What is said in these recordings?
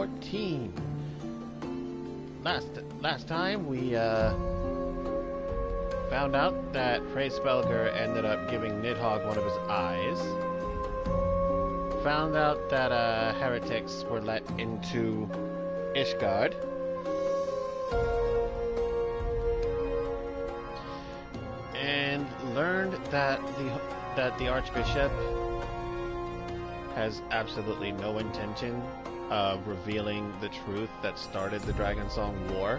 14. Last time we found out that Frey Spelger ended up giving Nidhogg one of his eyes. Found out that heretics were let into Ishgard. And learned that the Archbishop has absolutely no intention of revealing the truth that started the Dragonsong War.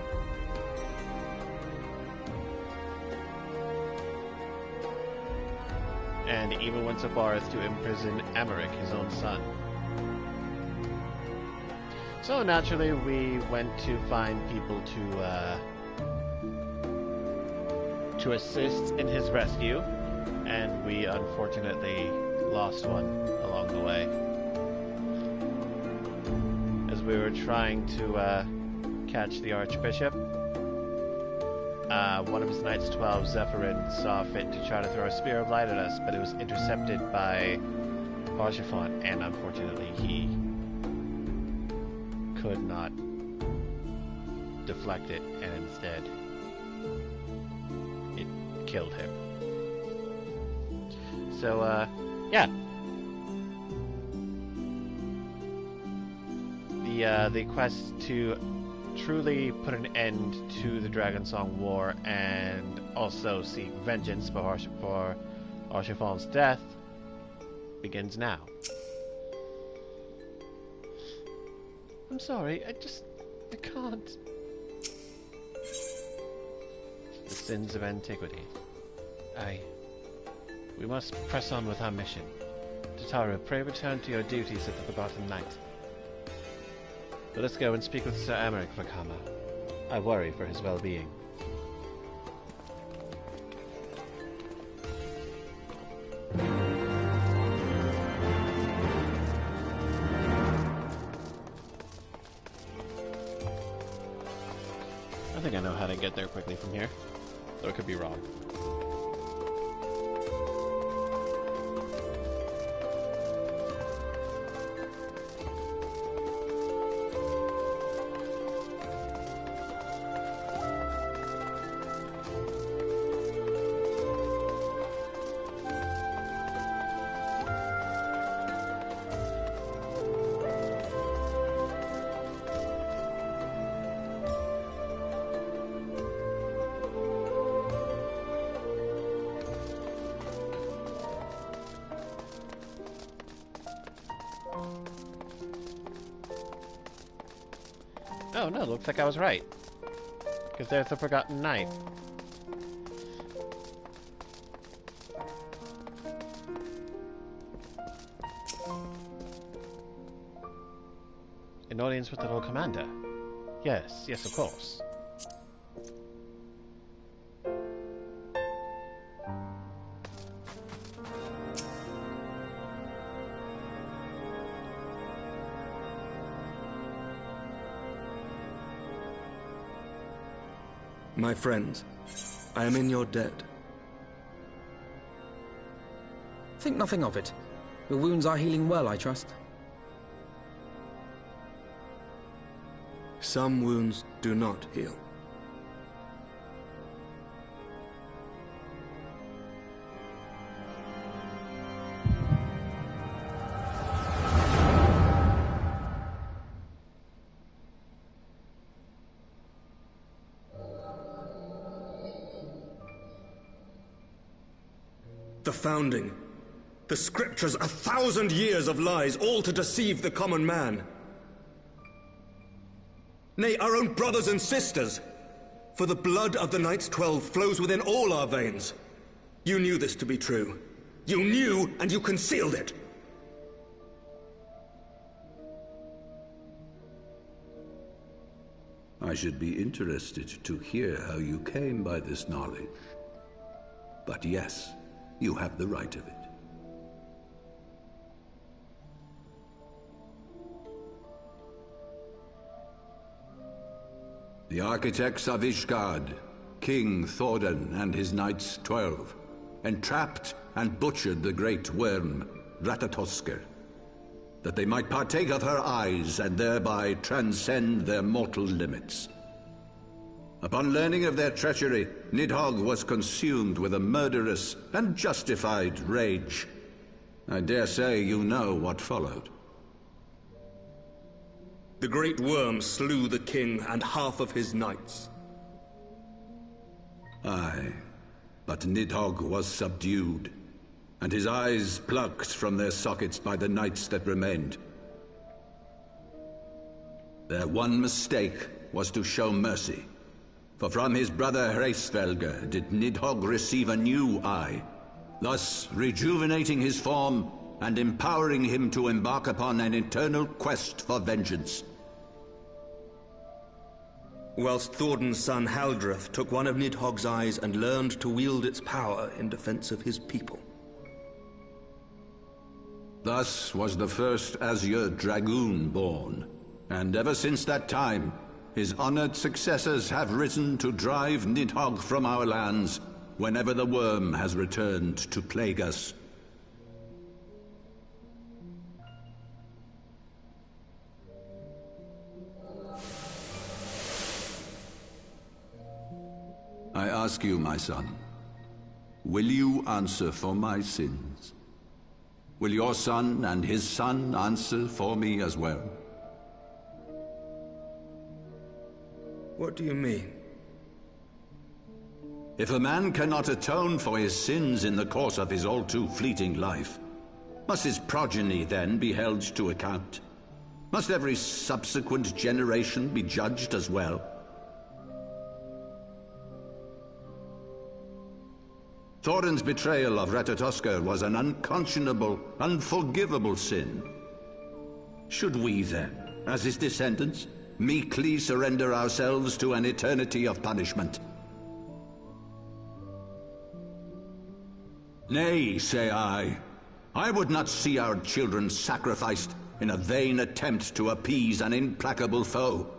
And even went so far as to imprison Emmerich, his own son. So naturally, we went to find people to assist in his rescue, and we unfortunately lost one along the way. As we were trying to catch the Archbishop, one of his Knights 12, Zephyrin, saw fit to try to throw a spear of light at us, but it was intercepted by Archifont, and unfortunately he could not deflect it, and instead it killed him. So, yeah. The quest to truly put an end to the Dragonsong War and also seek vengeance for Arshifont's death begins now. I'm sorry, I can't. The sins of antiquity. We must press on with our mission. Tataru, pray return to your duties at the Forgotten Knight. Let us go and speak with Sir Emmerich Vakama. I worry for his well-being. I think I know how to get there quickly from here, though it could be wrong. Oh no, looks like I was right. Because there's the Forgotten Knight. An audience with the Lord Commander. Yes, of course. My friends, I am in your debt. Think nothing of it. Your wounds are healing well, I trust. Some wounds do not heal. The Founding. The Scriptures, 1,000 years of lies, all to deceive the common man. Nay, our own brothers and sisters. For the blood of the Knights 12 flows within all our veins. You knew this to be true. You knew, and you concealed it. I should be interested to hear how you came by this knowledge. But yes, you have the right of it. The architects of Ishgard, King Thordan and his Knights 12, entrapped and butchered the great worm, Ratatosker. that they might partake of her eyes and thereby transcend their mortal limits. Upon learning of their treachery, Nidhogg was consumed with a murderous and justified rage. I dare say you know what followed. The great worm slew the king and half of his knights. Aye, but Nidhogg was subdued, and his eyes plucked from their sockets by the knights that remained. Their one mistake was to show mercy, for from his brother Hraesvelgr did Nidhogg receive a new eye, thus rejuvenating his form and empowering him to embark upon an eternal quest for vengeance. Whilst Thorden's son Haldreth took one of Nidhogg's eyes and learned to wield its power in defense of his people. Thus was the first Azure Dragoon born, and ever since that time, his honored successors have risen to drive Nidhogg from our lands whenever the worm has returned to plague us. I ask you, my son, will you answer for my sins? Will your son and his son answer for me as well? What do you mean? If a man cannot atone for his sins in the course of his all too fleeting life, must his progeny then be held to account? Must every subsequent generation be judged as well? Thorin's betrayal of Ratatoskr was an unconscionable, unforgivable sin. Should we then, as his descendants, meekly surrender ourselves to an eternity of punishment? Nay, say I. I would not see our children sacrificed in a vain attempt to appease an implacable foe.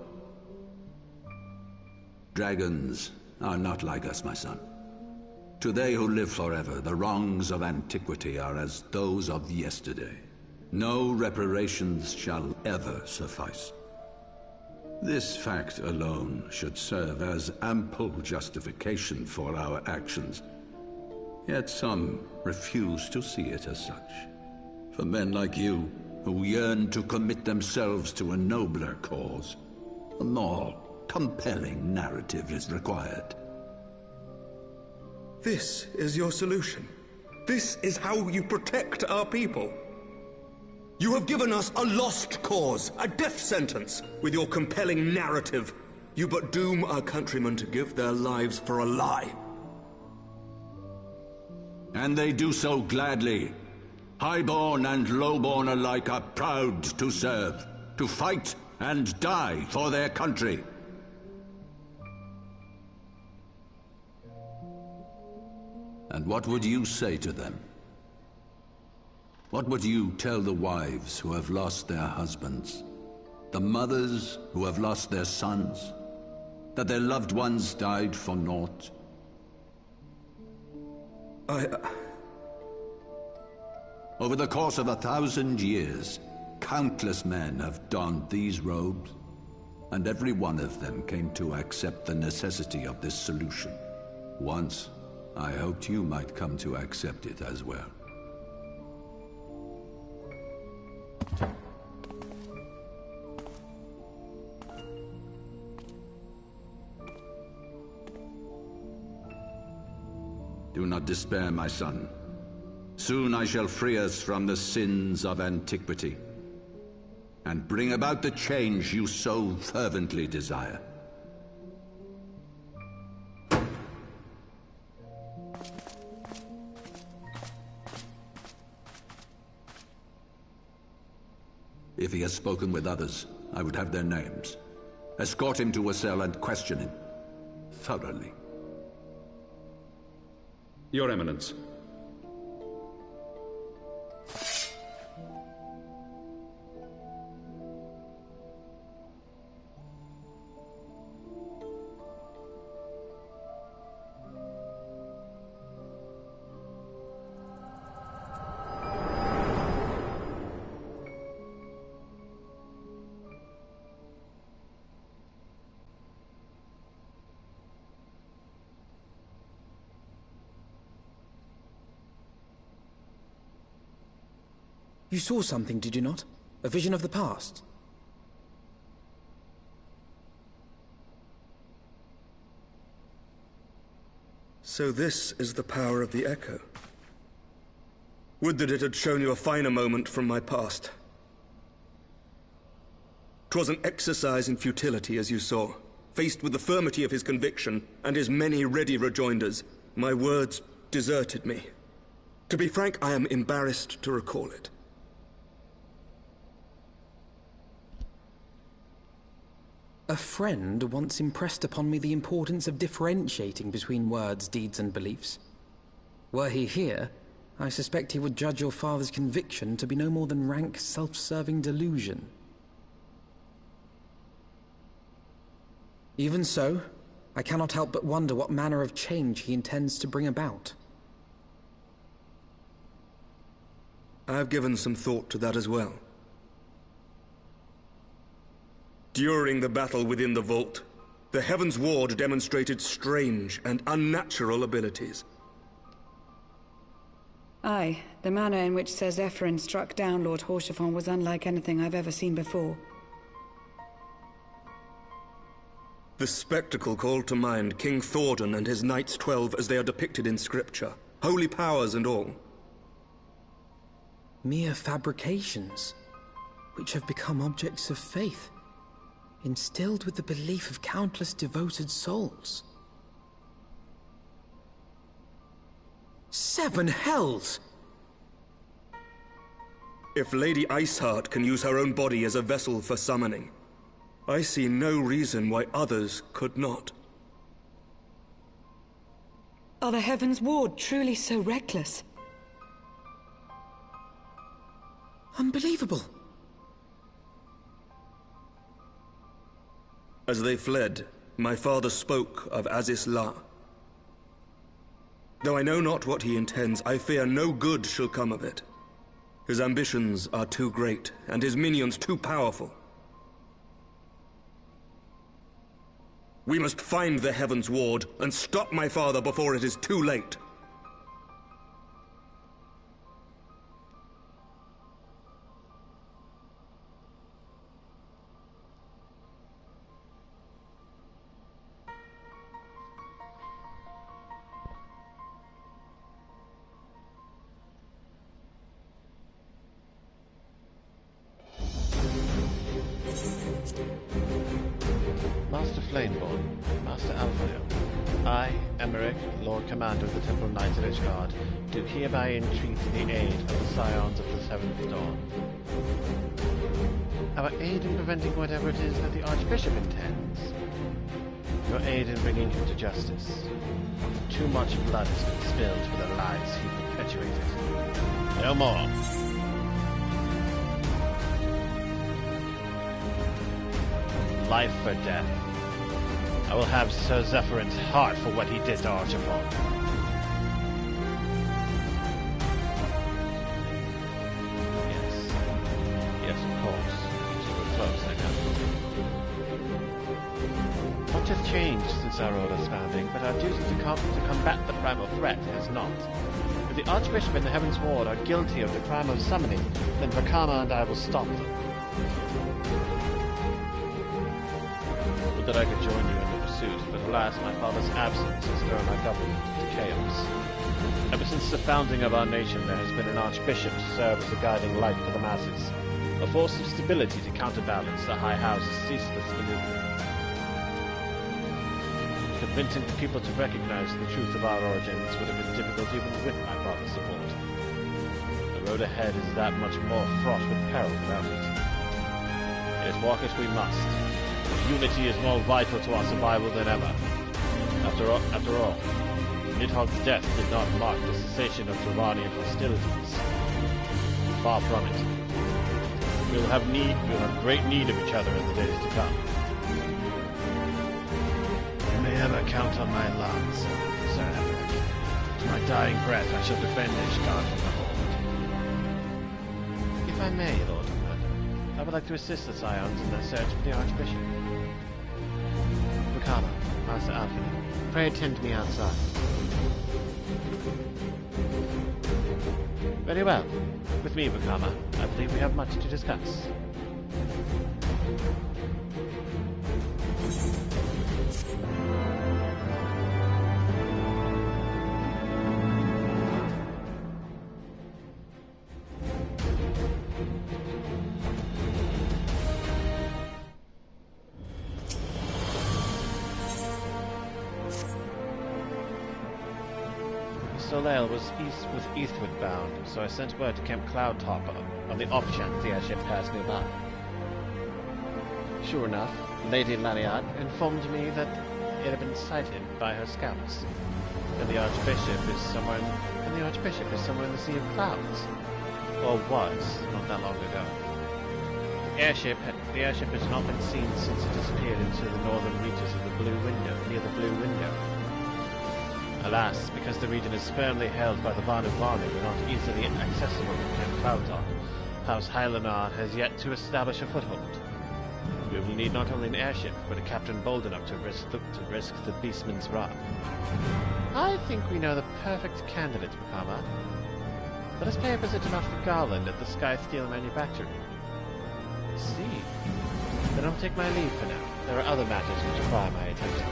Dragons are not like us, my son. To they who live forever, the wrongs of antiquity are as those of yesterday. No reparations shall ever suffice. This fact alone should serve as ample justification for our actions. Yet some refuse to see it as such. For men like you, who yearn to commit themselves to a nobler cause, a more compelling narrative is required. This is your solution. This is how you protect our people. You have given us a lost cause, a death sentence. With your compelling narrative, you but doom our countrymen to give their lives for a lie. And they do so gladly. Highborn and lowborn alike are proud to serve, to fight and die for their country. And what would you say to them? What would you tell the wives who have lost their husbands? The mothers who have lost their sons? That their loved ones died for naught? Over the course of 1,000 years, countless men have donned these robes, and every one of them came to accept the necessity of this solution. Once, I hoped you might come to accept it as well. Do not despair, my son. Soon I shall free us from the sins of antiquity, and bring about the change you so fervently desire. If he has spoken with others, I would have their names. Escort him to a cell and question him thoroughly. Your Eminence. You saw something, did you not? A vision of the past? So this is the power of the Echo. Would that it had shown you a finer moment from my past. 'Twas an exercise in futility, as you saw. Faced with the firmity of his conviction and his many ready rejoinders, my words deserted me. To be frank, I am embarrassed to recall it. A friend once impressed upon me the importance of differentiating between words, deeds, and beliefs. Were he here, I suspect he would judge your father's conviction to be no more than rank, self-serving delusion. Even so, I cannot help but wonder what manner of change he intends to bring about. I have given some thought to that as well. During the battle within the vault, the Heaven's Ward demonstrated strange and unnatural abilities. Aye, the manner in which Sir Zephyrin struck down Lord Haurchefant was unlike anything I've ever seen before. The spectacle called to mind King Thordan and his Knights 12 as they are depicted in scripture, holy powers and all. Mere fabrications, which have become objects of faith, instilled with the belief of countless devoted souls. 7 hells! If Lady Iceheart can use her own body as a vessel for summoning, I see no reason why others could not. Are the Heaven's Ward truly so reckless? Unbelievable! As they fled, my father spoke of Aziz La. Though I know not what he intends, I fear no good shall come of it. His ambitions are too great, and his minions too powerful. We must find the Heaven's Ward and stop my father before it is too late. Master Flameborne, Master Alfredo, I, Emmerich, Lord Commander of the Temple Knights of Ishgard, do hereby entreat the aid of the Scions of the Seventh Dawn. Our aid in preventing whatever it is that the Archbishop intends. Your aid in bringing him to justice. Too much blood has been spilled for the lies he perpetuated. No more. Life or death. I will have Sir Zephyrin's heart for what he did to Archibald. Yes, of course. So we're close, I know. Much has changed since our order's founding, but our duty to combat the primal threat has not. If the Archbishop and the Heaven's Ward are guilty of the crime of summoning, then Vakama and I will stop them. That I could join you in the pursuit, but alas, my father's absence has thrown our government into chaos. Ever since the founding of our nation, there has been an archbishop to serve as a guiding light for the masses, a force of stability to counterbalance the High House's ceaseless maneuvering. Convincing the people to recognize the truth of our origins would have been difficult even with my father's support. The road ahead is that much more fraught with peril without it. Yet walk it we must. Unity is more vital to our survival than ever. After all, Nidhogg's death did not mark the cessation of Dravanian hostilities. Far from it. We will have great need of each other in the days to come. You may ever count on my lance, Sir Emmerich. To my dying breath, I shall defend Ishgard from the Horde. If I may, Lord Commander, I would like to assist the Scions in their search for the Archbishop. Vakama, Master Alfred, pray attend to me outside. Very well. With me, Vakama. I I believe we have much to discuss. Soleil was eastward bound, so I sent word to Camp Cloudtop on the off chance the airship passed nearby. Sure enough, Lady Lariat informed me that it had been sighted by her scouts, and the Archbishop is somewhere in the Sea of Clouds, or was not that long ago. The airship has not been seen since it disappeared into the northern reaches of the near the Blue Window. Alas, because the region is firmly held by the Vanu Vanu and not easily accessible from Camp Cloudtop, House Hylenar has yet to establish a foothold. We will need not only an airship, but a captain bold enough to risk the beastman's wrath. I think we know the perfect candidate, Vakama. Let us pay a visit to Master Garland at the Sky Steel Manufactory. I see. Then I'll take my leave for now. There are other matters which require my attention.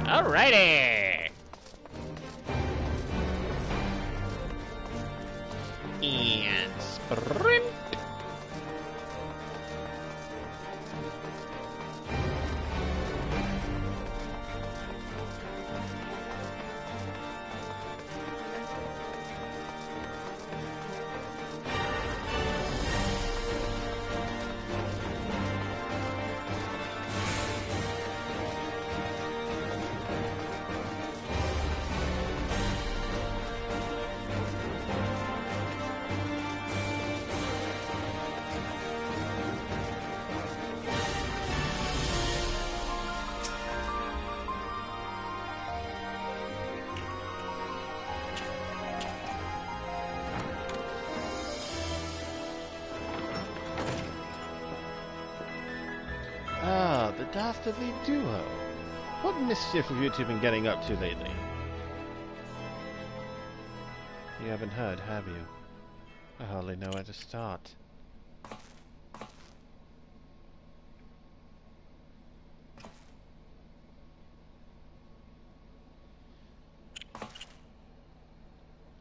Alrighty! And sprint! The dastardly duo. What mischief have you two been getting up to lately? You haven't heard, have you? I hardly know where to start.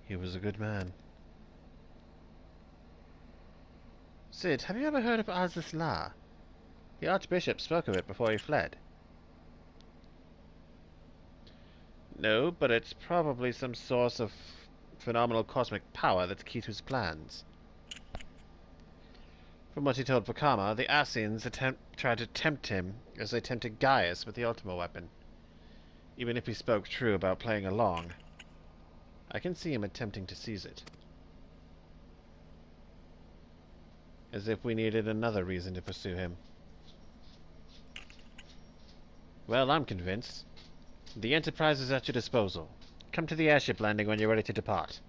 He was a good man. Sid, have you ever heard of Azus La? The Archbishop spoke of it before he fled. No, but it's probably some source of phenomenal cosmic power that's key to his plans. From what he told Vakama, the Ascians tried to tempt him as they tempted Gaius with the Ultima weapon. Even if he spoke true about playing along, I can see him attempting to seize it. As if we needed another reason to pursue him. Well, I'm convinced. The Enterprise is at your disposal. Come to the airship landing when you're ready to depart.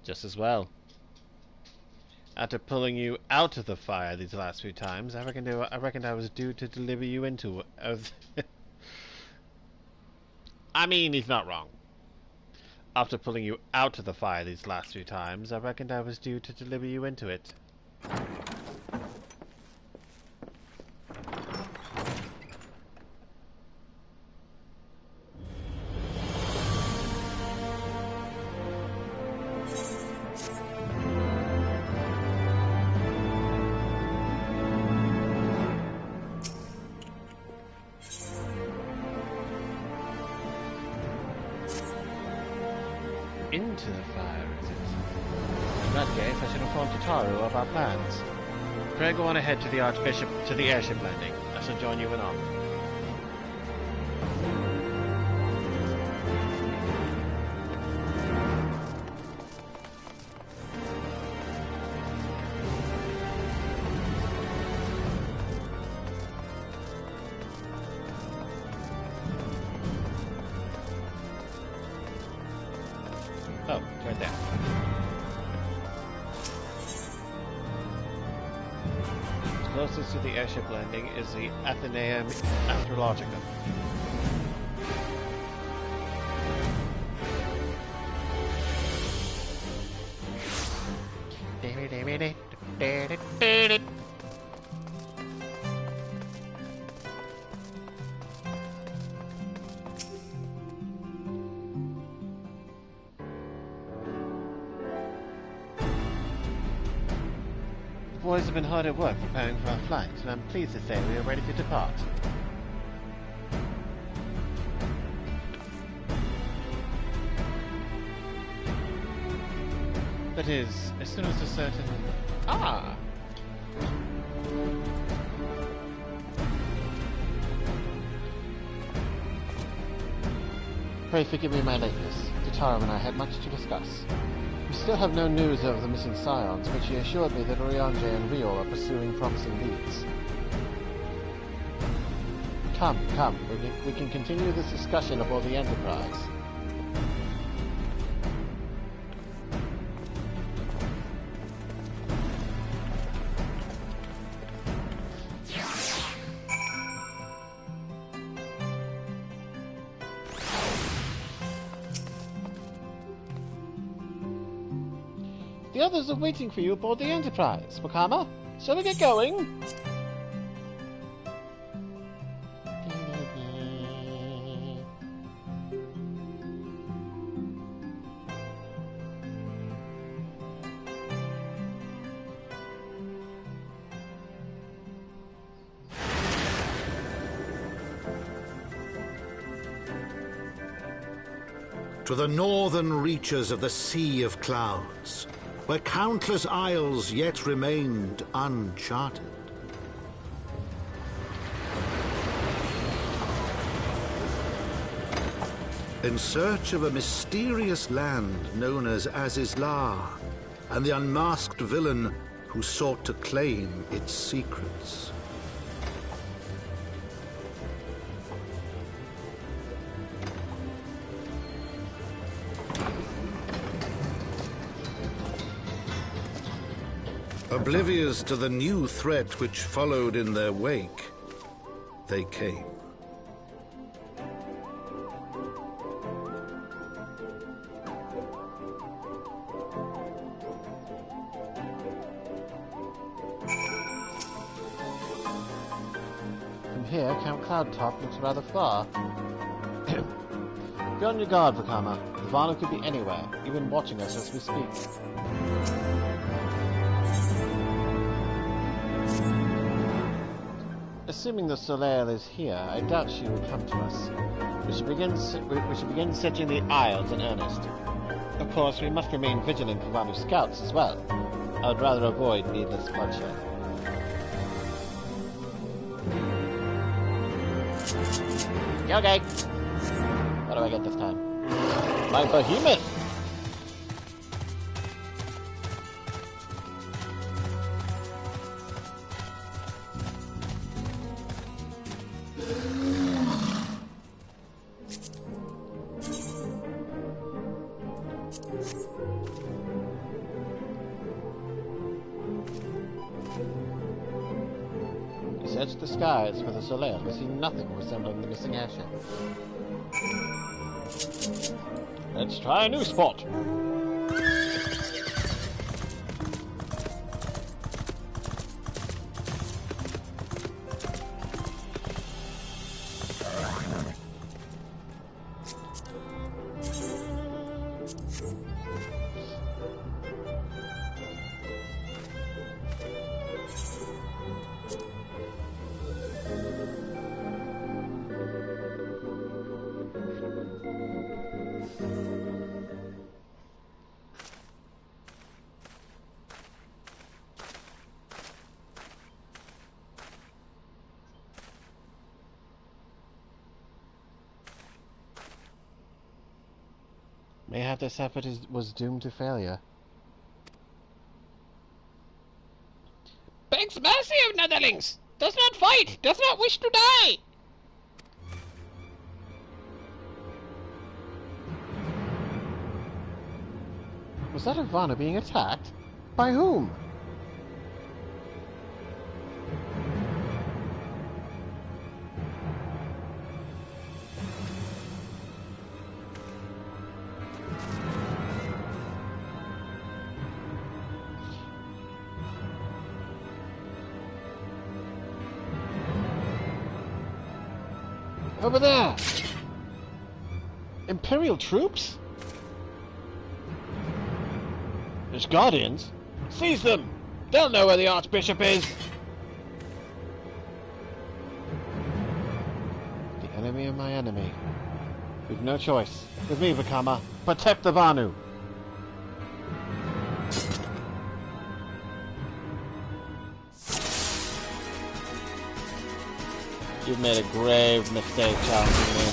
Just as well. After pulling you out of the fire these last few times, I reckoned I was due to deliver you into... I mean, he's not wrong. After pulling you out of the fire these last few times, I reckoned I was due to deliver you into it. Into the fire, is it? In that case, I should inform Tataru of our plans. Pray go on ahead to the Archbishop, to the airship landing. I shall join you when on. Oh, it's right there. Closest to the airship landing is the Athenaeum Astrologicum. The boys have been hard at work preparing for our flight, and I'm pleased to say we are ready to depart. That is, as soon as a certain... Ah! Pray forgive me my lateness. Tataru and I had much to discuss. We still have no news of the missing scions, but she assured me that Oriange and Riol are pursuing promising leads. Come, we can continue this discussion aboard the Enterprise. The others are waiting for you aboard the Enterprise, Vakama. Shall we get going? To the northern reaches of the Sea of Clouds, where countless isles yet remained uncharted. In search of a mysterious land known as Azizlar, and the unmasked villain who sought to claim its secrets. Oblivious to the new threat which followed in their wake, they came. From here, Camp Cloudtop looks rather far. Be on your guard, Vakama. The Vanu could be anywhere, even watching us as we speak. Assuming the Soleil is here, I doubt she will come to us. We should begin searching the Isles in earnest. Of course, we must remain vigilant for Vanu scouts as well. I would rather avoid needless bloodshed. Okay. What do I get this time? My behemoth! Searched the skies for the Soleil, but see nothing resembling the missing airship. Let's try a new spot. Mayhap this effort was doomed to failure. Begs mercy of Netherlings! Does not fight! Does not wish to die! Was that a Vanu being attacked? By whom? Over there! Imperial troops? There's guardians? Seize them! They'll know where the Archbishop is! The enemy of my enemy. We've no choice. With me, Vakama. Protect the Vanu! You've made a grave mistake challenging me.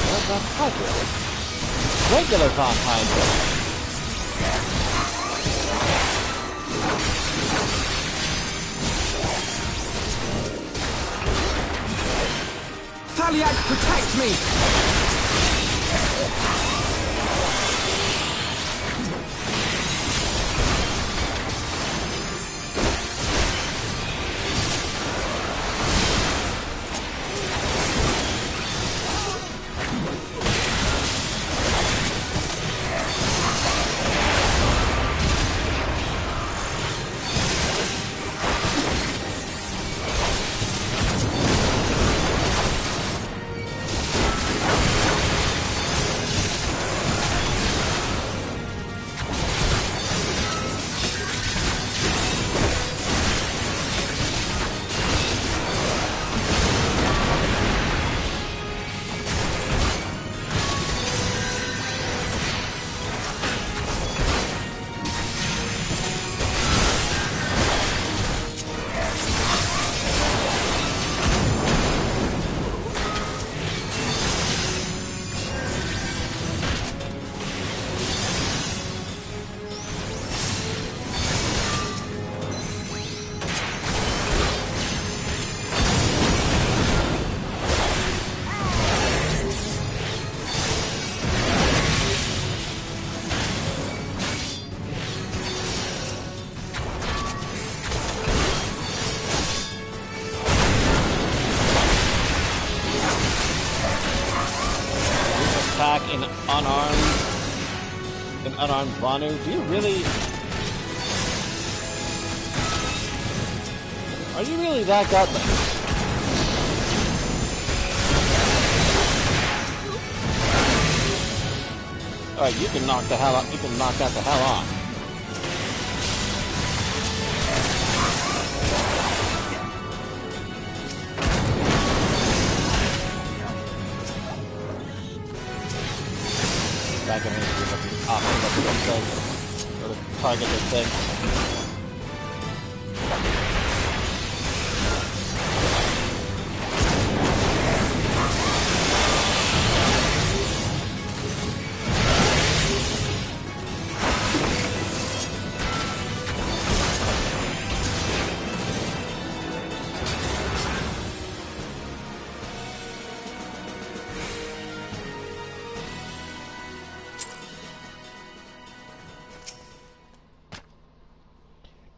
Where's that Hydra? Regular Von Hydra. Taliag, protect me! An unarmed Vanu? Do you really... Are you really that godless? Alright, you can knock the hell out. You can knock that the hell off. Back in here, go to target this thing.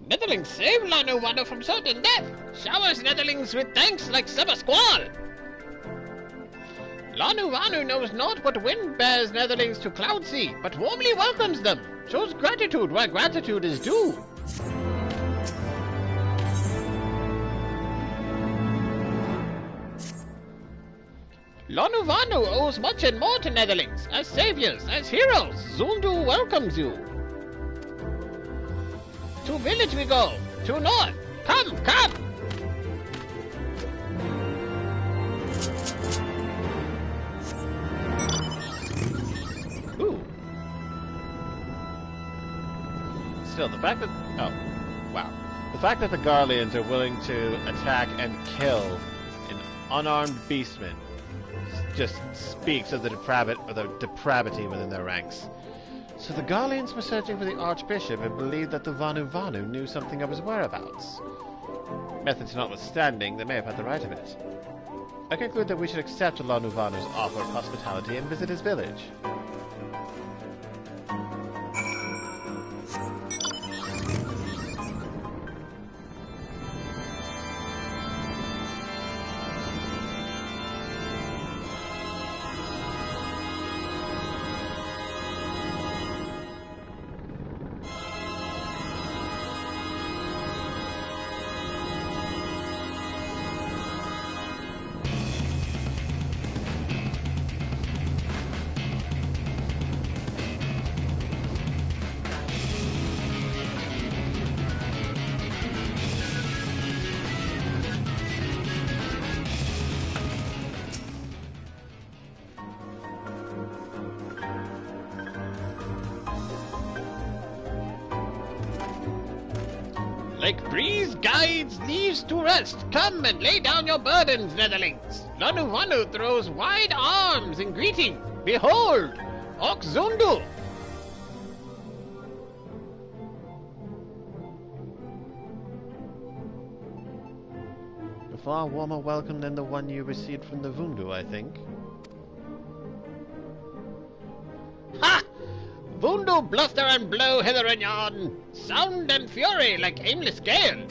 Netherlings, save Lanu Vanu from certain death! Showers Netherlings with thanks like summer squall! Lanu Vanu knows not what wind bears Netherlings to Cloudsea, but warmly welcomes them, shows gratitude where gratitude is due. Lanu Vanu owes much and more to Netherlings, as saviors, as heroes. Zundu welcomes you. To village we go, to north. Come, come! Ooh. Still, the fact that... Oh, wow. The fact that the Garleans are willing to attack and kill an unarmed beastman just speaks of the depravity within their ranks. So the Garleans were searching for the Archbishop and believed that the Vanu Vanu knew something of his whereabouts. Methods notwithstanding, they may have had the right of it. I conclude that we should accept Lanu Vanu's offer of hospitality and visit his village. Like breeze guides leaves to rest, come and lay down your burdens, Netherlings. Lanuvanu throws wide arms in greeting. Behold, Oxzundu. A far warmer welcome than the one you received from the Vundu, I think. Ha! Vundu bluster and blow hither and yon, sound and fury like aimless gale.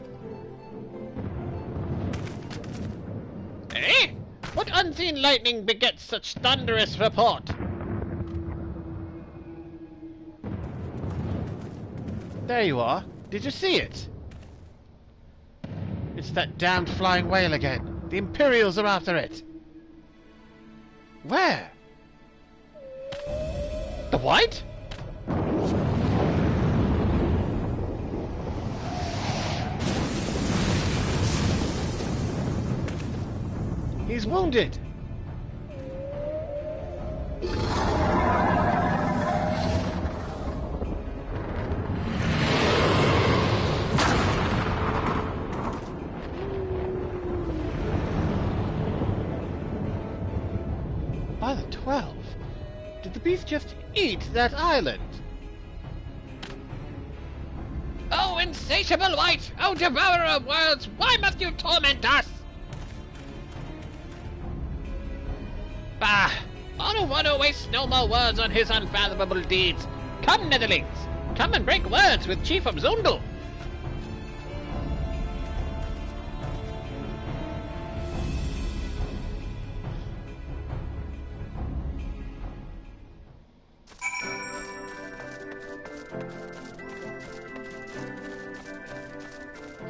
Eh? What unseen lightning begets such thunderous report? There you are. Did you see it? It's that damned flying whale again. The Imperials are after it. Where? The White? He's wounded. By the 12, did the beast just eat that island? Oh, insatiable White! Oh, devourer of worlds! Why must you torment us? Bah! Onuwanu wastes no more words on his unfathomable deeds. Come, Netherlings! Come and break words with Chief of Zundu!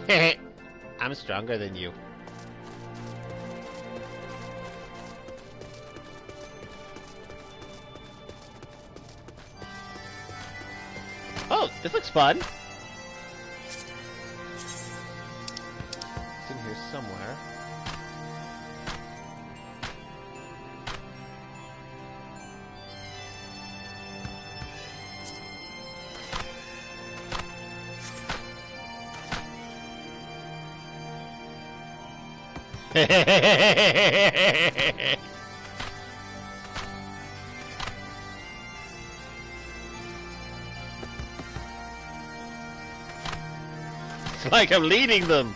Hehe, I'm stronger than you. Oh, this looks fun. It's in here somewhere. It's like I'm leading them.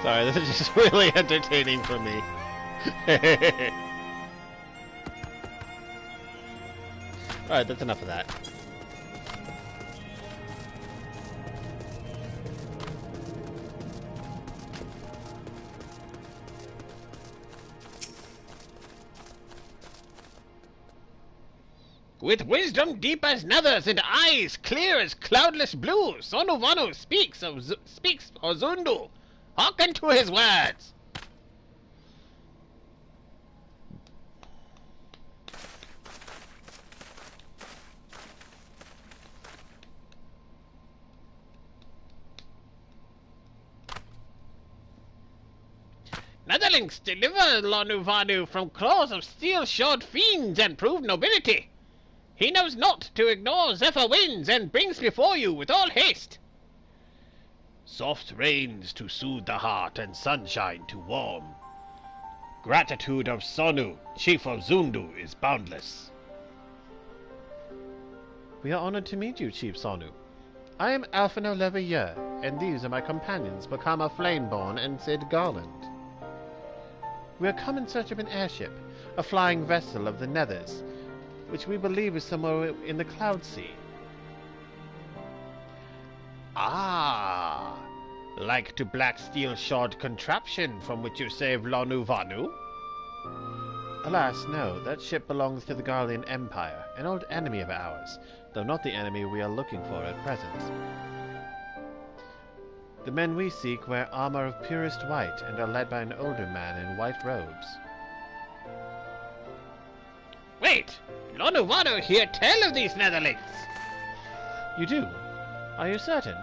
Sorry, this is just really entertaining for me. Alright, that's enough of that. With wisdom deep as nethers and eyes clear as cloudless blue, Sonuvanu speaks Ozundu. Hearken to his words. Netherlings, deliver Lonuvanu from claws of steel-shod fiends and prove nobility. He knows not to ignore zephyr winds and brings before you with all haste. Soft rains to soothe the heart and sunshine to warm. Gratitude of Sonu, chief of Zundu, is boundless. We are honored to meet you, Chief Sonu. I am Alphino Leveilleur, and these are my companions, Vakama Flameborne and Sid Garland. We are come in search of an airship, a flying vessel of the Nethers, which we believe is somewhere in the Cloud Sea. Ah, like to black steel-shod contraption from which you saved Lonuvanu? Alas, no, that ship belongs to the Garlean Empire, an old enemy of ours, though not the enemy we are looking for at present. The men we seek wear armor of purest white and are led by an older man in white robes. Wait! Lord Uvano hear tell of these netherlings. You do? Are you certain?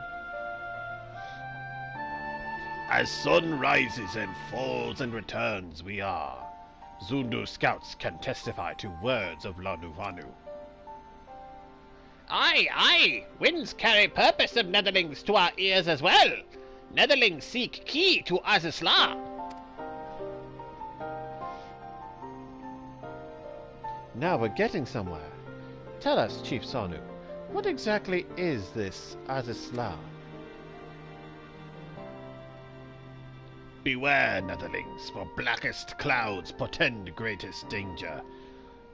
As sun rises and falls and returns, we are. Zundu scouts can testify to words of Lanuvanu. Aye. Winds carry purpose of netherlings to our ears as well. Netherlings seek key to Azizla. Now we're getting somewhere. Tell us, Chief Sonu, what exactly is this Azizla? Beware, netherlings, for blackest clouds portend greatest danger.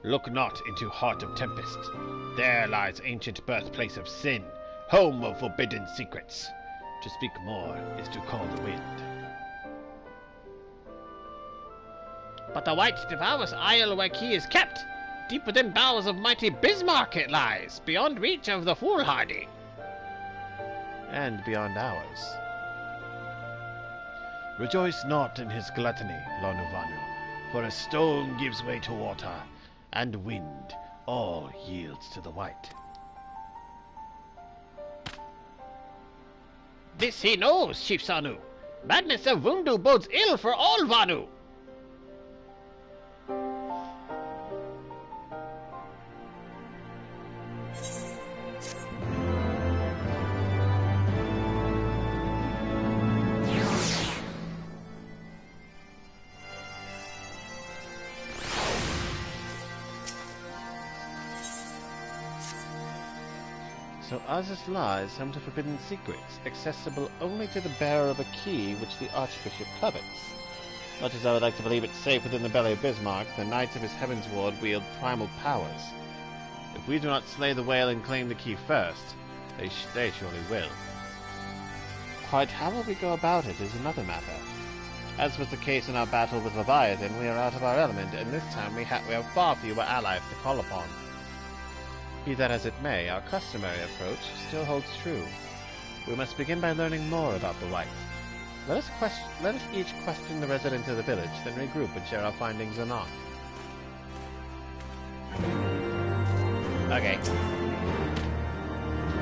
Look not into heart of tempest. There lies ancient birthplace of sin, home of forbidden secrets. To speak more is to call the wind. But the White devours isle where key is kept. Deep within bowels of mighty Bismarck it lies, beyond reach of the foolhardy. And beyond ours. Rejoice not in his gluttony, Lanuvanu, for a stone gives way to water, and wind all yields to the White. This he knows, Chief Sanu. Madness of Vundu bodes ill for all Vanu. So Azizla is home to forbidden secrets, accessible only to the bearer of a key which the Archbishop covets. Much as I would like to believe it's safe within the belly of Bismarck, the Knights of his Heaven's Ward wield primal powers. If we do not slay the whale and claim the key first, they surely will. Quite how will we go about it is another matter. As was the case in our battle with Leviathan, we are out of our element, and this time we have far fewer allies to call upon. Be that as it may, our customary approach still holds true. We must begin by learning more about the White. Let us each question the residents of the village, then regroup and share our findings anon. Okay.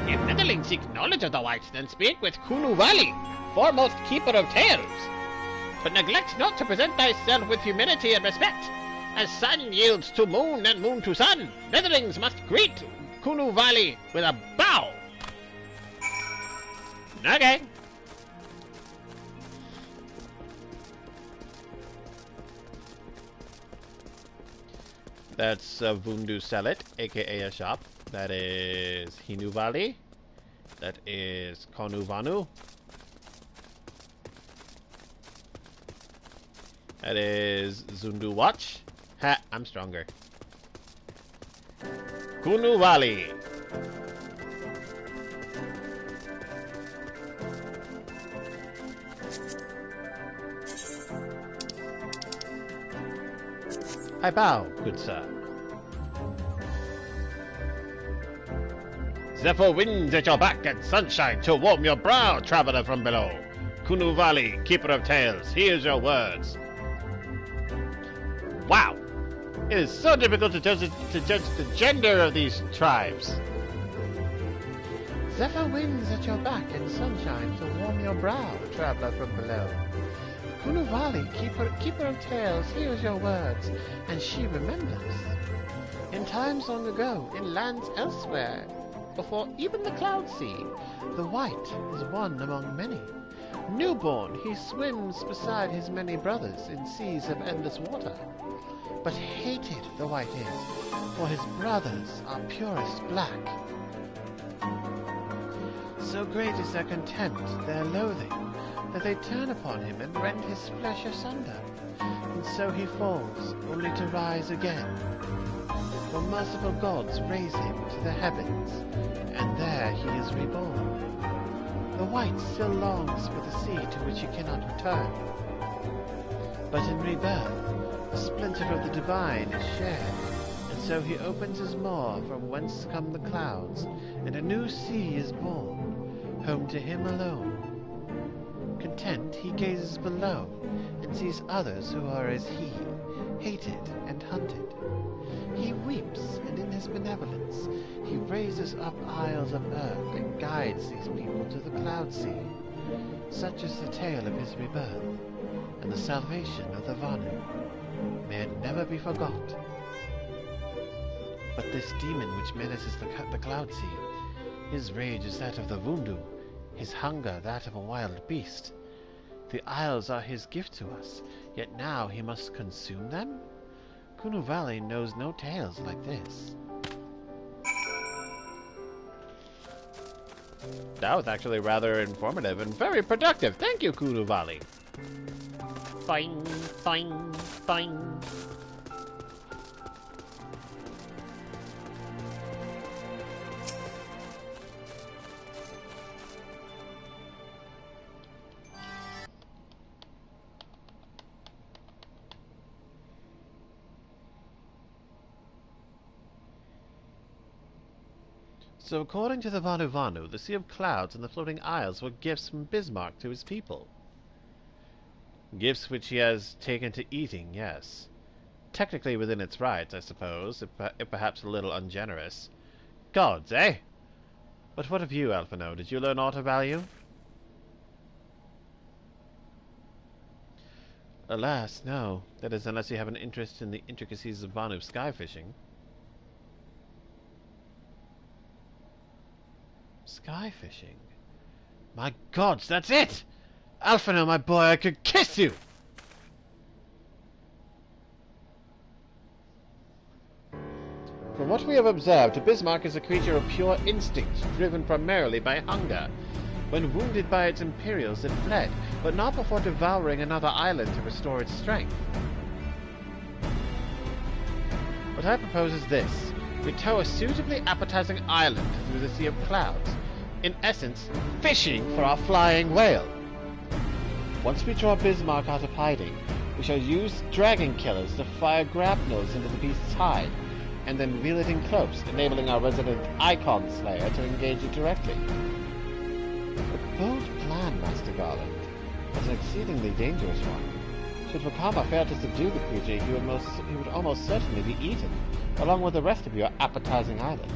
If netherlings seek knowledge of the White, then speak with Kunu Valley, foremost keeper of tales. But neglect not to present thyself with humility and respect. As sun yields to moon and moon to sun, netherlings must greet Kunu Valley with a bow. Okay. That's Vundu Selit, aka a shop. That is Hinu Valley. That is Konu Vanu. That is Zundu Watch. Ha, I'm stronger. Kunu Valley. I bow, good sir. Zephyr winds at your back and sunshine to warm your brow, traveler from below. Kunu Valley, keeper of tales, here's your words. Wow! It is so difficult to judge the gender of these tribes. Zephyr winds at your back and sunshine to warm your brow, traveler from below. Kunu Valley, keeper of tales, hears your words, and she remembers. In times long ago, in lands elsewhere, before even the cloud sea, the White is one among many. Newborn, he swims beside his many brothers in seas of endless water. But hated the White is, for his brothers are purest black. So great is their contempt, their loathing, that they turn upon him and rend his flesh asunder. And so he falls, only to rise again. For merciful gods raise him to the heavens, and there he is reborn. The White still longs for the sea to which he cannot return. But in rebirth, a splinter of the divine is shared, and so he opens his maw from whence come the clouds, and a new sea is born, home to him alone. Content, he gazes below, and sees others who are as he, hated and hunted. He weeps benevolence, he raises up isles of earth and guides these people to the Cloud Sea. Such is the tale of his rebirth, and the salvation of the Vanu. May it never be forgot. But this demon which menaces the Cloud Sea, his rage is that of the Vundu, his hunger that of a wild beast. The isles are his gift to us, yet now he must consume them? Kunu Valley knows no tales like this. That was actually rather informative and very productive. Thank you, Kunu Valley. Boing, boing, boing. So according to the Vanu, the Sea of Clouds and the Floating Isles were gifts from Bismarck to his people. Gifts which he has taken to eating, yes. Technically within its rights, I suppose, if perhaps a little ungenerous. Gods, eh? But what of you, Alphino? Did you learn aught of value? Alas, no. That is, unless you have an interest in the intricacies of Vanu sky fishing. Sky fishing? My gods, that's it! Alphino, my boy, I could kiss you! From what we have observed, Bismarck is a creature of pure instinct, driven primarily by hunger. When wounded by its Imperials, it fled, but not before devouring another island to restore its strength. What I propose is this. We tow a suitably appetizing island through the Sea of Clouds. In essence, fishing for our flying whale. Once we draw Bismarck out of hiding, we shall use dragon killers to fire grapnels into the beast's hide, and then reel it in close, enabling our resident Icon Slayer to engage it directly. A bold plan, Master Garland, but an exceedingly dangerous one. Should Vakama fail to subdue the creature, he would almost certainly be eaten, along with the rest of your appetizing island.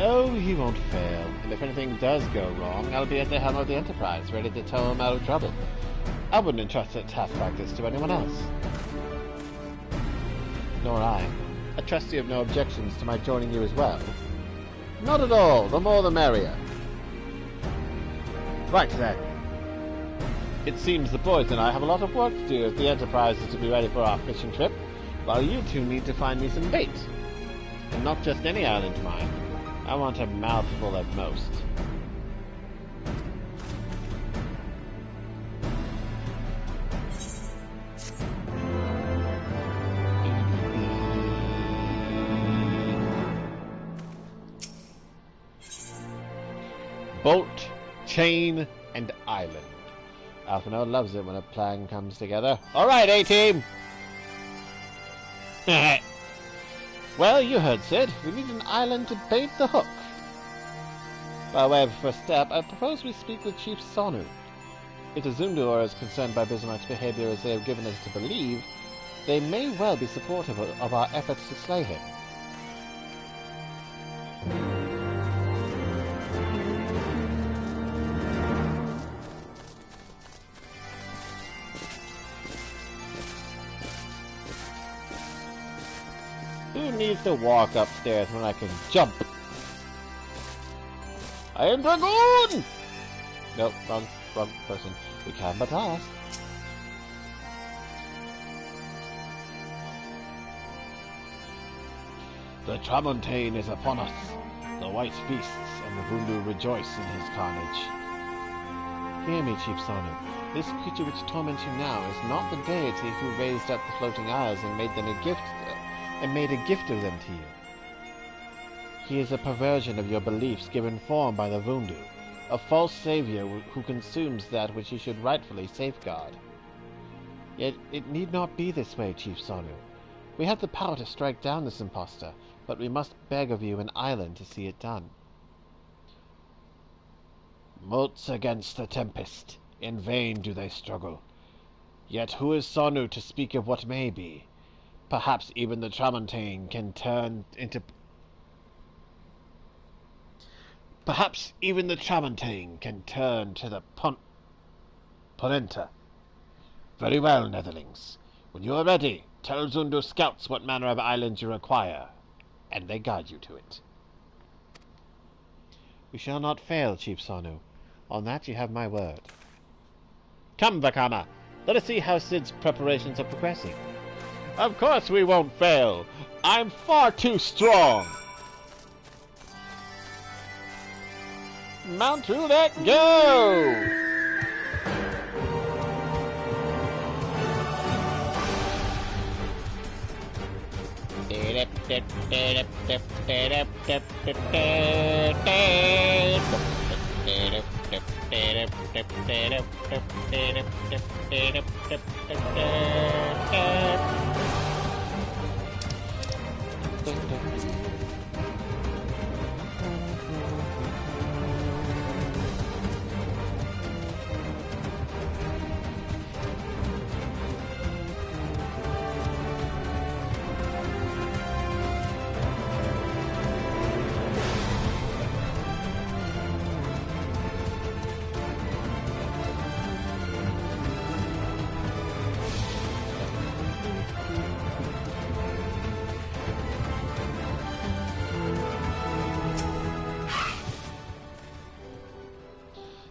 Oh, he won't fail, and if anything does go wrong, I'll be at the helm of the Enterprise, ready to tow him out of trouble. I wouldn't entrust a task like this to anyone else. Nor I. I trust you have no objections to my joining you as well. Not at all, the more the merrier. Right then. It seems the boys and I have a lot of work to do if the Enterprise is to be ready for our fishing trip, while you two need to find me some bait. And not just any island, mind. I want a mouthful at most. Boat, chain, and island. Alphino loves it when a plan comes together. Alright, A-Team! Well, you heard Sid. We need an island to bait the hook. By way of a first step, I propose we speak with Chief Sonu. If the Zundu are as concerned by Bismarck's behavior as they have given us to believe, they may well be supportive of our efforts to slay him. Who needs to walk upstairs when I can jump? I am Dragoon! Nope, wrong person. We can but ask. The Tramontane is upon us. The white beasts and the Vundu rejoice in his carnage. Hear me, Chief Sonu. This creature which torments you now is not the deity who raised up the floating isles and made a gift of them to you. He is a perversion of your beliefs given form by the Vundu, a false savior who consumes that which he should rightfully safeguard. Yet it need not be this way, Chief Sonu. We have the power to strike down this impostor, but we must beg of you an island to see it done. Moats against the tempest, in vain do they struggle. Yet who is Sonu to speak of what may be? Perhaps even the Tramontane can turn into... Perhaps even the Tramontane can turn to the Ponenta. Very well, Netherlings. When you are ready, tell Zundu scouts what manner of island you require, and they guide you to it. We shall not fail, Chief Sonu. On that you have my word. Come, Vakama. Let us see how Sid's preparations are progressing. Of course we won't fail. I'm far too strong. Mount Roulette, go!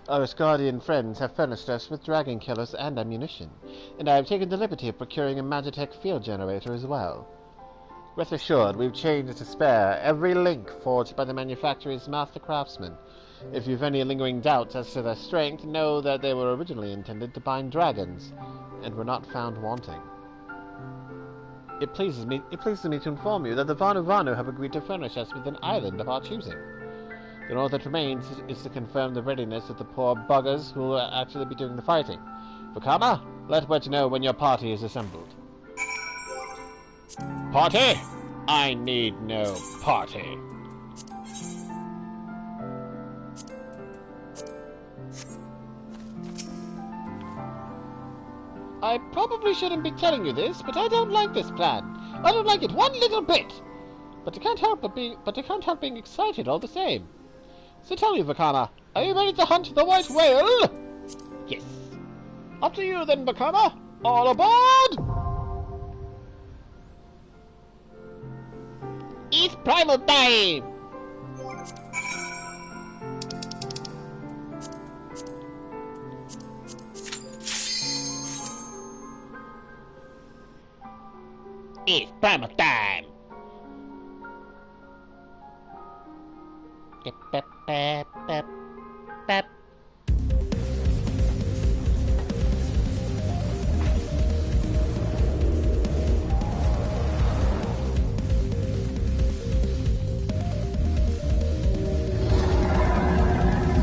Our Asgardian friends have furnished us with dragon killers and ammunition, and I have taken the liberty of procuring a Magitech field generator as well. Rest assured, we've changed to spare every link forged by the manufacturer's master craftsmen. If you've any lingering doubts as to their strength, know that they were originally intended to bind dragons, and were not found wanting. It pleases me to inform you that the Vanu Vanu have agreed to furnish us with an island of our choosing. Then all that remains is to confirm the readiness of the poor buggers who will actually be doing the fighting. Vakama, let Wedge know when your party is assembled. Party? I need no party. I probably shouldn't be telling you this, but I don't like this plan. I don't like it one little bit. But I can't help being excited all the same. So tell me, Vakama, are you ready to hunt the white whale? Yes. Up to you then, Vakama. All aboard! It's primal time! It's primal time! Bep, bep, bep, bep.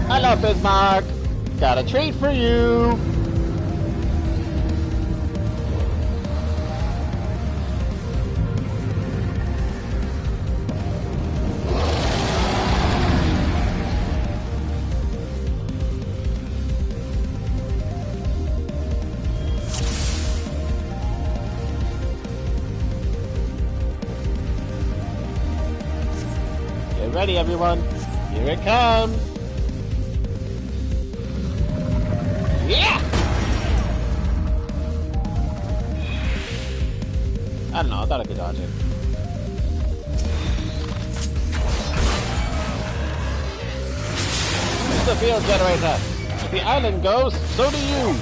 Hello, Bismarck. Got a treat for you. Get ready, everyone. Here it comes. Yeah! I don't know, I thought I could dodge it. Use the field generator. If the island goes, so do you.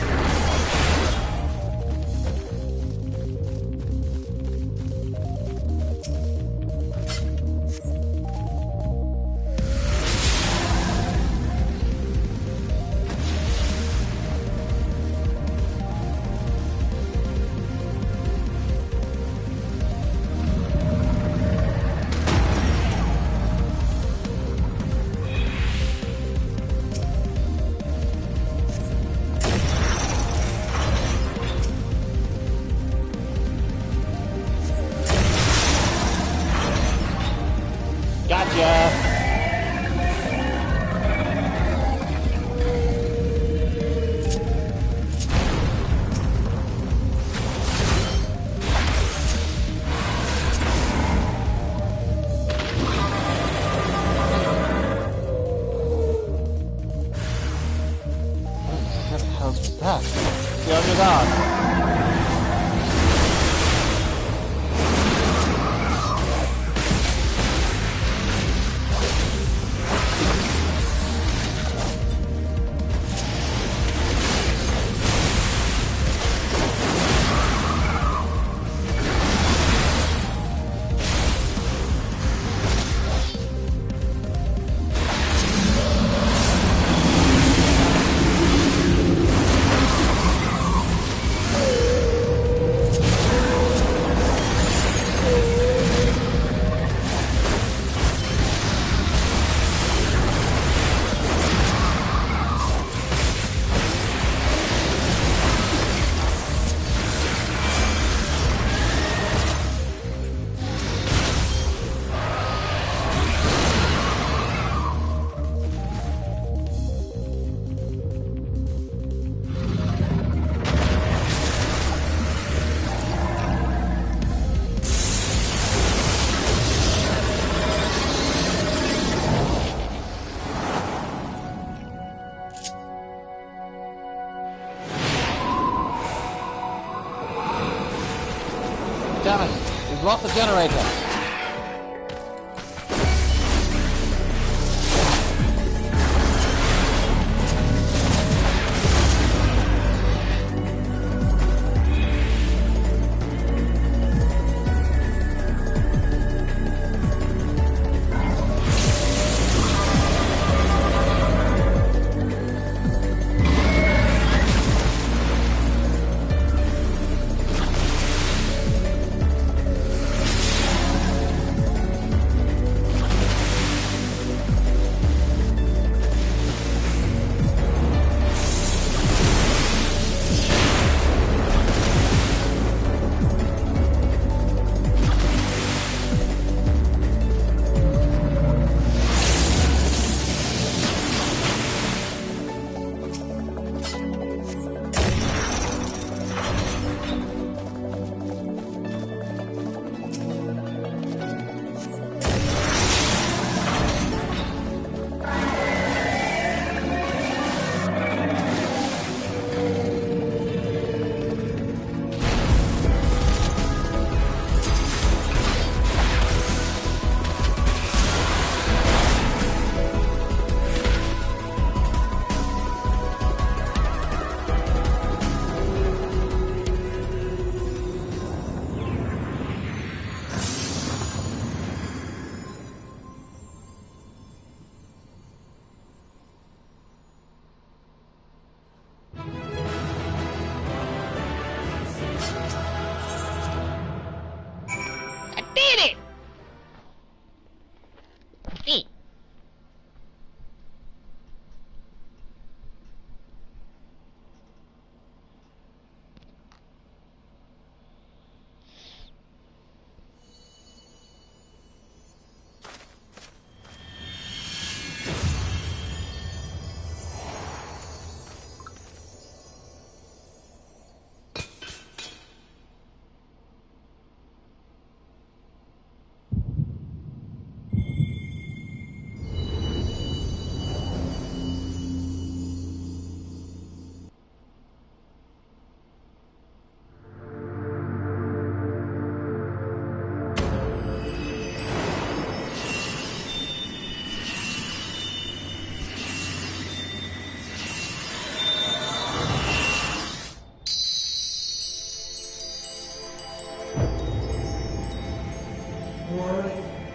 hell's that? Be on your guard. Damn it, we've lost the generator.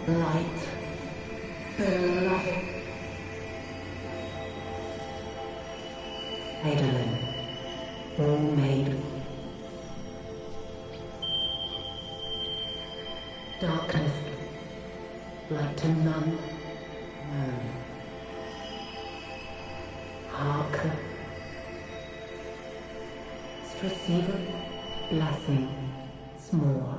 Light, beloved. Eidolon, all made. Darkness, light to none, known. Hark. Receiver, blessing, small.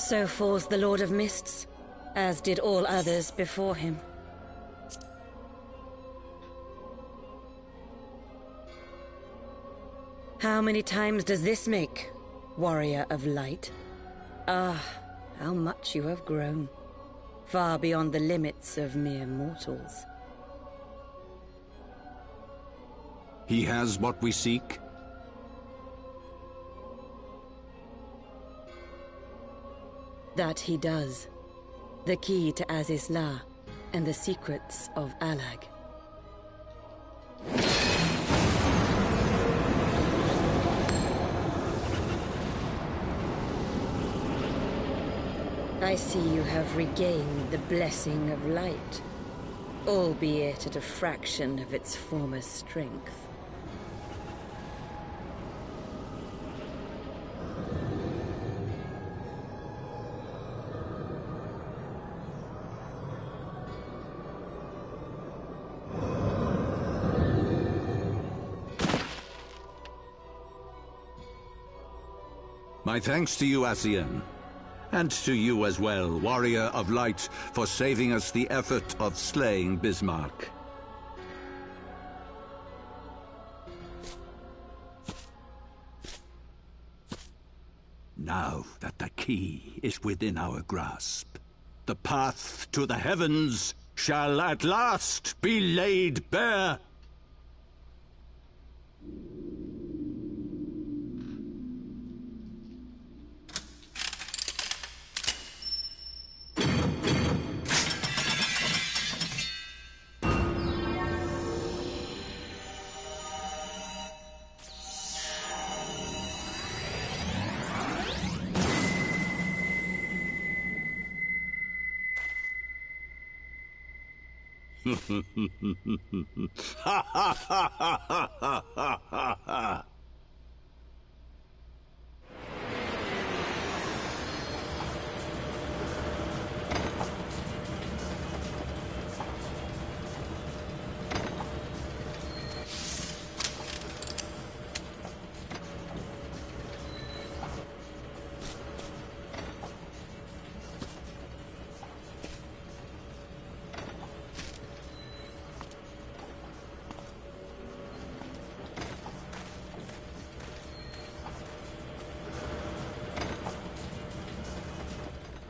So falls the Lord of Mists, as did all others before him. How many times does this make, warrior of light? Ah, how much you have grown, far beyond the limits of mere mortals. He has what we seek? That he does. The key to Azizla and the secrets of Alag. I see you have regained the blessing of light, albeit at a fraction of its former strength. My thanks to you, Asien. And to you as well, Warrior of Light, for saving us the effort of slaying Bismarck. Now that the key is within our grasp, the path to the heavens shall at last be laid bare. Ha ha ha ha ha ha ha ha!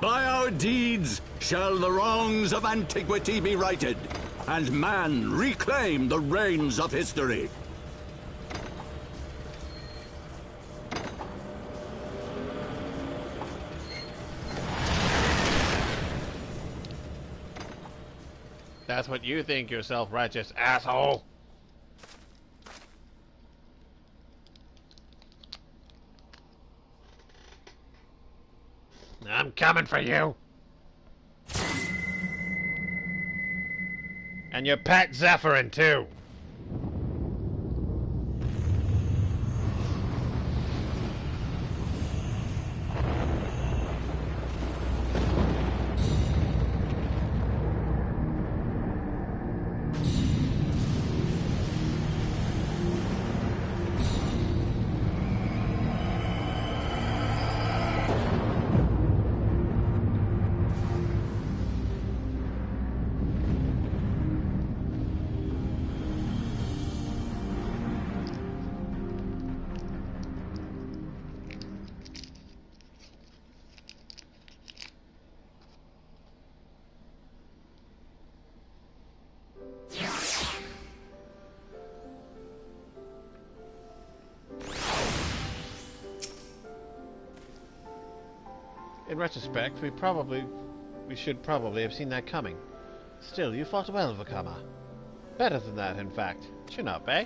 By our deeds shall the wrongs of antiquity be righted, and man reclaim the reins of history. That's what you think, you self-righteous asshole. I'm coming for you. And your pet Zephyrin, too. In retrospect, we should probably have seen that coming. Still, you fought well, Vakama. Better than that, in fact. Chin up, eh?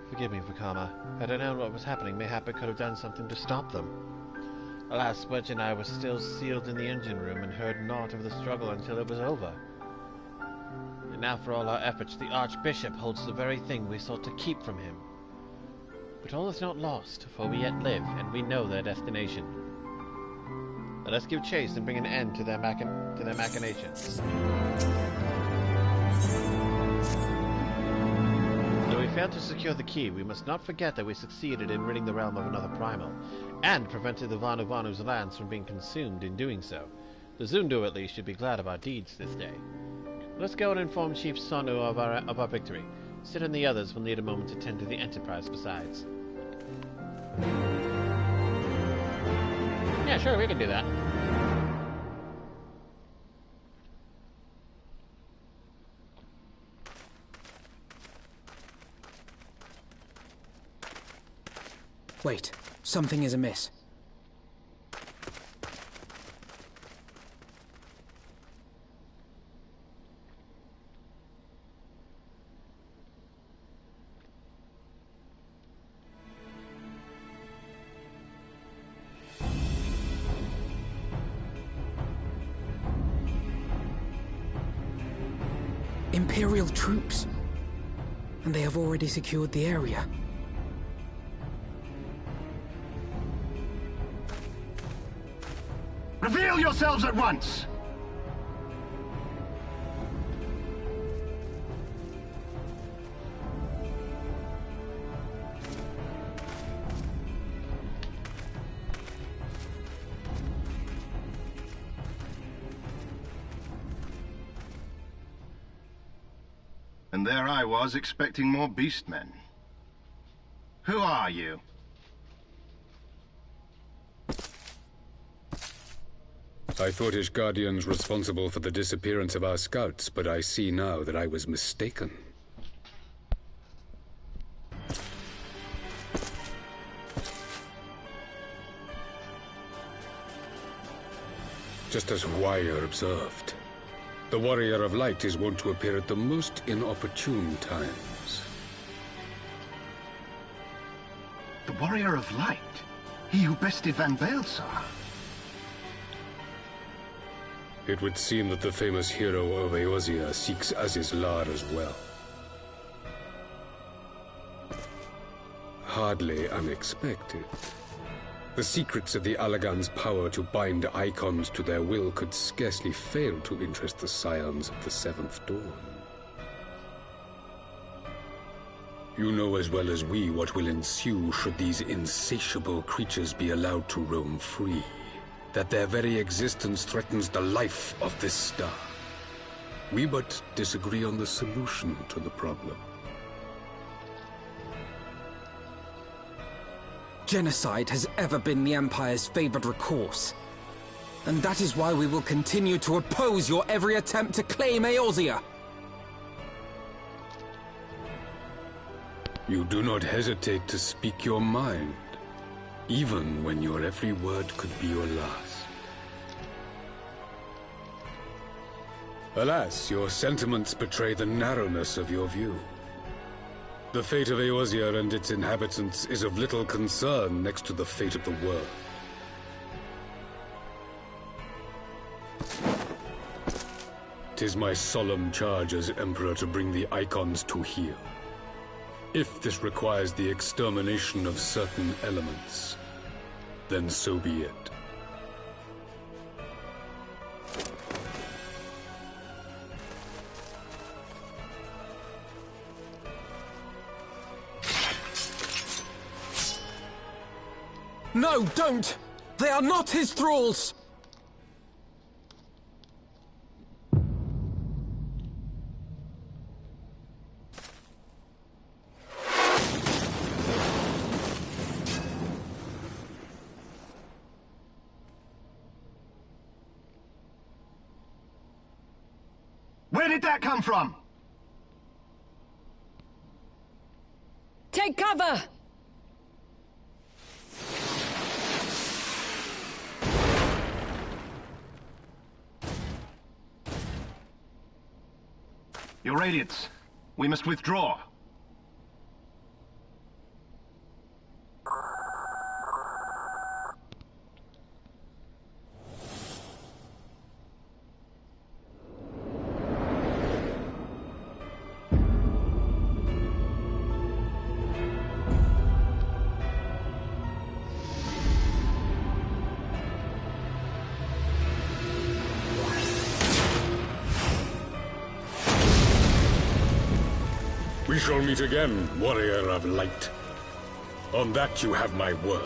Forgive me, Vakama. Had I known what was happening, mayhap I could have done something to stop them. Alas, Wedge and I were still sealed in the engine room and heard naught of the struggle until it was over. And now for all our efforts, the Archbishop holds the very thing we sought to keep from him. But all is not lost, for we yet live, and we know their destination. Let us give chase and bring an end to their machinations. Though we failed failed to secure the key, we must not forget that we succeeded in ridding the realm of another primal, and prevented the Vanu Vanu's lands from being consumed in doing so. The Zundu, at least, should be glad of our deeds this day. Let's go and inform Chief Sonu of our victory. Sid and the others will need a moment to tend to the Enterprise besides. Yeah, sure, we can do that. Wait, something is amiss. Imperial troops. And they have already secured the area. Reveal yourselves at once! And there I was, expecting more beastmen. Who are you? I thought Ishgardians responsible for the disappearance of our scouts, but I see now that I was mistaken. Just as Wire observed, the Warrior of Light is wont to appear at the most inopportune times. The Warrior of Light? He who bested Van Baelsar? It would seem that the famous hero of Eorzea seeks Azizlar as well. Hardly unexpected. The secrets of the Allagan's power to bind icons to their will could scarcely fail to interest the scions of the Seventh Dawn. You know as well as we what will ensue should these insatiable creatures be allowed to roam free. That their very existence threatens the life of this star. We but disagree on the solution to the problem. Genocide has ever been the Empire's favored recourse. And that is why we will continue to oppose your every attempt to claim Eorzea. You do not hesitate to speak your mind, even when your every word could be your last. Alas, your sentiments betray the narrowness of your view. The fate of Eorzea and its inhabitants is of little concern next to the fate of the world. Tis my solemn charge as Emperor to bring the icons to heel. If this requires the extermination of certain elements, then so be it. No, don't! They are not his thralls! Where did that come from? Take cover! Your Radiance, we must withdraw. We We shall meet again, warrior of light. On that you have my word.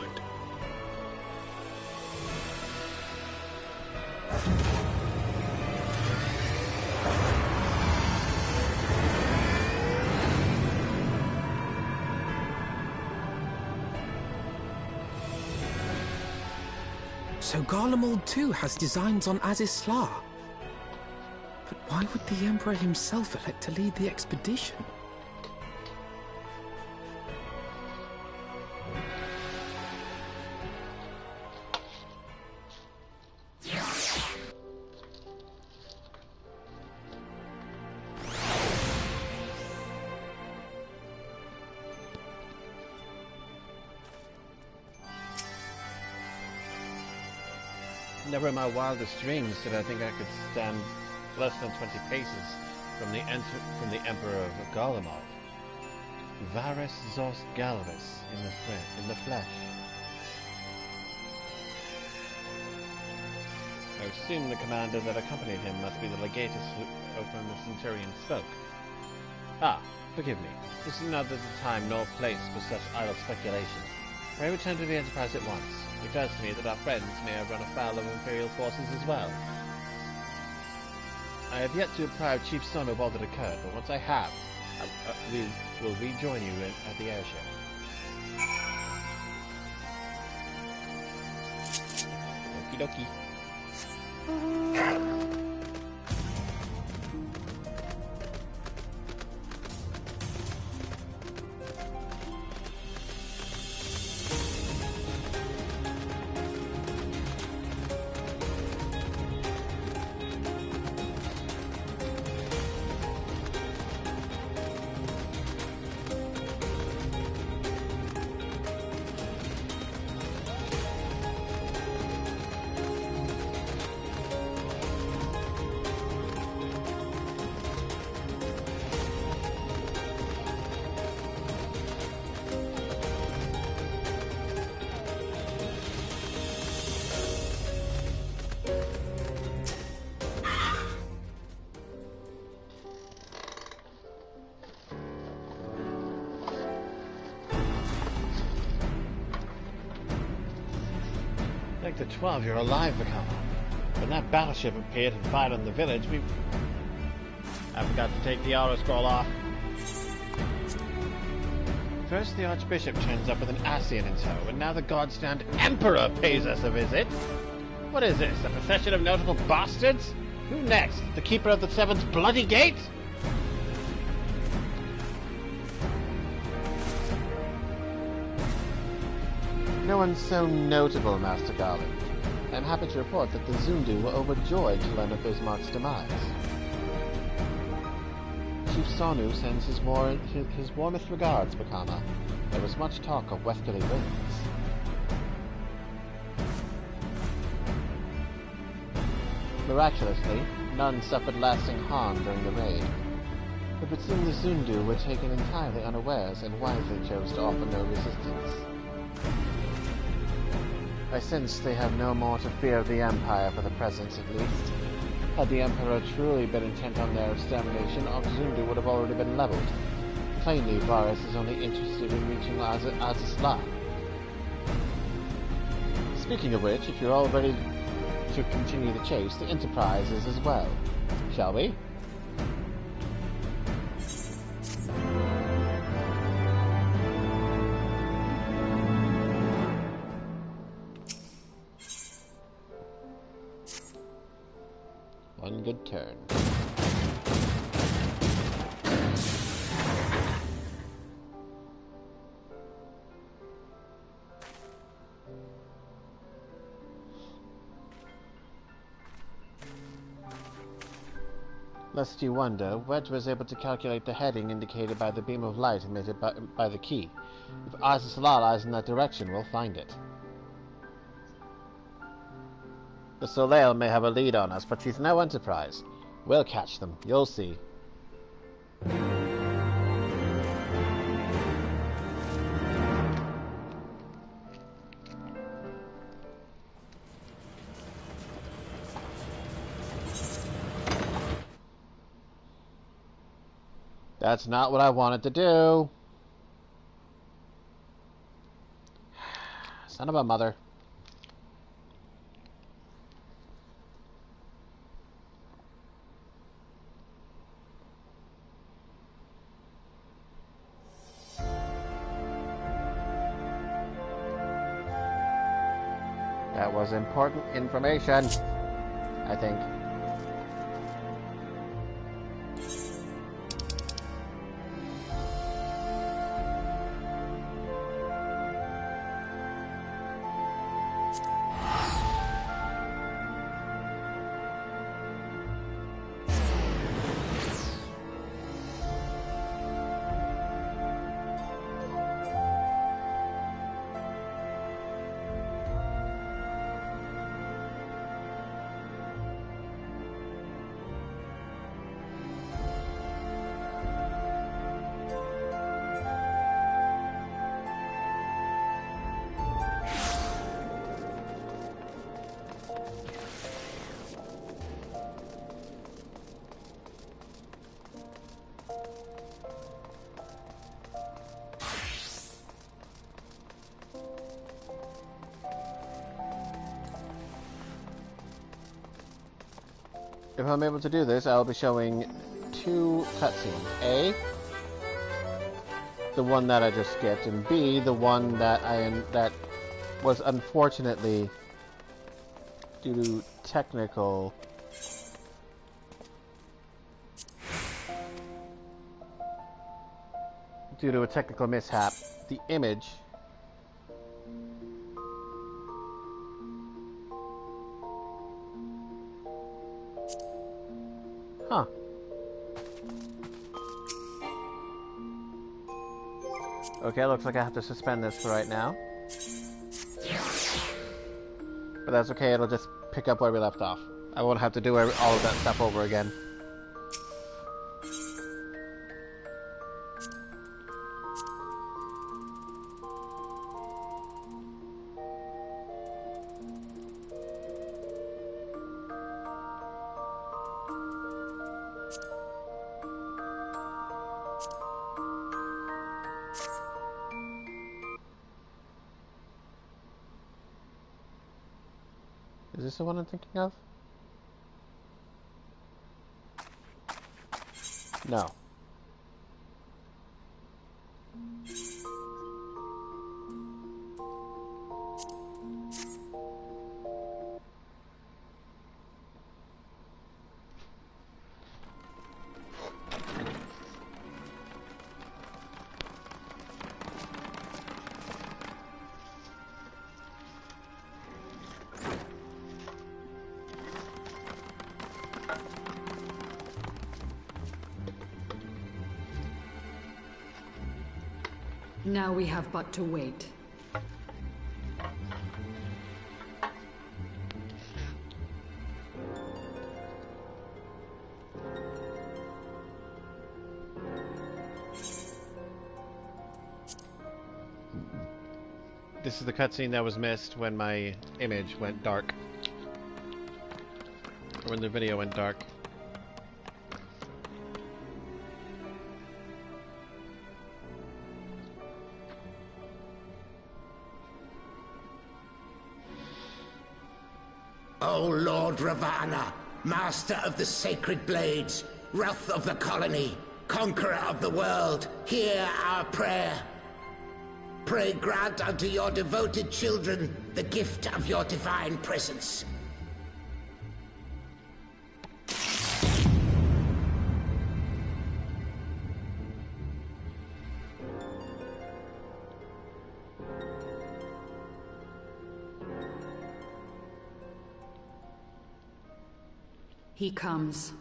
So Garlemald too has designs on Azizlar. But why would the Emperor himself elect to lead the expedition? Never in my wildest dreams did I think I could stand less than 20 paces from the Emperor of Garlemald. Varus Zos Galvus in the flesh. I assume the commander that accompanied him must be the legatus of whom the centurion spoke. Ah, forgive me. This is neither the time nor place for such idle speculation. Pray return to the Enterprise at once. It occurs to me that our friends may have run afoul of Imperial forces as well. I have yet to deprive Chief Son of all that occurred, but once I have, we will rejoin you at the airship. Okie dokie. Like the 12, you're alive, Vakama. When that battleship appeared and fired on the village, I forgot to take the auto scroll off. First the Archbishop turns up with an Ascian in tow, and now the Godstammed Emperor pays us a visit. What is this, a procession of notable bastards? Who next? The Keeper of the Seventh Bloody Gate? No one so notable, Master Garland. I am happy to report that the Zundu were overjoyed to learn of Bismarck's demise. Chief Sonu sends his warmest regards, Vakama. There was much talk of westerly winds. Miraculously, none suffered lasting harm during the raid. It would seem the Zundu were taken entirely unawares and wisely chose to offer no resistance. I sense they have no more to fear of the Empire for the present, at least. Had the Emperor truly been intent on their extermination, Zundu would have already been leveled. Plainly, Varus is only interested in reaching Azizlar. Speaking of which, if you're all ready to continue the chase, the Enterprise is as well. Shall we? One good turn. Lest you wonder, Wedge was able to calculate the heading indicated by the beam of light emitted by the key. If Azizlar lies in that direction, we'll find it. The Soleil may have a lead on us, but she's no Enterprise. We'll catch them, you'll see. That's not what I wanted to do. Son of a mother. That was important information, I think. If I'm able to do this, I'll be showing two cutscenes. A, the one that I just skipped, and B, the one that that was unfortunately due to technical mishap, the image Huh. Okay, looks like I have to suspend this for right now. But that's okay, it'll just pick up where we left off. I won't have to do all of that stuff over again. Is this the one I'm thinking of? No. Now we have but to wait. This is the cutscene that was missed when my image went dark. Or when the video went dark. O Lord Ravana, master of the sacred blades, wrath of the colony, conqueror of the world, hear our prayer. Pray grant unto your devoted children the gift of your divine presence. He comes.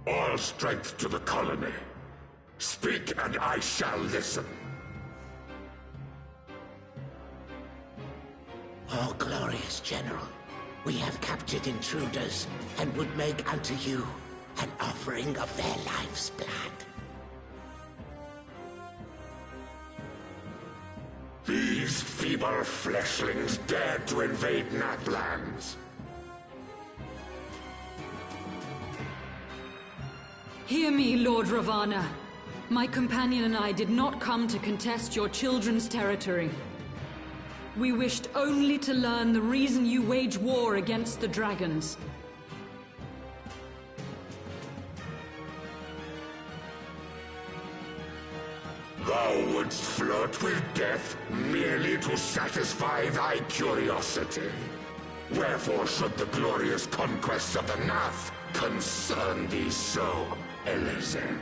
All strength to the colony. Speak and I shall listen. Oh, glorious General, we have captured intruders and would make unto you an offering of their life's blood. These feeble fleshlings dared to invade Nathlands. Hear me, Lord Ravana. My companion and I did not come to contest your children's territory. We wished only to learn the reason you wage war against the dragons. Thou wouldst flirt with death merely to satisfy thy curiosity. Wherefore should the glorious conquests of the Nath concern thee so, Elezen?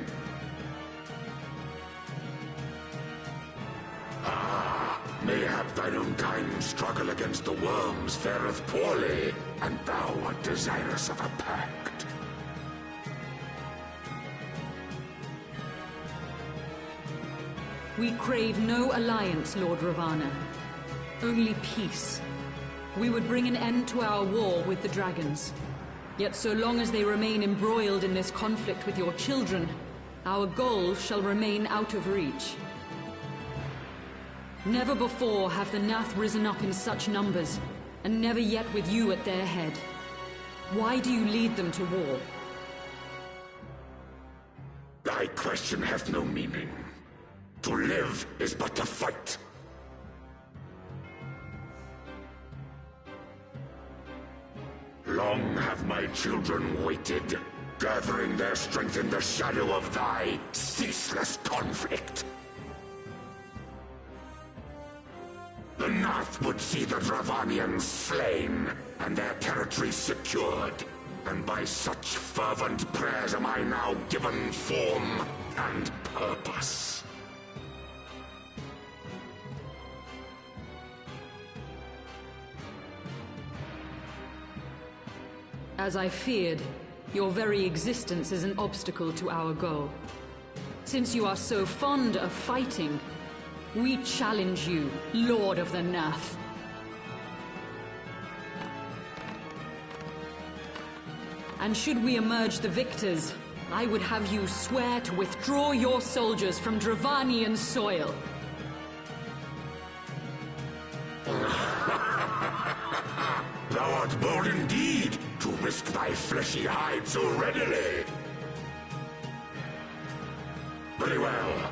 Mayhap thine own kind struggle against the worms fareth poorly, and thou art desirous of a pact. We crave no alliance, Lord Ravana. Only peace. We would bring an end to our war with the dragons. Yet so long as they remain embroiled in this conflict with your children, our goal shall remain out of reach. Never before have the Nath risen up in such numbers, and never yet with you at their head. Why do you lead them to war? Thy question hath no meaning. To live is but to fight. Long have my children waited, gathering their strength in the shadow of thy ceaseless conflict. The Nath would see the Dravanians slain, and their territory secured. And by such fervent prayers am I now given form and purpose. As I feared, your very existence is an obstacle to our goal. Since you are so fond of fighting, we challenge you, Lord of the Nath. And should we emerge the victors, I would have you swear to withdraw your soldiers from Dravanian soil. Thou art bold indeed to risk thy fleshy hide so readily. Very well.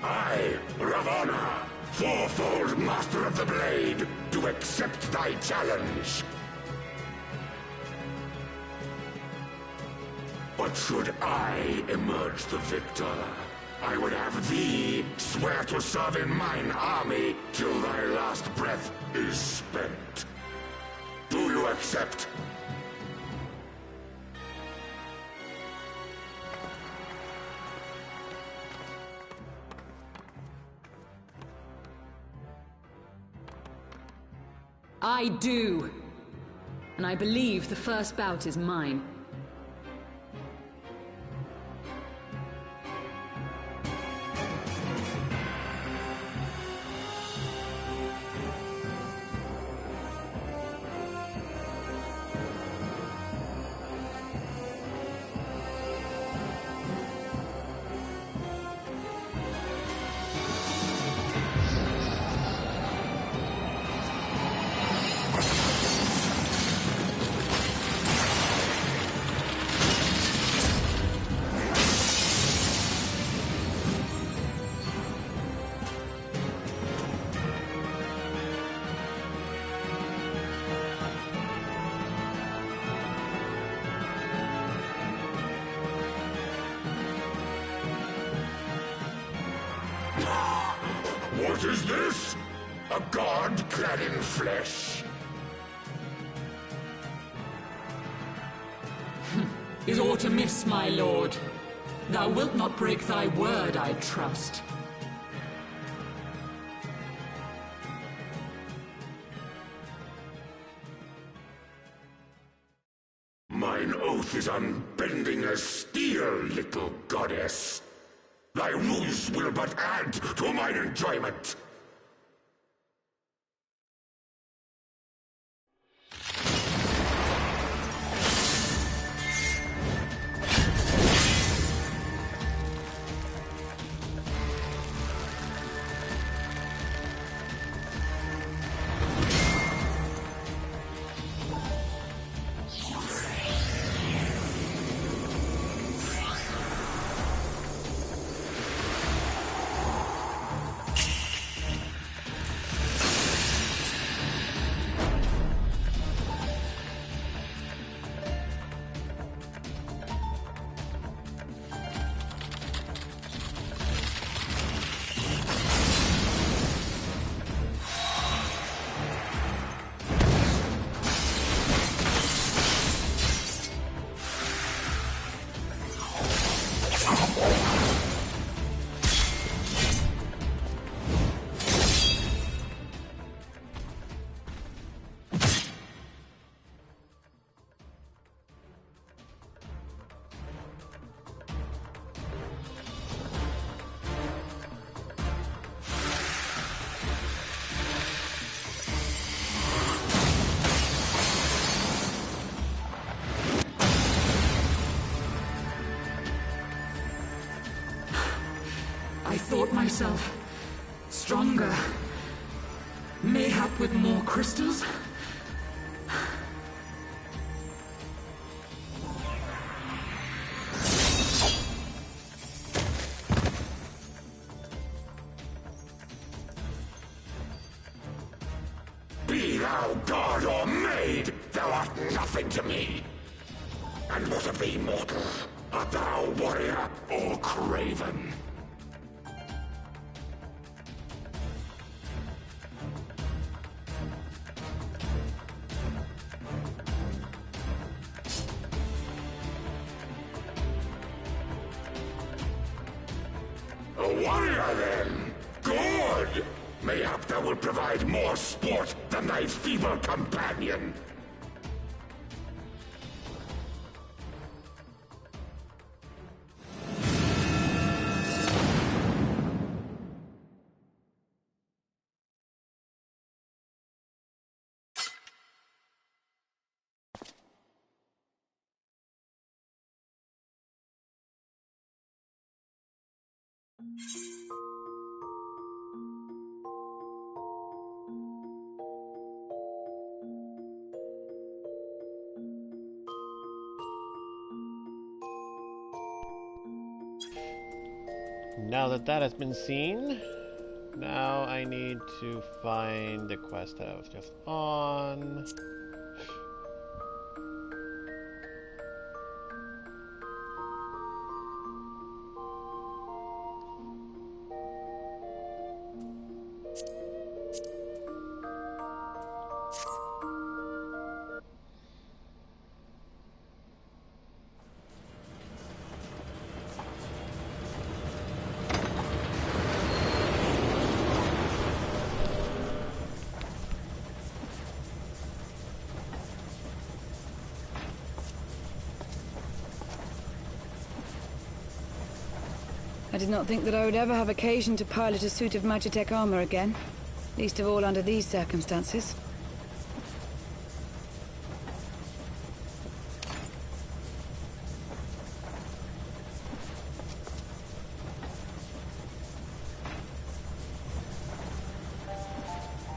I, Ravana, fourfold Master of the Blade, do accept thy challenge. But should I emerge the victor, I would have thee swear to serve in mine army till thy last breath is spent. Do you accept? I do. And I believe the first bout is mine. What is this? A god clad in flesh? Is aught amiss, my lord? Thou wilt not break thy word, I trust. Mine truth is unbending as steel, little goddess. Thy ruse will but add to mine enjoyment. I thought myself stronger. Mayhap with more crystals? Be thou god or maid, thou art nothing to me. And what of thee, mortal? Art thou warrior or craven? A warrior, then? Good! Mayhap thou will provide more sport than thy feeble companion. Now that that has been seen, now I need to find the quest that I was just on. I did not think that I would ever have occasion to pilot a suit of Magitech armor again. Least of all under these circumstances.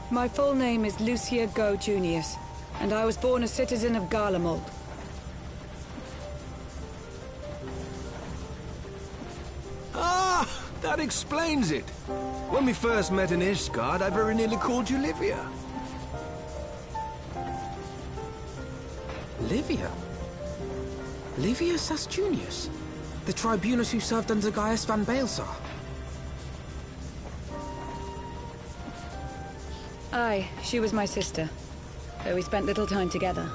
My full name is Lucia Go Junius, and I was born a citizen of Garlemald. That explains it. When we first met in Ishgard, I very nearly called you Livia. Livia? Livia Sas Junius? The tribunus who served under Gaius van Baelsar? Aye, she was my sister, though we spent little time together.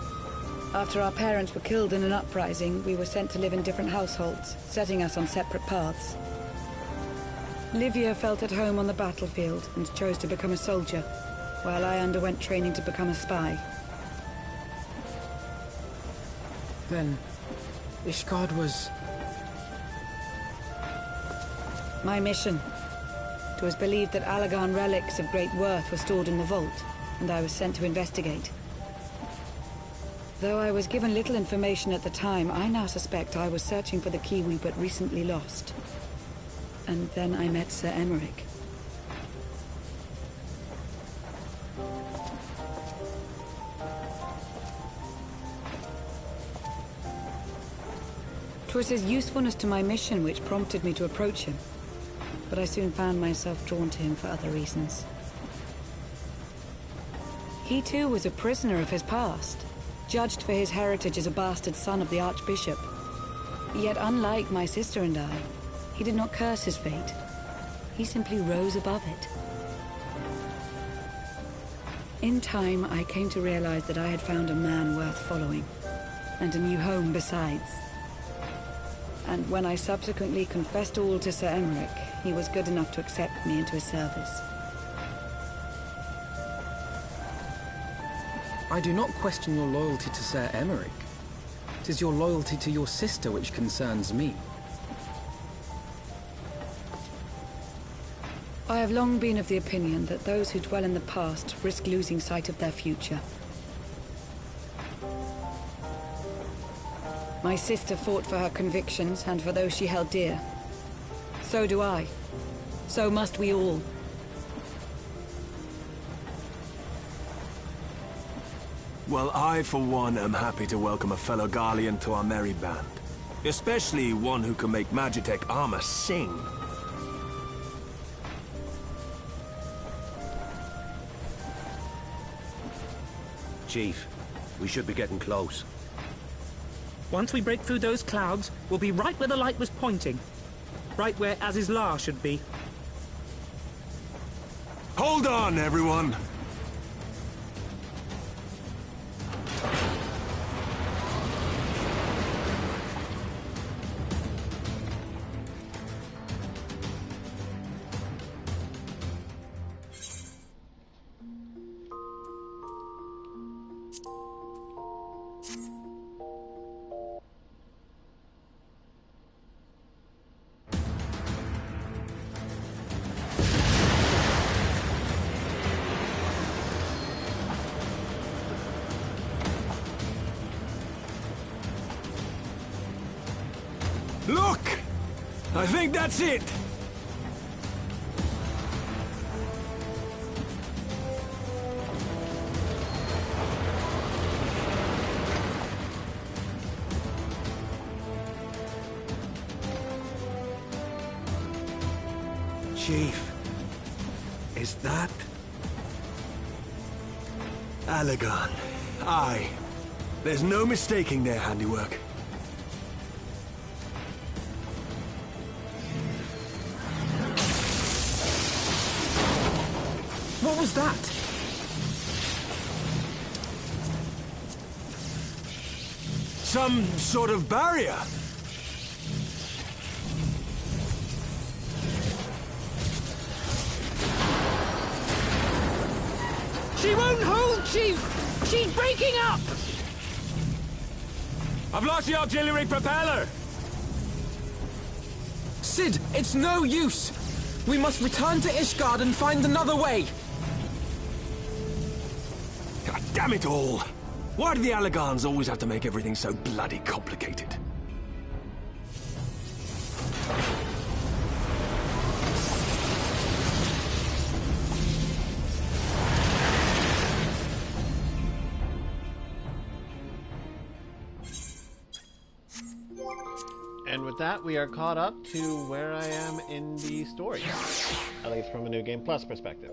After our parents were killed in an uprising, we were sent to live in different households, setting us on separate paths. Livia felt at home on the battlefield and chose to become a soldier, while I underwent training to become a spy. Then, Ishgard was... My mission. It was believed that Allagan relics of great worth were stored in the vault, and I was sent to investigate. Though I was given little information at the time, I now suspect I was searching for the key we but recently lost. And then I met Sir Emmerich. 'Twas his usefulness to my mission which prompted me to approach him, but I soon found myself drawn to him for other reasons. He too was a prisoner of his past, judged for his heritage as a bastard son of the Archbishop. Yet unlike my sister and I, he did not curse his fate. He simply rose above it. In time, I came to realize that I had found a man worth following, and a new home besides. And when I subsequently confessed all to Sir Emmerich, he was good enough to accept me into his service. I do not question your loyalty to Sir Emmerich. It is your loyalty to your sister which concerns me. I have long been of the opinion that those who dwell in the past risk losing sight of their future. My sister fought for her convictions and for those she held dear. So do I. So must we all. Well, I, for one, am happy to welcome a fellow Garlean to our merry band. Especially one who can make Magitech armor sing. Chief, we should be getting close. Once we break through those clouds, we'll be right where the light was pointing. Right where Aziz's Law should be. Hold on, everyone! Look! I think that's it! Chief, is that... Allagan? Aye. There's no mistaking their handiwork. What was that? Some sort of barrier. She won't hold, Chief! She's breaking up! I've lost the auxiliary propeller! Sid, it's no use! We must return to Ishgard and find another way! God damn it all! Why do the Allagans always have to make everything so bloody complicated? And with that, we are caught up to where I am in the story, at least from a New Game Plus perspective.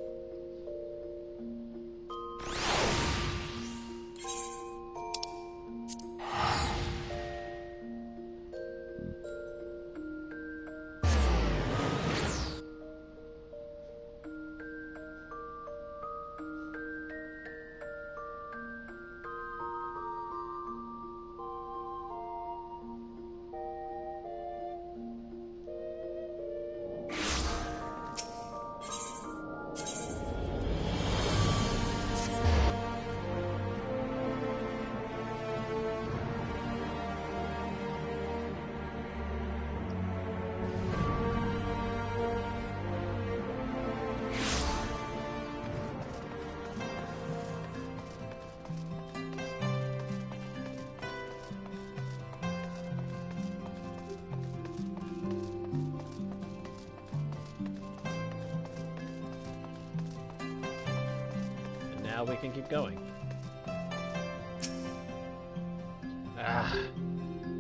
now we can keep going.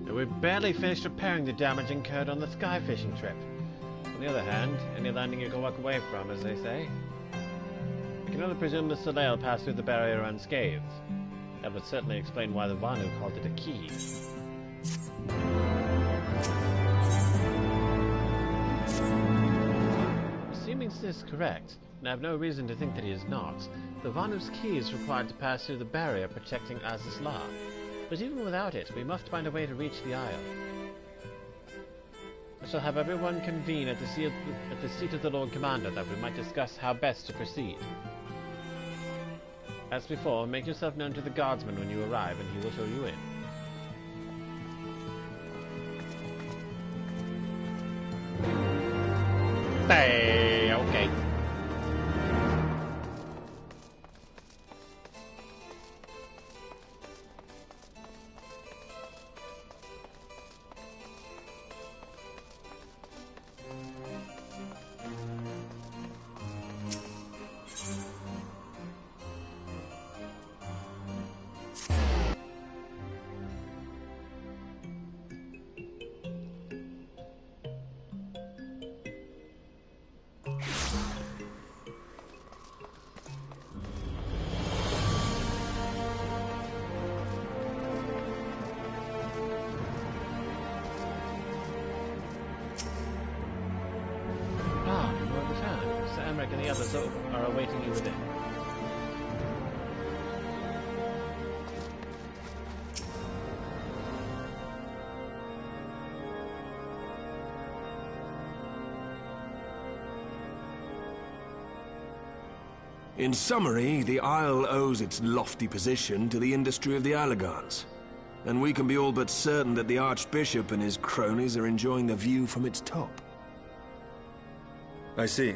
We've barely finished repairing the damage incurred on the sky fishing trip. On the other hand, any landing you can walk away from, as they say. We can only presume the Soleil passed through the barrier unscathed. That would certainly explain why the Vanu called it a key. Assuming this is correct, and I have no reason to think that he is not, the Vanu's key is required to pass through the barrier protecting Aziz La. But even without it, we must find a way to reach the Isle. I shall have everyone convene at the seat of the Lord Commander that we might discuss how best to proceed. As before, make yourself known to the guardsman when you arrive, and he will show you in. Hey, okay. And the others are awaiting you within. In summary, the Isle owes its lofty position to the industry of the Allagans, and we can be all but certain that the Archbishop and his cronies are enjoying the view from its top. I see.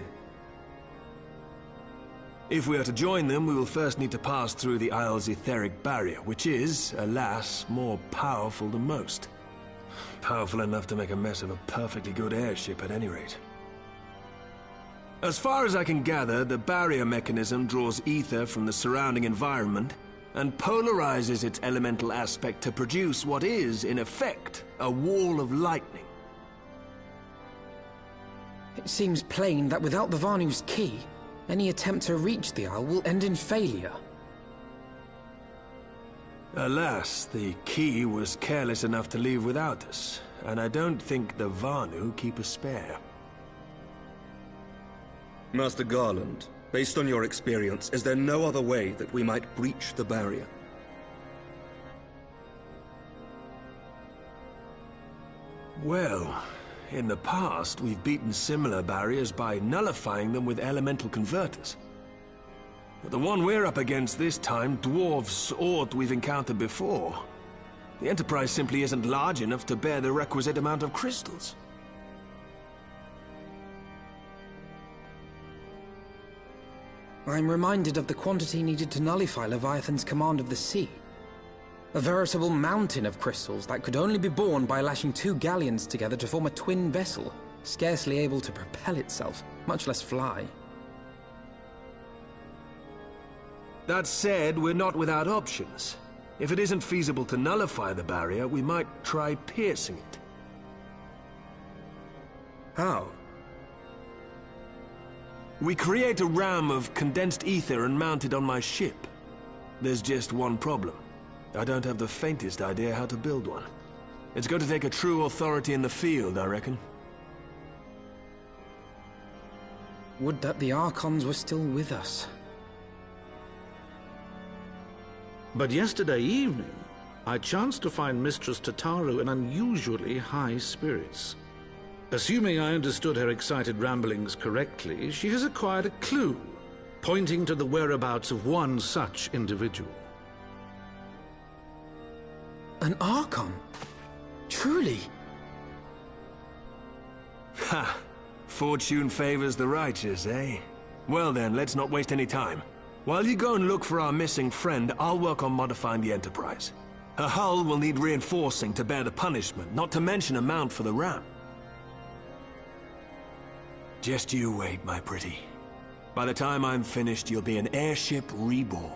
If we are to join them, we will first need to pass through the Isle's etheric barrier, which is, alas, more powerful than most. Powerful enough to make a mess of a perfectly good airship at any rate. As far as I can gather, the barrier mechanism draws ether from the surrounding environment and polarizes its elemental aspect to produce what is, in effect, a wall of lightning. It seems plain that without the Vanu's key, any attempt to reach the Isle will end in failure. Alas, the key was careless enough to leave without us, and I don't think the Vanu keep a spare. Master Garland, based on your experience, is there no other way that we might breach the barrier? Well, in the past, we've beaten similar barriers by nullifying them with elemental converters. But the one we're up against this time dwarfs aught we've encountered before. The Enterprise simply isn't large enough to bear the requisite amount of crystals. I'm reminded of the quantity needed to nullify Leviathan's command of the sea. A veritable mountain of crystals that could only be borne by lashing two galleons together to form a twin vessel, scarcely able to propel itself, much less fly. That said, we're not without options. If it isn't feasible to nullify the barrier, we might try piercing it. How? We create a ram of condensed ether and mount it on my ship. There's just one problem. I don't have the faintest idea how to build one. It's going to take a true authority in the field, I reckon. Would that the Archons were still with us. But yesterday evening, I chanced to find Mistress Tataru in unusually high spirits. Assuming I understood her excited ramblings correctly, she has acquired a clue, pointing to the whereabouts of one such individual. An Archon? Truly? Ha! Fortune favors the righteous, eh? Well then, let's not waste any time. While you go and look for our missing friend, I'll work on modifying the Enterprise. Her hull will need reinforcing to bear the punishment, not to mention a mount for the ram. Just you wait, my pretty. By the time I'm finished, you'll be an airship reborn.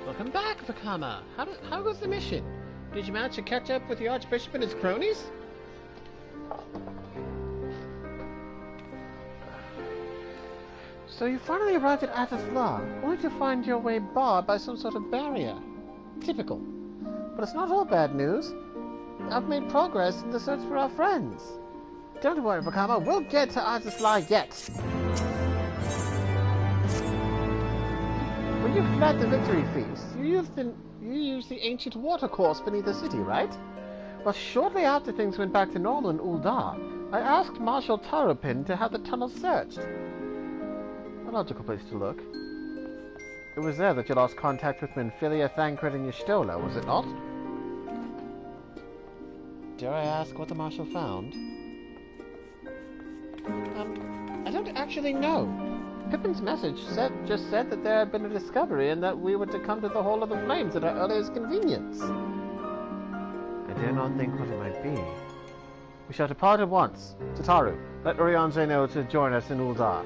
Welcome back, Vakama. How goes the mission? Did you manage to catch up with the Archbishop and his cronies? So you finally arrived at Athos Law, only to find your way barred by some sort of barrier. Typical. But it's not all bad news. I've made progress in the search for our friends. Don't worry, Vakama, we'll get to Athos Law yet. When you fled the victory feast, you used the ancient watercourse beneath the city, right? Well, shortly after things went back to normal in Uldar, I asked Marshal Taropin to have the tunnel searched. A logical place to look. It was there that you lost contact with Minfilia, Thancred, and Y'shtola, was it not? Dare I ask what the Marshal found? I don't actually know. Pippin's message just said that there had been a discovery and that we were to come to the Hall of the Flames at our earliest convenience. I dare not think what it might be. We shall depart at once. Tataru, let Urianger know to join us in Uldar.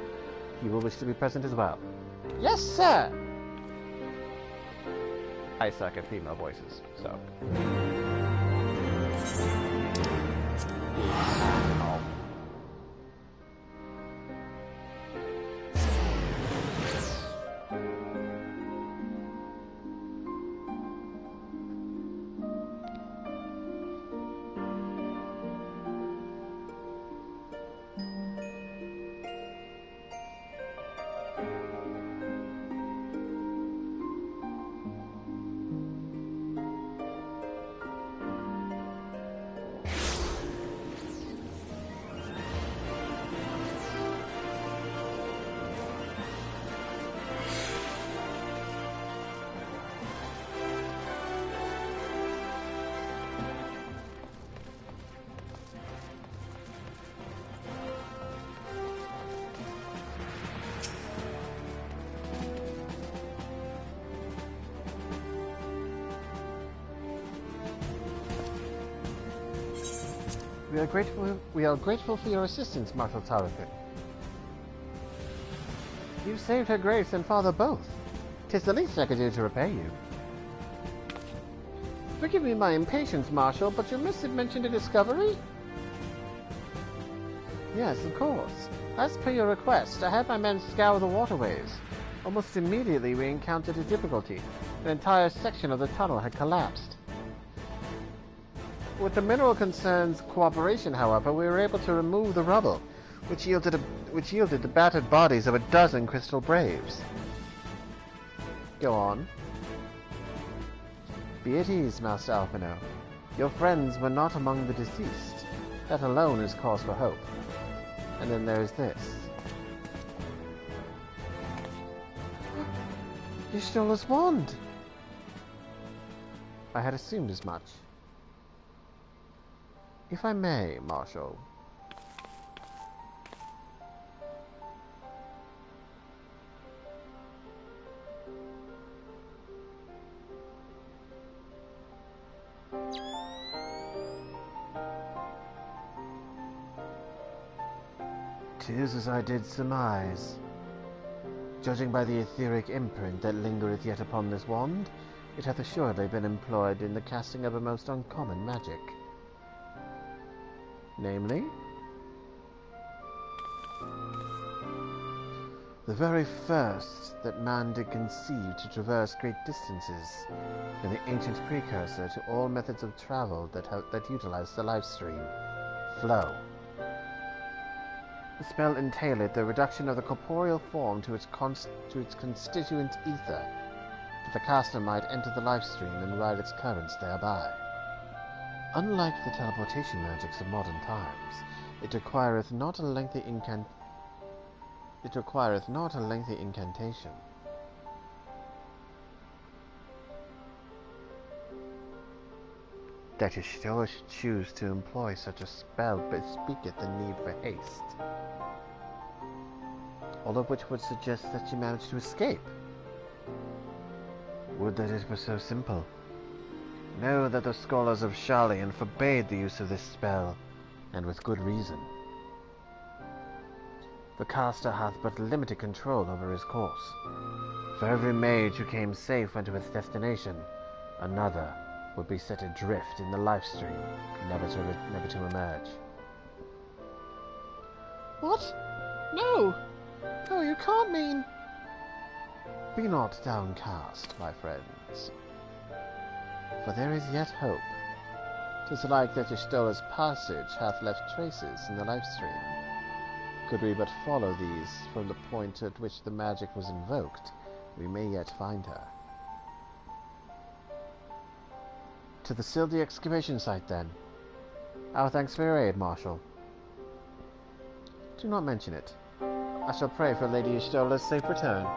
He will wish to be present as well. Yes, sir! I suck at female voices, so... Oh. We are grateful for your assistance, Marshal Taropin. You saved Her Grace and Father both. 'Tis the least I could do to repay you. Forgive me my impatience, Marshal, but your missive mentioned a discovery? Yes, of course. As per your request, I had my men scour the waterways. Almost immediately we encountered a difficulty. An entire section of the tunnel had collapsed. With the mineral concern's cooperation, however, we were able to remove the rubble, which yielded the battered bodies of a dozen crystal braves. Go on. Be at ease, Master Alphino. Your friends were not among the deceased. That alone is cause for hope. And then there is this. Y'shtola's wand! I had assumed as much. If I may, Marshal. "'Tis as I did surmise. Judging by the etheric imprint that lingereth yet upon this wand, it hath assuredly been employed in the casting of a most uncommon magic. Namely, the very first that man did conceive to traverse great distances, and the ancient precursor to all methods of travel that utilize the life stream, flow. The spell entailed the reduction of the corporeal form to its constituent ether, the the caster might enter the lifestream and ride its currents thereby. Unlike the teleportation magics of modern times, it requireth not a lengthy incantation. That you still choose to employ such a spell bespeaketh the need for haste. All of which would suggest that you managed to escape. Would that it were so simple. Know that the scholars of Sharlayan forbade the use of this spell, and with good reason. The caster hath but limited control over his course. For every mage who came safe unto its destination, another would be set adrift in the lifestream, never to emerge. What? No! No, you can't mean... Be not downcast, my friends, for there is yet hope. 'Tis like that Y'shtola's passage hath left traces in the lifestream. Could we but follow these from the point at which the magic was invoked, we may yet find her. To the Sildi excavation site, then. Our thanks for your aid, Marshal. Do not mention it. I shall pray for Lady Y'shtola's safe return.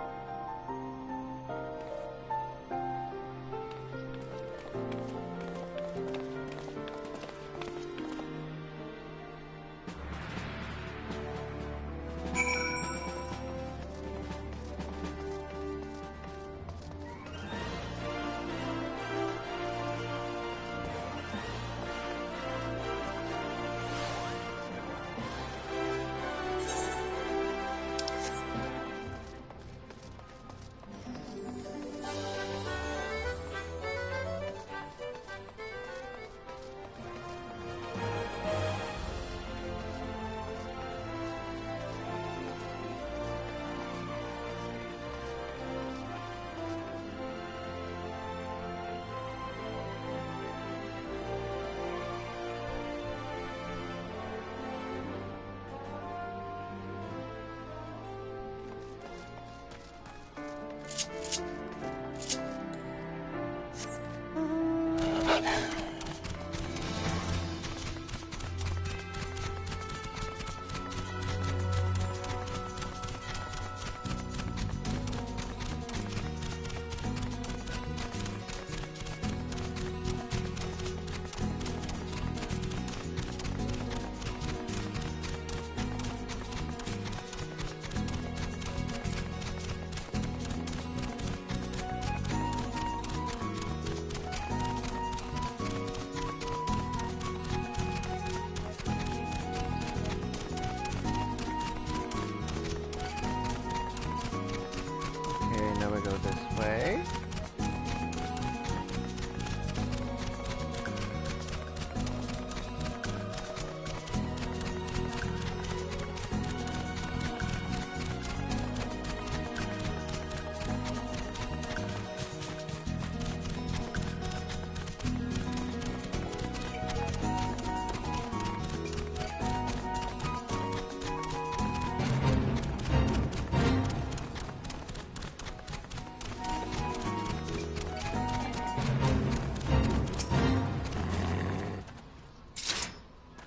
Way.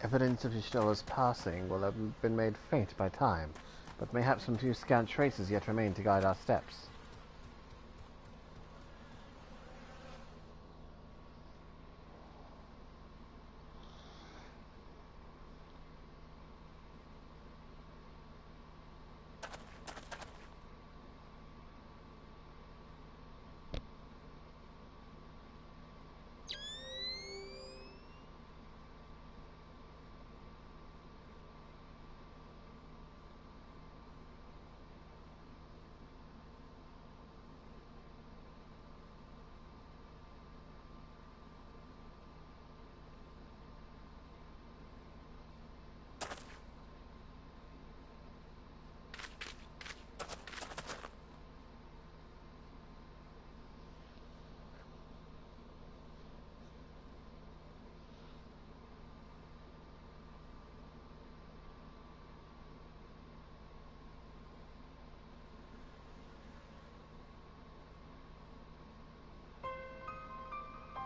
Evidence of Y'shtola's passing will have been made faint by time, but mayhap some few scant traces yet remain to guide our steps.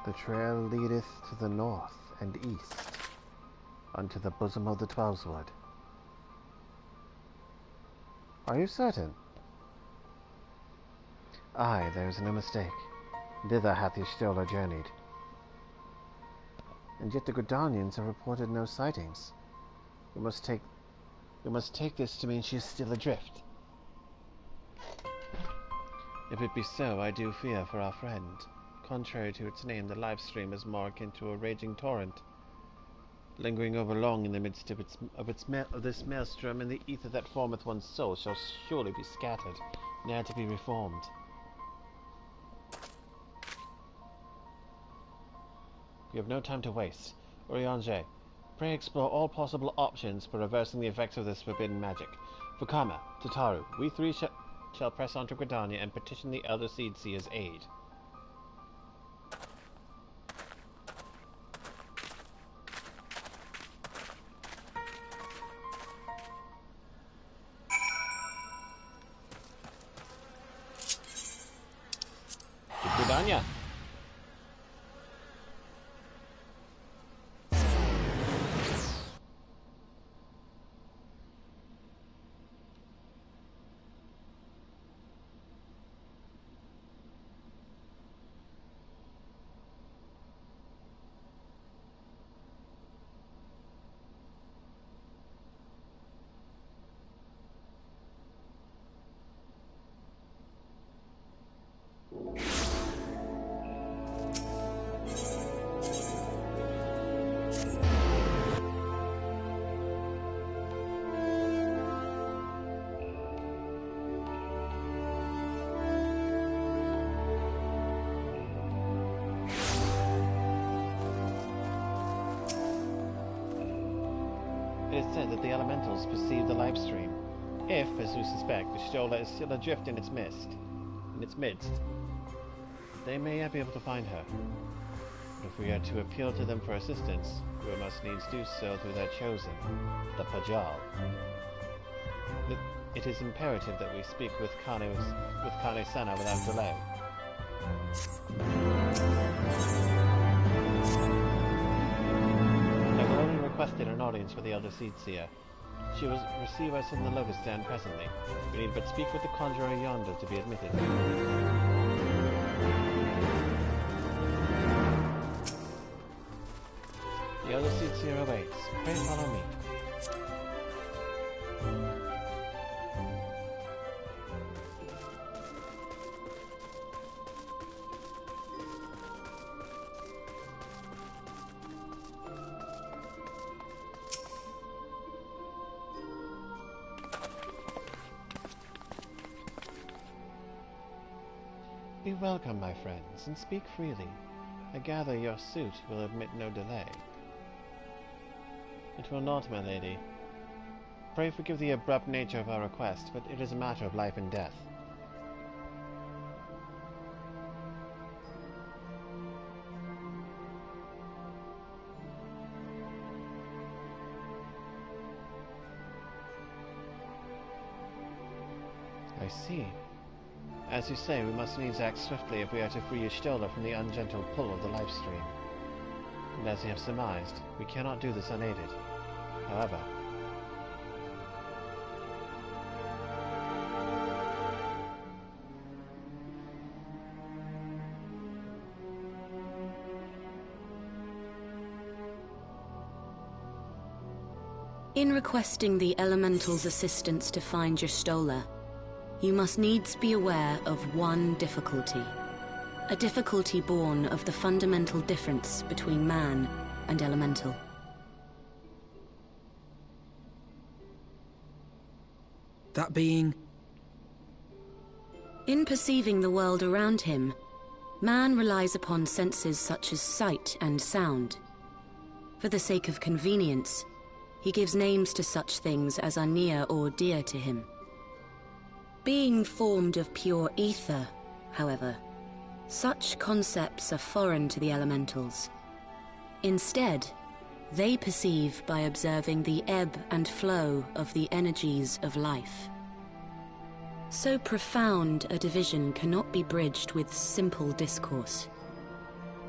The trail leadeth to the north and east, unto the bosom of the Twelveswood. Are you certain? Aye, there is no mistake. Thither hath Y'shtola journeyed. And yet the Gridanians have reported no sightings. We must take this to mean she is still adrift. If it be so, I do fear for our friend. Contrary to its name, the live stream is more akin to a raging torrent, lingering over long in the midst of this maelstrom, and the ether that formeth one's soul shall surely be scattered, ne'er to be reformed. We have no time to waste. Urianger, pray explore all possible options for reversing the effects of this forbidden magic. Vakama, Tataru, we three shall press on to Gridania and petition the Elder Seedseer's aid. Gridania! It is said that the elementals perceive the live stream. If, as we suspect, Y'shtola is still adrift in its midst, they may yet be able to find her. But if we are to appeal to them for assistance, we must needs do so through their chosen, the Pajal. It is imperative that we speak with Kane Sana without delay. Requested an audience with the Elder Seedseer. She will receive us in the Locust Stand presently. We need but speak with the conjurer yonder to be admitted. The Elder Seedseer awaits. Pray follow me. Be welcome, my friends, and speak freely. I gather your suit will admit no delay. It will not, my lady. Pray forgive the abrupt nature of our request, but it is a matter of life and death. I see. As you say, we must needs act swiftly if we are to free Y'shtola from the ungentle pull of the life stream. And as you have surmised, we cannot do this unaided. However, in requesting the Elemental's assistance to find Y'shtola, you must needs be aware of one difficulty. A difficulty born of the fundamental difference between man and elemental. That being? In perceiving the world around him, man relies upon senses such as sight and sound. For the sake of convenience, he gives names to such things as are near or dear to him. Being formed of pure ether, however, such concepts are foreign to the elementals. Instead, they perceive by observing the ebb and flow of the energies of life. So profound a division cannot be bridged with simple discourse.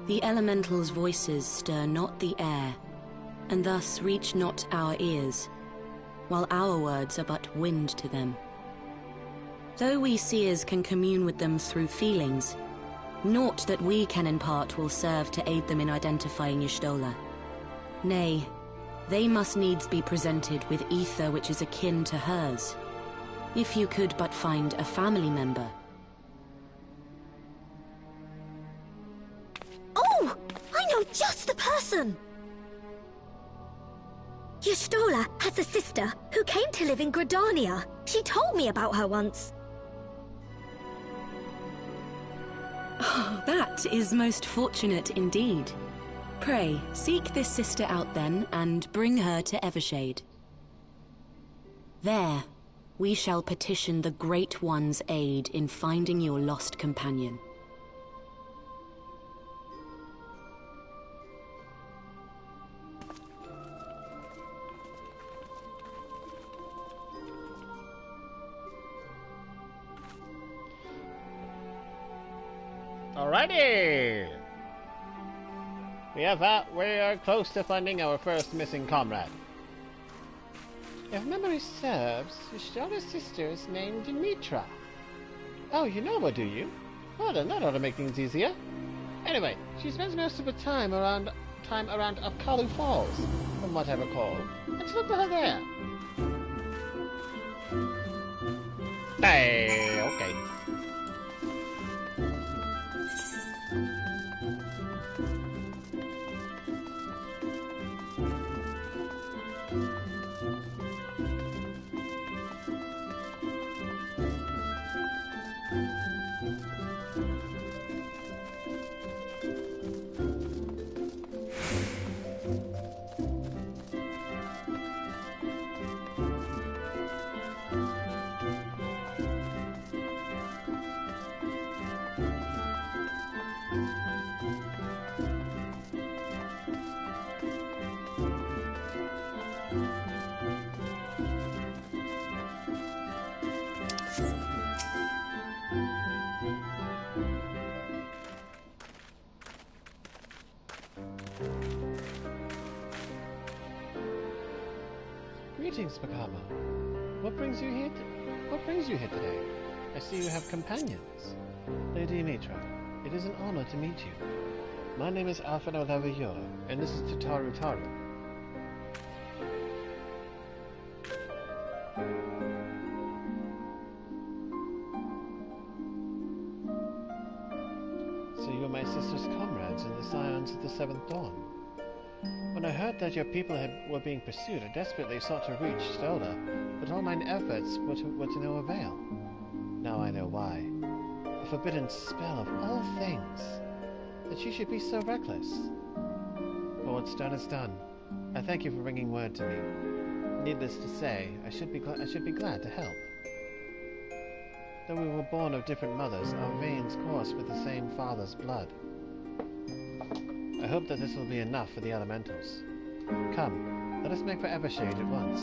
The elementals' voices stir not the air, and thus reach not our ears, while our words are but wind to them. Though we seers can commune with them through feelings, naught that we can impart will serve to aid them in identifying Y'shtola. Nay, they must needs be presented with ether which is akin to hers. If you could but find a family member. Oh! I know just the person! Y'shtola has a sister who came to live in Gridania. She told me about her once. Oh, that is most fortunate indeed. Pray, seek this sister out then, and bring her to Evershade. There, we shall petition the Great One's aid in finding your lost companion. Alrighty! We are close to finding our first missing comrade. If memory serves, Y'shtola's sister is named Dimitra. Oh, you know her, do you? Well then, that ought to make things easier. Anyway, she spends most of her time around Upkalu Falls, from what I recall. Let's look for her there. Hey, okay. Greetings, Vakama. What brings you here today? I see you have companions. Lady Anitra, it is an honor to meet you. My name is Alfredo Lavior, and this is Tataru Taru. So you are my sister's comrades in the Scions of the Seventh Dawn. When I heard that your people were being pursued, I desperately sought to reach Y'shtola, but all mine efforts were to no avail. Now I know why. A forbidden spell of all things. That she should be so reckless. But what's done is done. I thank you for bringing word to me. Needless to say, I should be glad to help. Though we were born of different mothers, our veins course with the same father's blood. I hope that this will be enough for the elementals. Come, let us make for Evershade at once.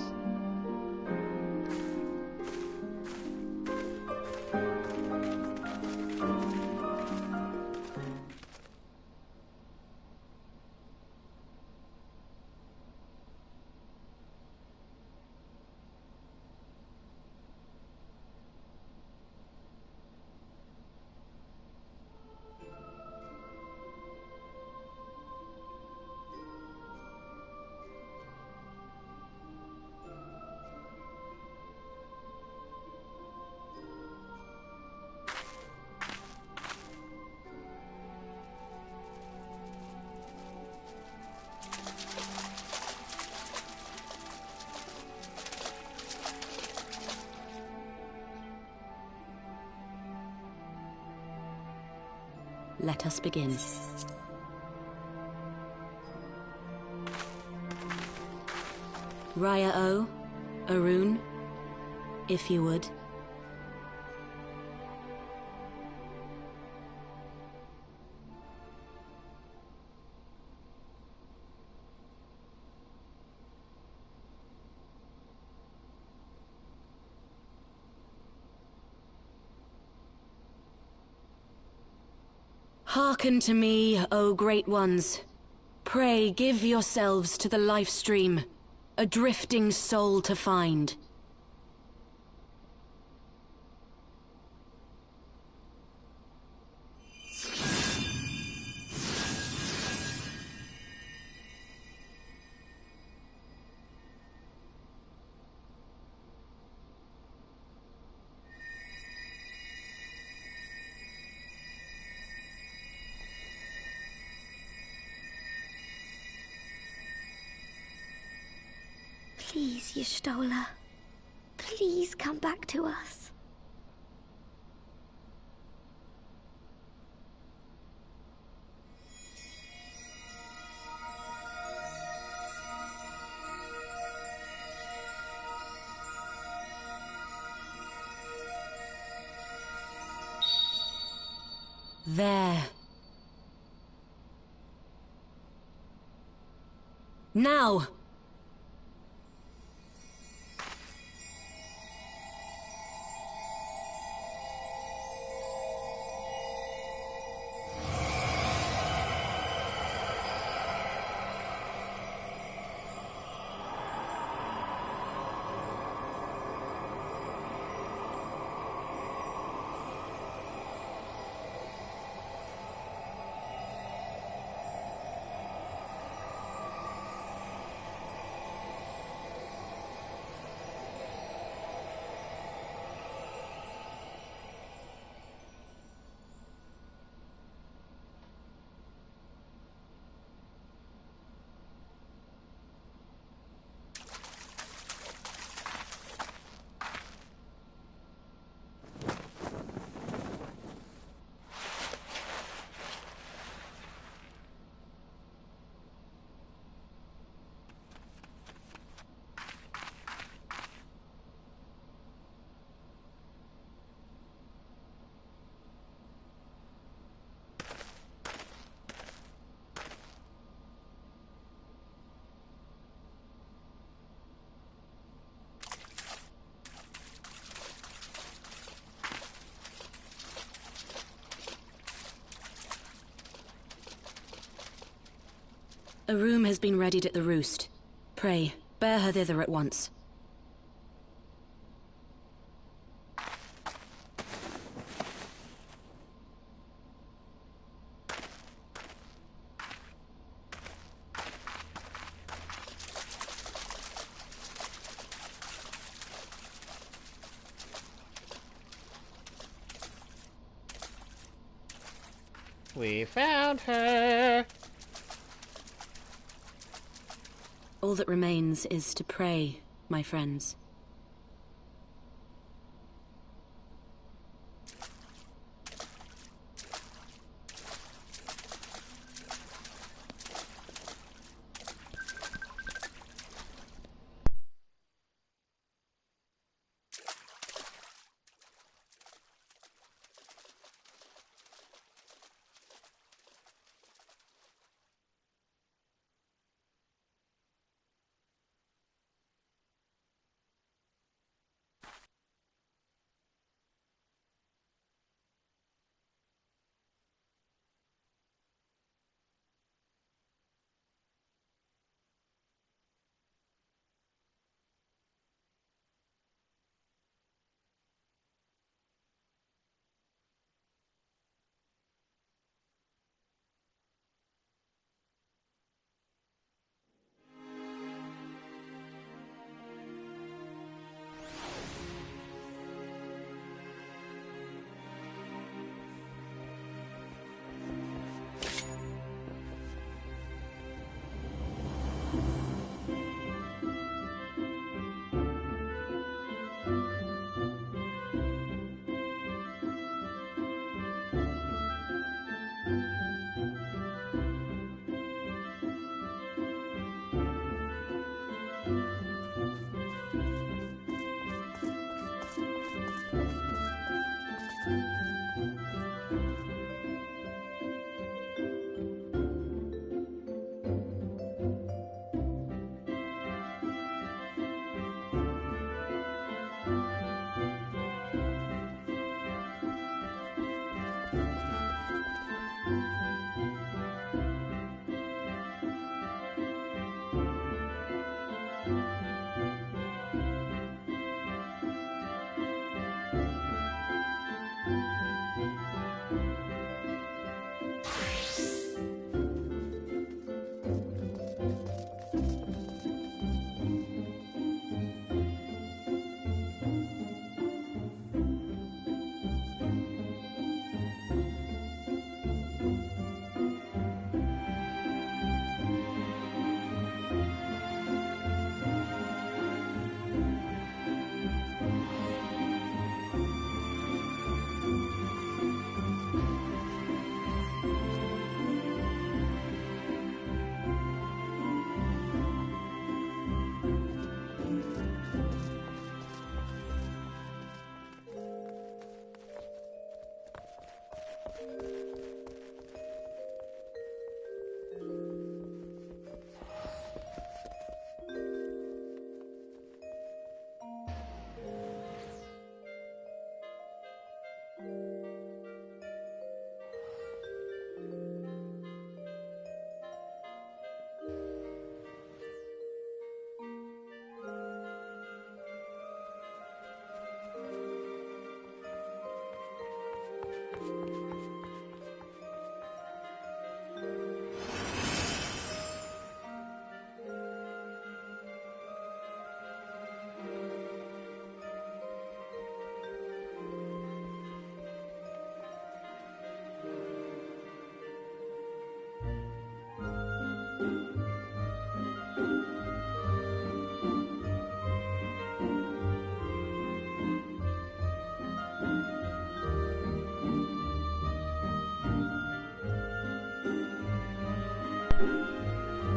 Let us begin. Raya O, Arun, if you would. Hearken to me, O great ones. Pray give yourselves to the life stream, a drifting soul to find. Please, Y'shtola. Please come back to us. There. Now! A room has been readied at the roost. Pray, bear her thither at once. We found her! All that remains is to pray, my friends.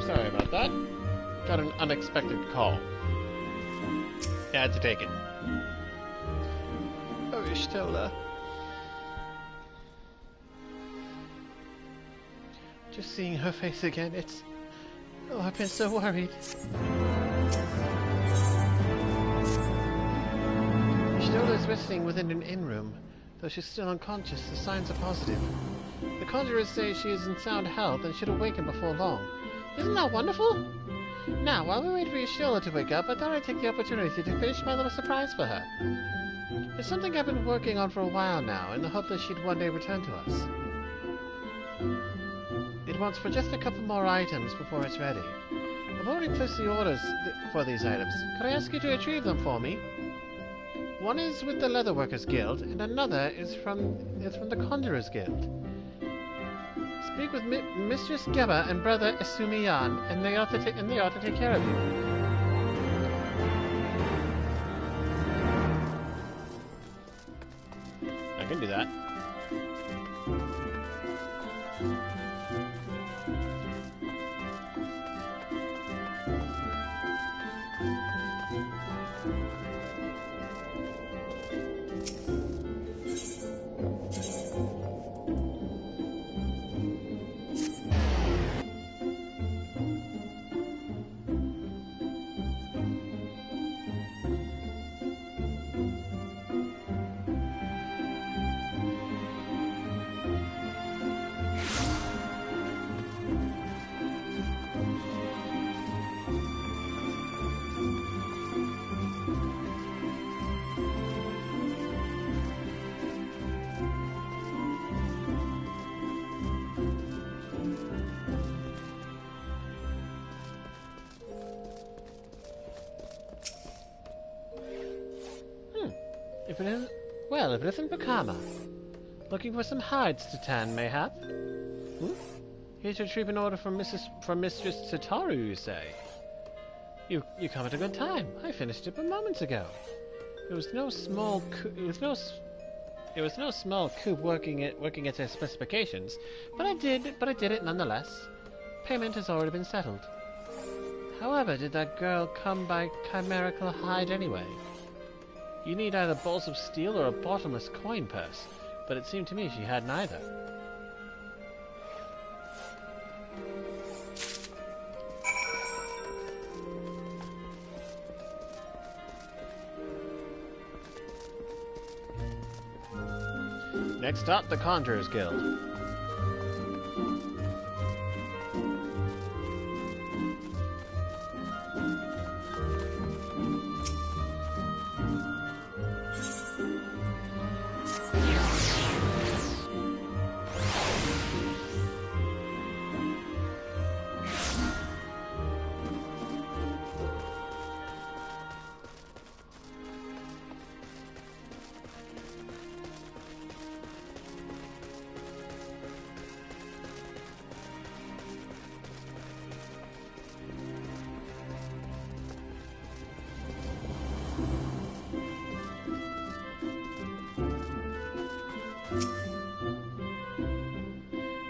Sorry about that. Got an unexpected call. Had to take it. Oh, Ishtola. Just seeing her face again, it's... Oh, I've been so worried. Ishtola is resting within an inn room. Though she's still unconscious, the signs are positive. The conjurers say she is in sound health and should awaken before long. Isn't that wonderful? Now, while we wait for Ishtola to wake up, I thought I'd take the opportunity to finish my little surprise for her. It's something I've been working on for a while now, in the hope that she'd one day return to us. It wants for just a couple more items before it's ready. I've already placed the orders for these items. Could I ask you to retrieve them for me? One is with the Leatherworkers Guild, and another is from the Conjurers Guild. Speak with Mistress Geba and Brother Esumiyan, and they ought to take care of you. I can do that. If it isn't Vakama. Looking for some hides to tan, mayhap? Here to retrieve an order from Mistress Sitaru, you say? You come at a good time. I finished it but moments ago. It was no small coup working at their specifications, but I did it nonetheless. Payment has already been settled. However, did that girl come by chimerical hide anyway? You need either balls of steel or a bottomless coin purse, but it seemed to me she had neither. Next up, the Conjurers Guild.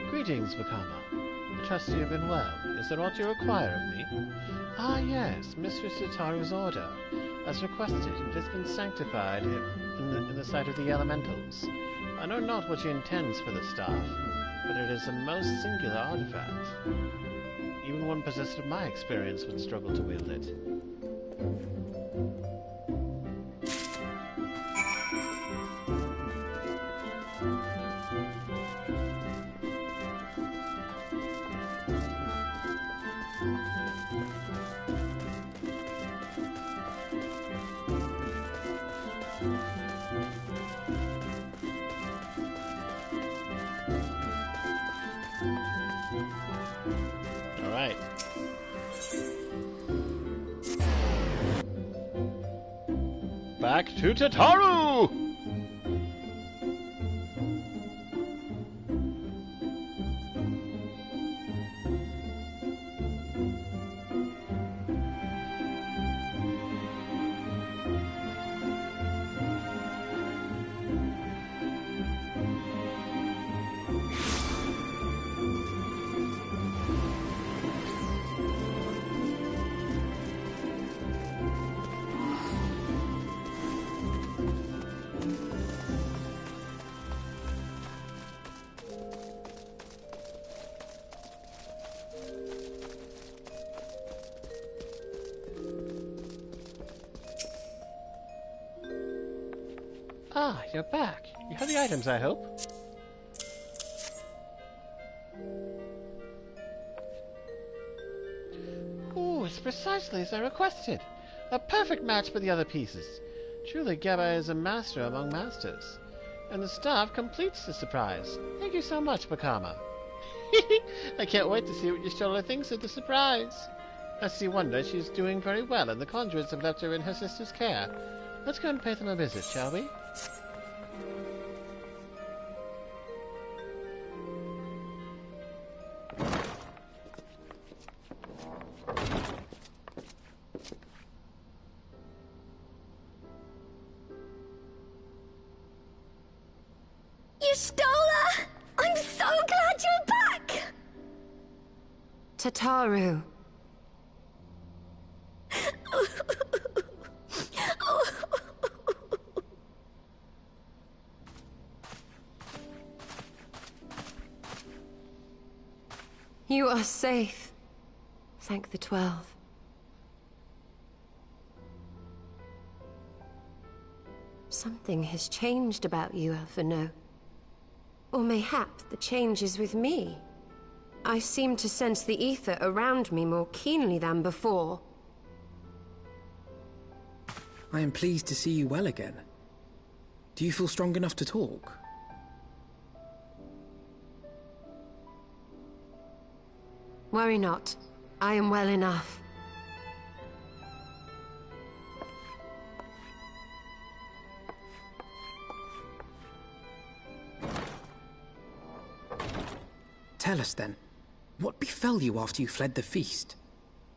Greetings, Vakama. I trust you have been well. Is there aught you require of me? Ah, yes, Mistress Sitaru's order. As requested, it has been sanctified in the sight of the elementals. I know not what she intends for the staff, but it is a most singular artifact. Even one possessed of my experience would struggle to wield it. Alright. Back to Tataru! Ah, you're back. You have the items, I hope. Ooh, it's precisely as I requested. A perfect match for the other pieces. Truly, Geba is a master among masters. And the staff completes the surprise. Thank you so much, Vakama. I can't wait to see what your stroller thinks of the surprise. Lest you wonder, she's doing very well, and the conjurers have left her in her sister's care. Let's go and pay them a visit, shall we? You stole her! I'm so glad you're back! Tataru. You are safe. Thank the 12. Something has changed about you, Alphino. Or mayhap the change is with me. I seem to sense the ether around me more keenly than before. I am pleased to see you well again. Do you feel strong enough to talk? Worry not. I am well enough. Tell us then, what befell you after you fled the feast?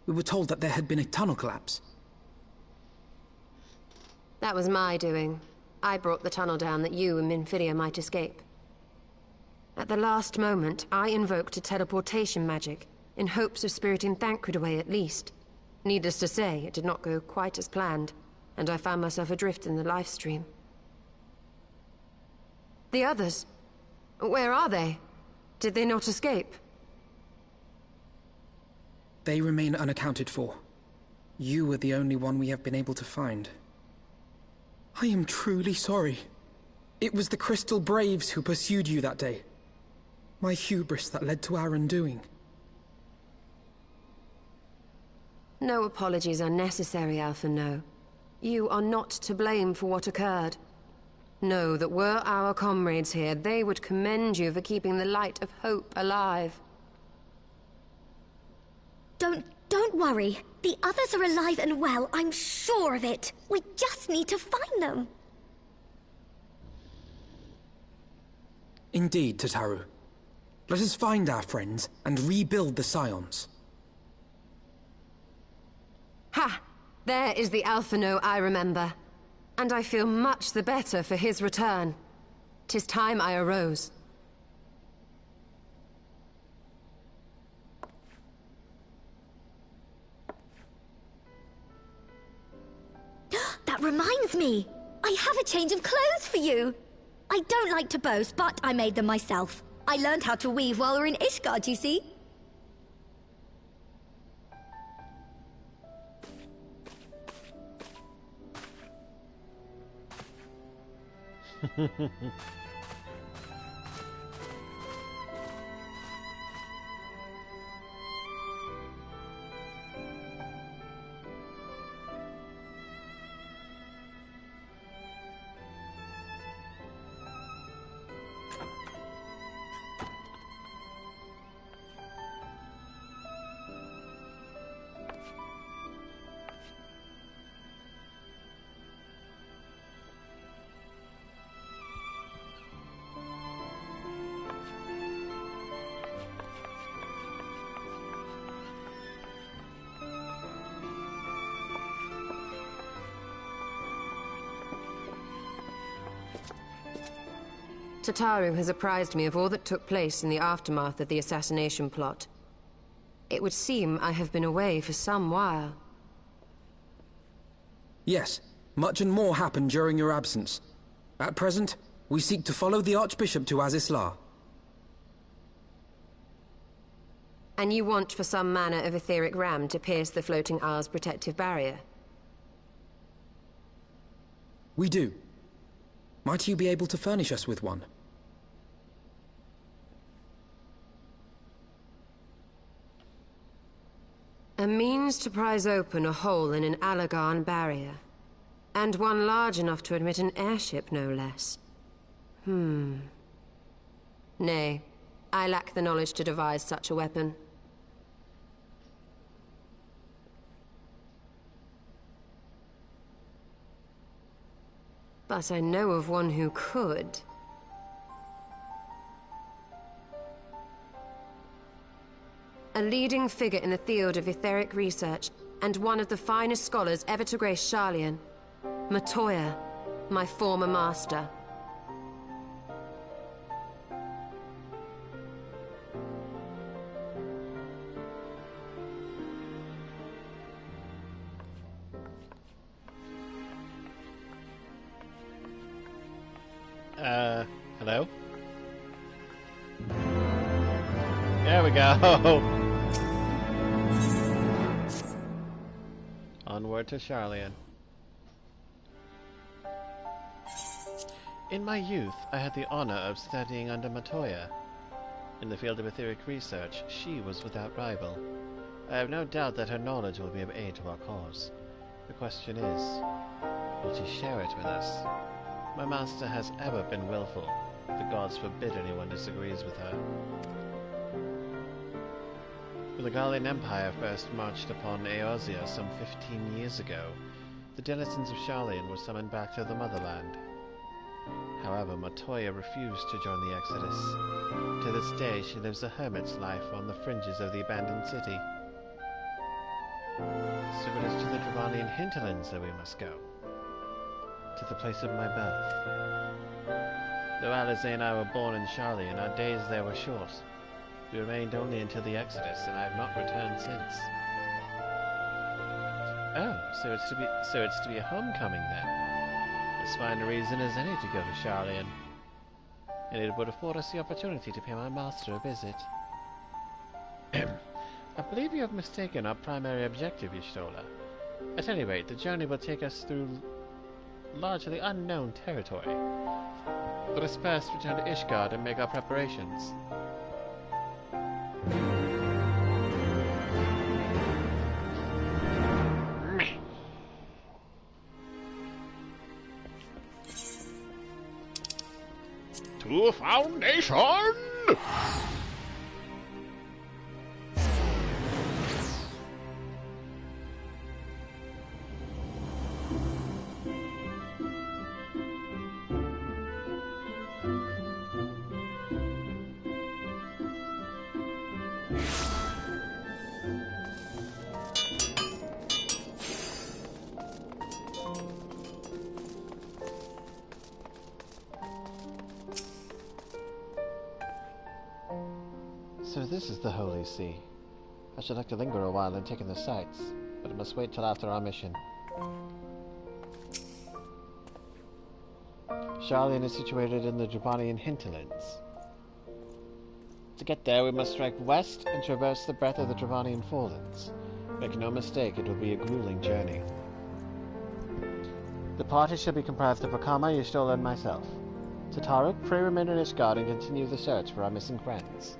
We were told that there had been a tunnel collapse. That was my doing. I brought the tunnel down that you and Minfidia might escape. At the last moment, I invoked a teleportation magic, in hopes of spiriting Thancred away at least. Needless to say, it did not go quite as planned, and I found myself adrift in the life stream. The others? Where are they? Did they not escape? They remain unaccounted for. You are the only one we have been able to find. I am truly sorry. It was the Crystal Braves who pursued you that day. My hubris that led to our undoing. No apologies are necessary, Alphino. You are not to blame for what occurred. Know that were our comrades here, they would commend you for keeping the light of hope alive. Don't worry. The others are alive and well, I'm sure of it. We just need to find them. Indeed, Tataru. Let us find our friends and rebuild the Scions. Ha! There is the Alphino I remember. And I feel much the better for his return. 'Tis time I arose. That reminds me! I have a change of clothes for you! I don't like to boast, but I made them myself. I learned how to weave while we were in Ishgard, you see? Tataru has apprised me of all that took place in the aftermath of the assassination plot. It would seem I have been away for some while. Yes, much and more happened during your absence. At present, we seek to follow the Archbishop to Azisla. And you want for some manner of etheric ram to pierce the floating isle's protective barrier? We do. Might you be able to furnish us with one? A means to prise open a hole in an Allagan barrier. And one large enough to admit an airship, no less. Nay, I lack the knowledge to devise such a weapon. But I know of one who could. A leading figure in the field of etheric research, and one of the finest scholars ever to grace Sharlayan. Matoya, my former master. Hello? There we go! Onward to Sharlayan. In my youth, I had the honor of studying under Matoya. In the field of etheric research, she was without rival. I have no doubt that her knowledge will be of aid to our cause. The question is, will she share it with us? My master has ever been willful. The gods forbid anyone disagrees with her. When the Gallian Empire first marched upon Eorzea some 15 years ago, the denizens of Sharlayan were summoned back to the motherland. However, Matoya refused to join the Exodus. To this day, she lives a hermit's life on the fringes of the abandoned city. So it is to the Dravanian hinterlands that we must go. To the place of my birth. Though Alizé and I were born in Sharlayan, our days there were short. We remained only until the Exodus, and I have not returned since. Oh, so it's to be a homecoming then. As fine a reason as any to go to Sharlayan. And it would afford us the opportunity to pay my master a visit. I believe you have mistaken our primary objective, Y'shtola. At any rate, the journey will take us through largely unknown territory. Let us first return to Ishgard and make our preparations. To Foundation! So this is the Holy See. I should like to linger a while and take in the sights, but I must wait till after our mission. Sharlayan is situated in the Dravanian hinterlands. To get there, we must strike west and traverse the breadth of the Dravanian forelands. Make no mistake, it will be a grueling journey. The party shall be comprised of Vakama, Y'shtola, and myself. Tataru, pray remain in Ishgard and continue the search for our missing friends.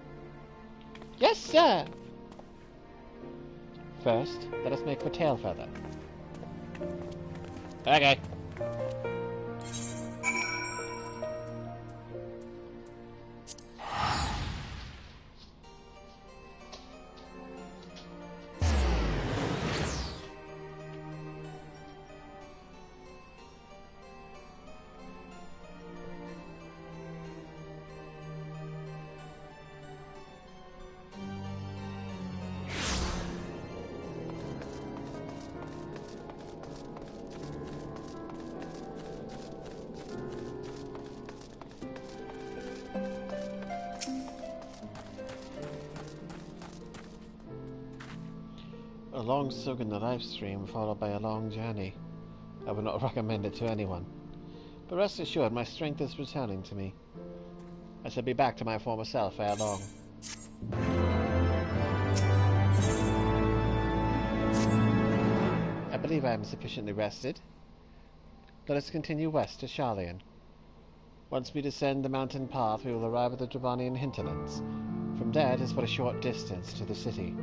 Yes, sir. First, let us make for Tailfeather. Okay. A long soak in the live stream followed by a long journey. I would not recommend it to anyone. But rest assured, my strength is returning to me. I shall be back to my former self ere long. I believe I am sufficiently rested. Let us continue west to Sharlayan. Once we descend the mountain path, we will arrive at the Dravanian hinterlands. From there, it is but a short distance to the city.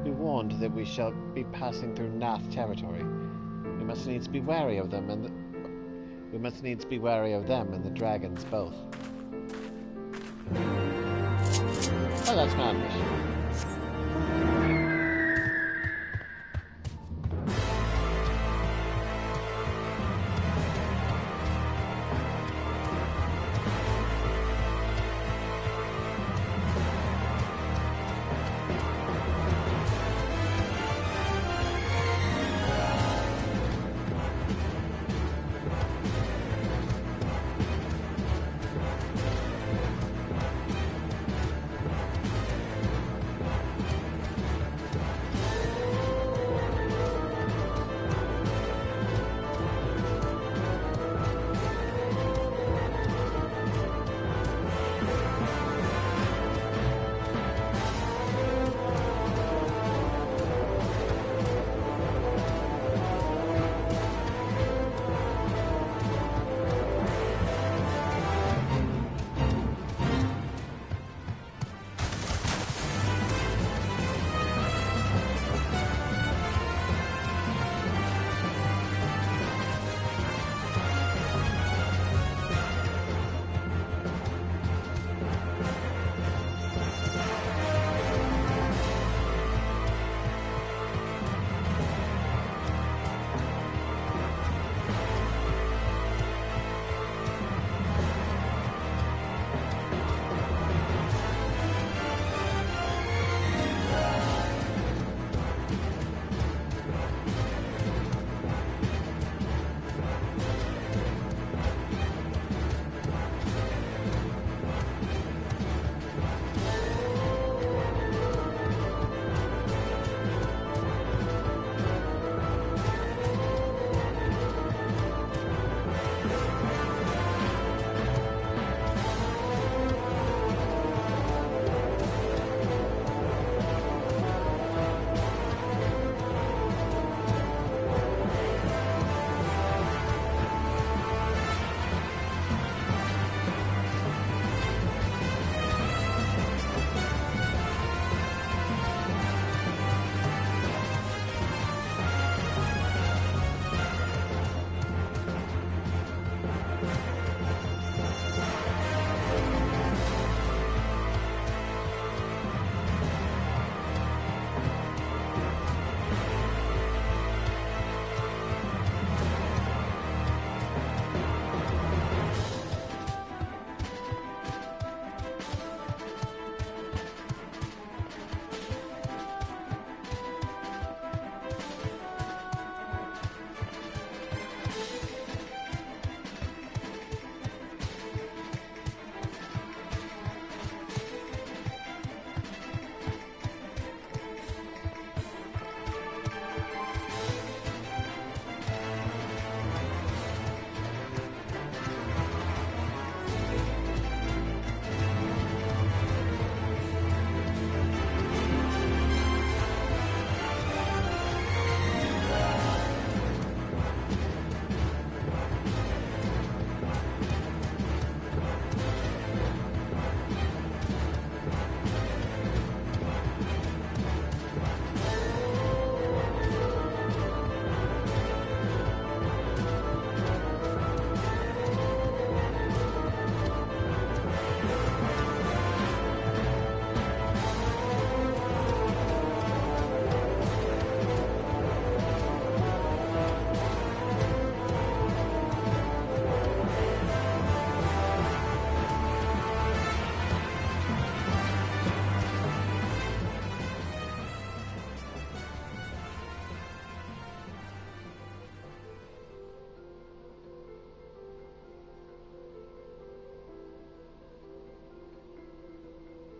Be warned that we shall be passing through Nath territory. We must needs be wary of them, and the dragons both. Oh, that's not an issue.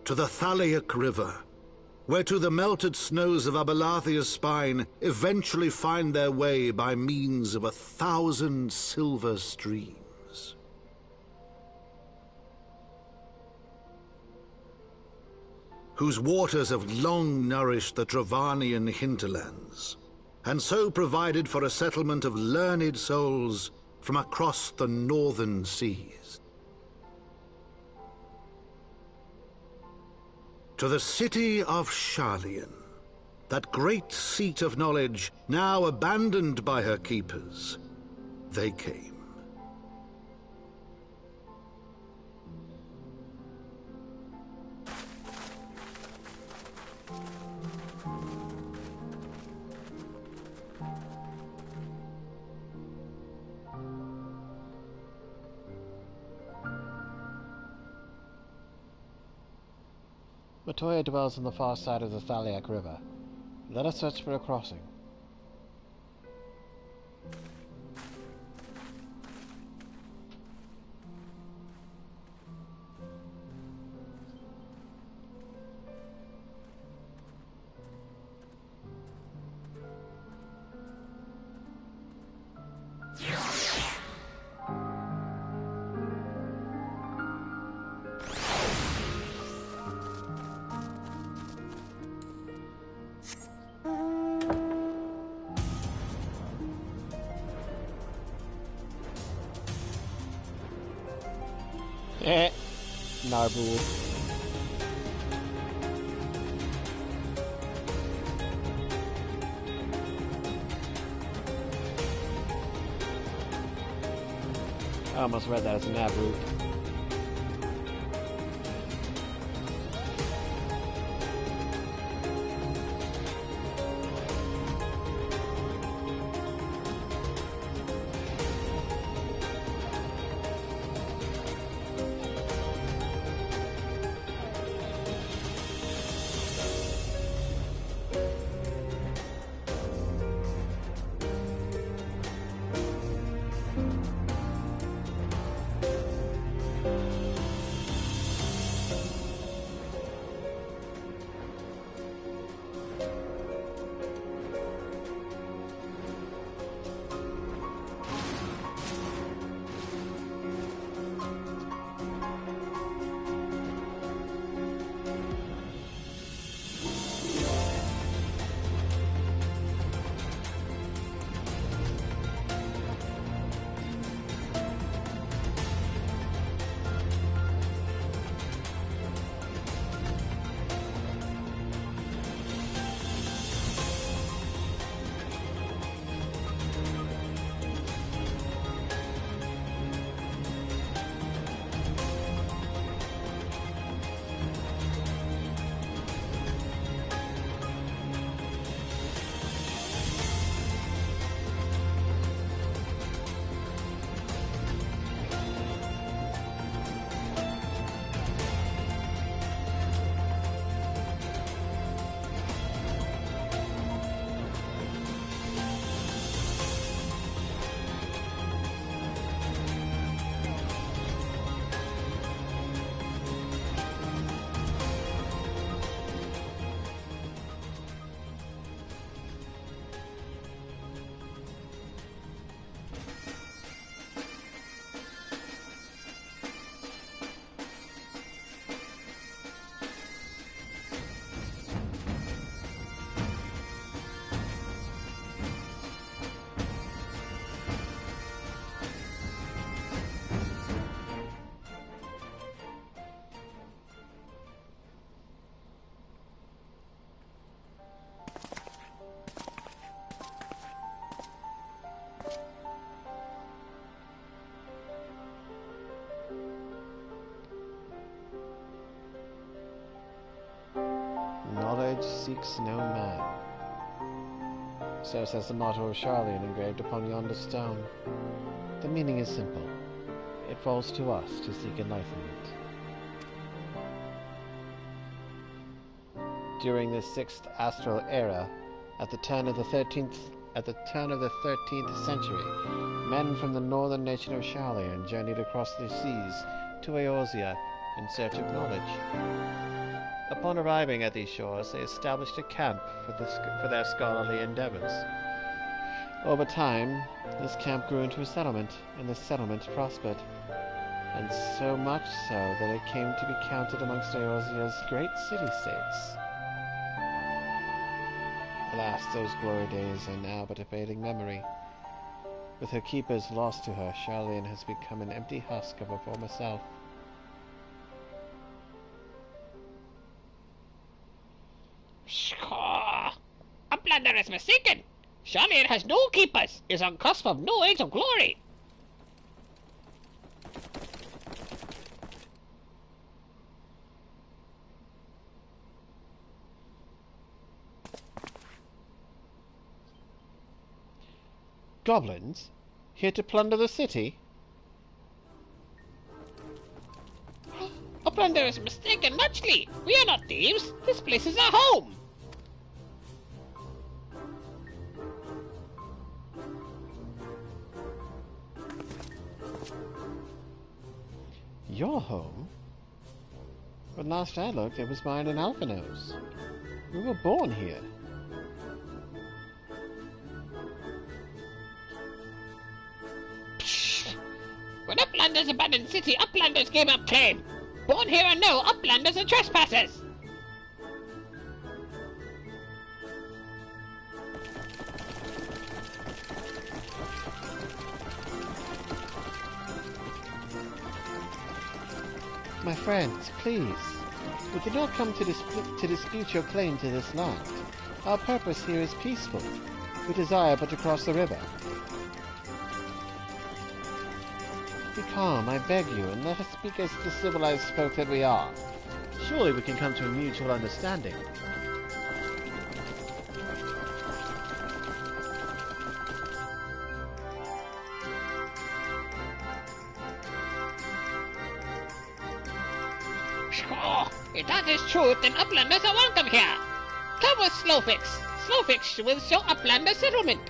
To the Thaliac River, whereto the melted snows of Abelathia's spine eventually find their way by means of 1,000 silver streams. Whose waters have long nourished the Dravanian hinterlands, and so provided for a settlement of learned souls from across the northern seas. To the city of Sharlayan, that great seat of knowledge, now abandoned by her keepers, they came. Matoya dwells on the far side of the Thaliak River. Let us search for a crossing. Narbu. I almost read that as Nabru. Knowledge seeks no man. So says the motto of Sharlayan engraved upon yonder stone. The meaning is simple. It falls to us to seek enlightenment. During the 6th astral era, at the turn of the 13th century, men from the northern nation of Sharlayan journeyed across the seas to Eorzea in search of knowledge. Upon arriving at these shores, they established a camp for their scholarly endeavors. Over time, this camp grew into a settlement, and the settlement prospered, and so much so that it came to be counted amongst Eorzea's great city-states. Alas, those glory days are now but a fading memory. With her keepers lost to her, Sharlayan has become an empty husk of her former self. Pshaw! Uplander is mistaken. Surely it has no keepers, is on cusp of no age of glory. Goblins? Here to plunder the city? Uplander is mistaken muchly. We are not thieves. This place is our home. Your home? When last I looked, it was mine and Alphino's. We were born here. When Uplanders abandoned city, Uplanders gave up claim. Born here and no, Uplanders are trespassers. My friends, please. We did not come to dispute your claim to this land. Our purpose here is peaceful. We desire but to cross the river. Be calm, I beg you, and let us speak as the civilized folk that we are. Surely we can come to a mutual understanding. Sure, if that is true, then Uplanders are welcome here. Come with Slowfix. Slowfix will show Uplander settlement.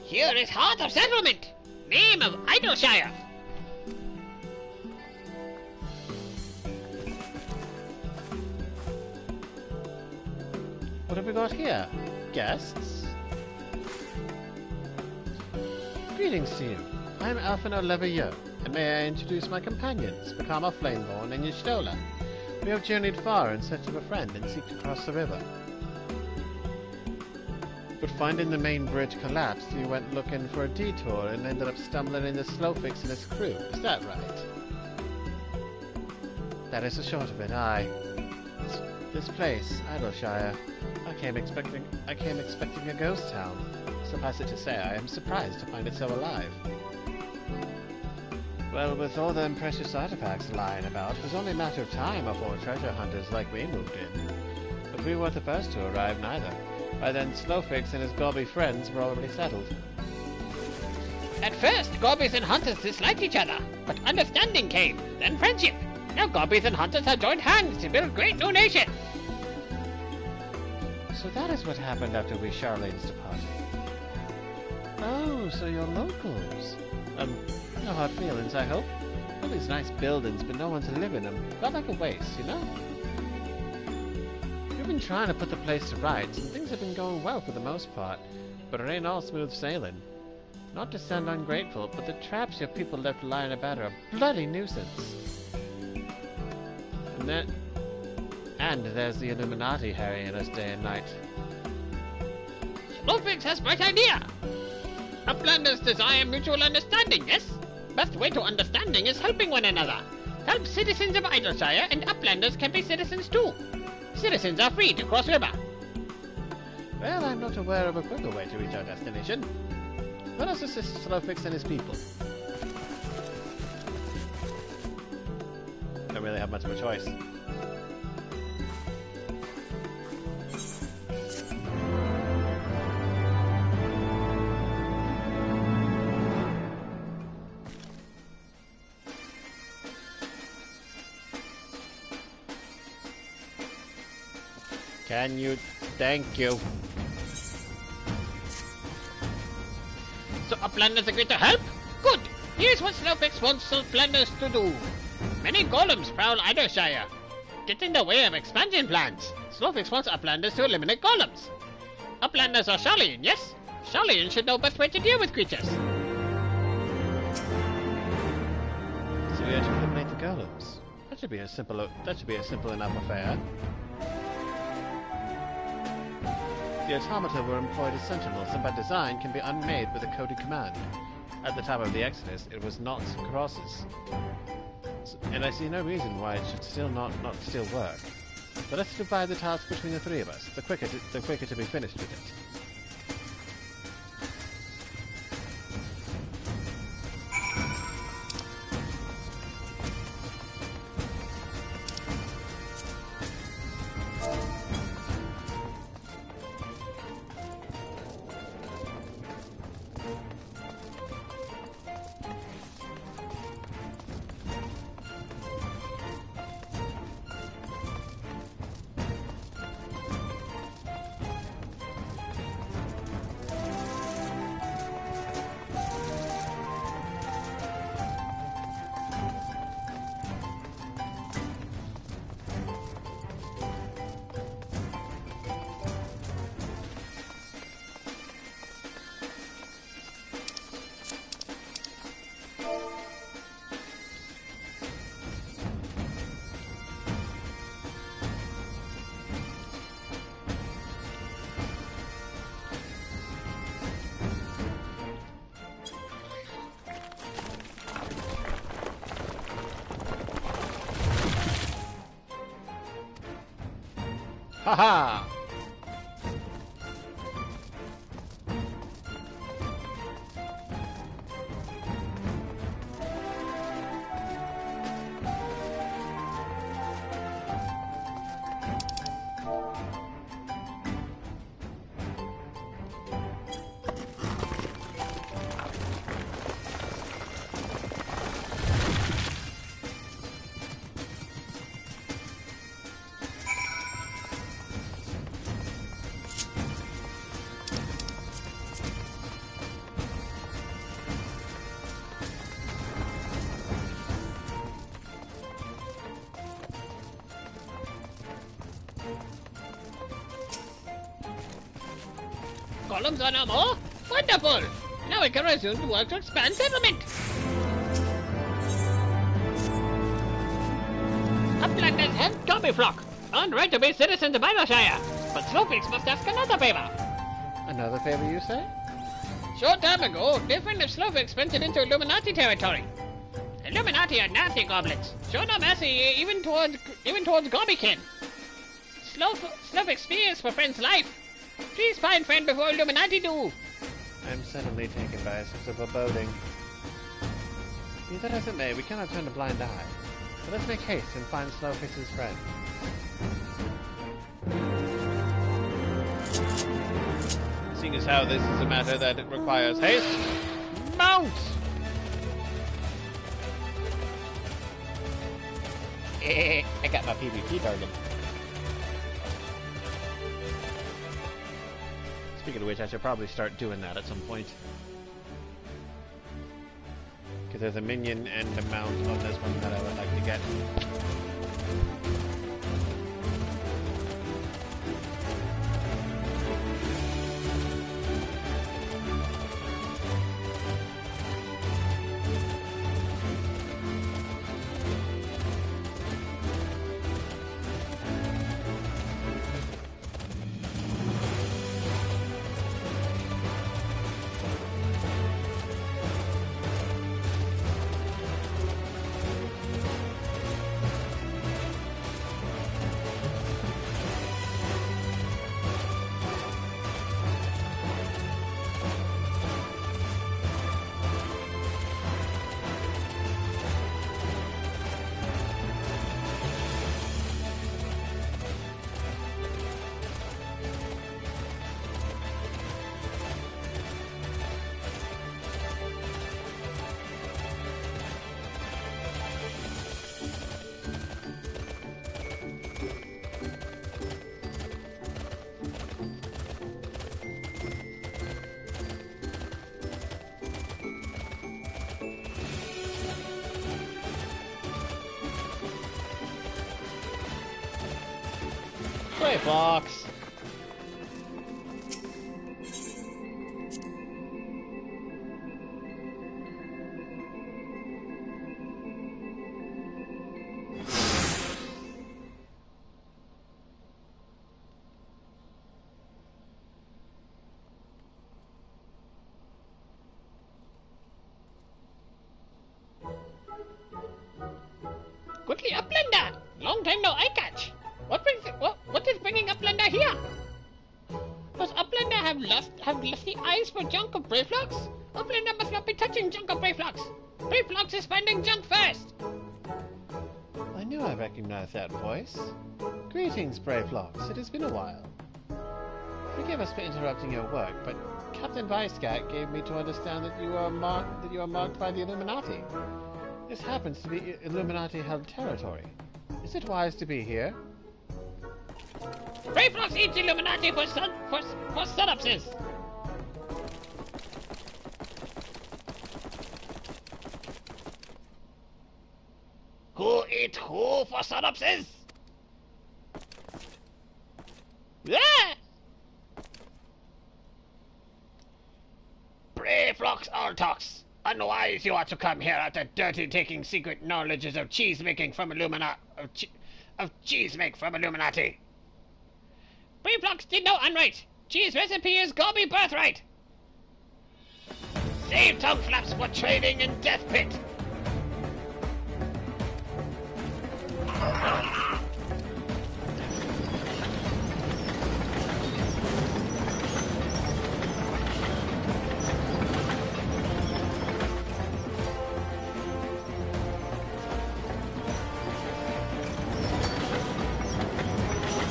Here is heart of settlement. Name of Idleshire. What have we got here? Guests? Greetings to you. I am Alphino Leveilleux, and may I introduce my companions, Vakama Flameborne and Y'shtola. We have journeyed far in search of a friend and seek to cross the river. But finding the main bridge collapsed, you went looking for a detour and ended up stumbling into Slowfix and his crew. Is that right? That is the short of it, aye. This place, Idleshire, I came expecting a ghost town. Suffice it to say, I am surprised to find it so alive. Well, with all the precious artifacts lying about, it was only a matter of time before treasure hunters like we moved in. But we weren't the first to arrive, neither. By then, Slowfix and his gobby friends were already settled. At first, gobbies and hunters disliked each other, but understanding came, then friendship. Now gobbies and hunters have joined hands to build great new nation. So that is what happened after we Charlanes departed. Oh, so you're locals. No hard feelings, I hope. All these nice buildings, but no one to live in them. Felt like a waste, you know? We've been trying to put the place to rights, and things have been going well for the most part, but it ain't all smooth sailing. Not to sound ungrateful, but the traps your people left lying about are a bloody nuisance. And there's the Illuminati harrying us day and night. Slowfix has bright idea. Uplanders desire mutual understanding, yes? Best way to understanding is helping one another. Help citizens of Idleshire, and Uplanders can be citizens too. Citizens are free to cross river. Well, I'm not aware of a quicker way to reach our destination. Let us assist Slowfix and his people. Don't really have much of a choice. Can you Thank you. So Uplanders agreed to help? Good! Here's what Slowfix wants Uplanders to do. Many golems prowl Idershire. Get in the way of expansion plans. Slowfix wants Uplanders to eliminate golems. Uplanders are Sharlayan, yes? Sharlayan should know best way to deal with creatures. So we have to eliminate the golems. That should be a simple enough affair. The automata were employed as sentinels, and by design can be unmade with a coded command. At the time of the Exodus, it was knots and crosses. And I see no reason why it should still not still work. But let's divide the task between the three of us. The quicker to be finished with it. Haha! Golems are no more? Wonderful! Now we can resume to work to expand settlement! Uplanders have Tommy Flock, earned right to be citizens of Idershire, but Slowfix must ask another favor. Another favor, you say? Short time ago, different of Slowfix ventured into Illuminati territory. Illuminati are nasty goblins. Show no mercy even towards Gobbykin. Slowfix fears for friend's life. Please find friend before Illuminati do. I'm suddenly taken by a sense of foreboding. Be that as it may, we cannot turn a blind eye. So let's make haste and find Slowfix's friend. Seeing as how this is a matter that it requires haste, mount! I got my PvP target. Speaking of which, I should probably start doing that at some point. Because there's a minion and a mount on this one that I would like to get. Brave Fox! Goodly Uplander! Long time no eye catch. What is bringing Uplander here? Does Uplander have lusty eyes for junk of Brayflux? Uplander must not be touching junk of Brayflux. Brayflux is finding junk first. I knew I recognized that voice. Greetings, Brayflux. It has been a while. Forgive us for interrupting your work, but Captain Weisgat gave me to understand that you are marked by the Illuminati. This happens to be Illuminati-held territory. Is it wise to be here? Brayflux eats Illuminati for synapses. Who eat who for synapses? Yeah! Brayflux Altox. Unwise you are to come here after dirty taking secret knowledges of cheese making from cheese make from Illuminati. Brayflux did no unright. Cheese recipe is Gobi birthright. Save tongue flaps for trading in death pit.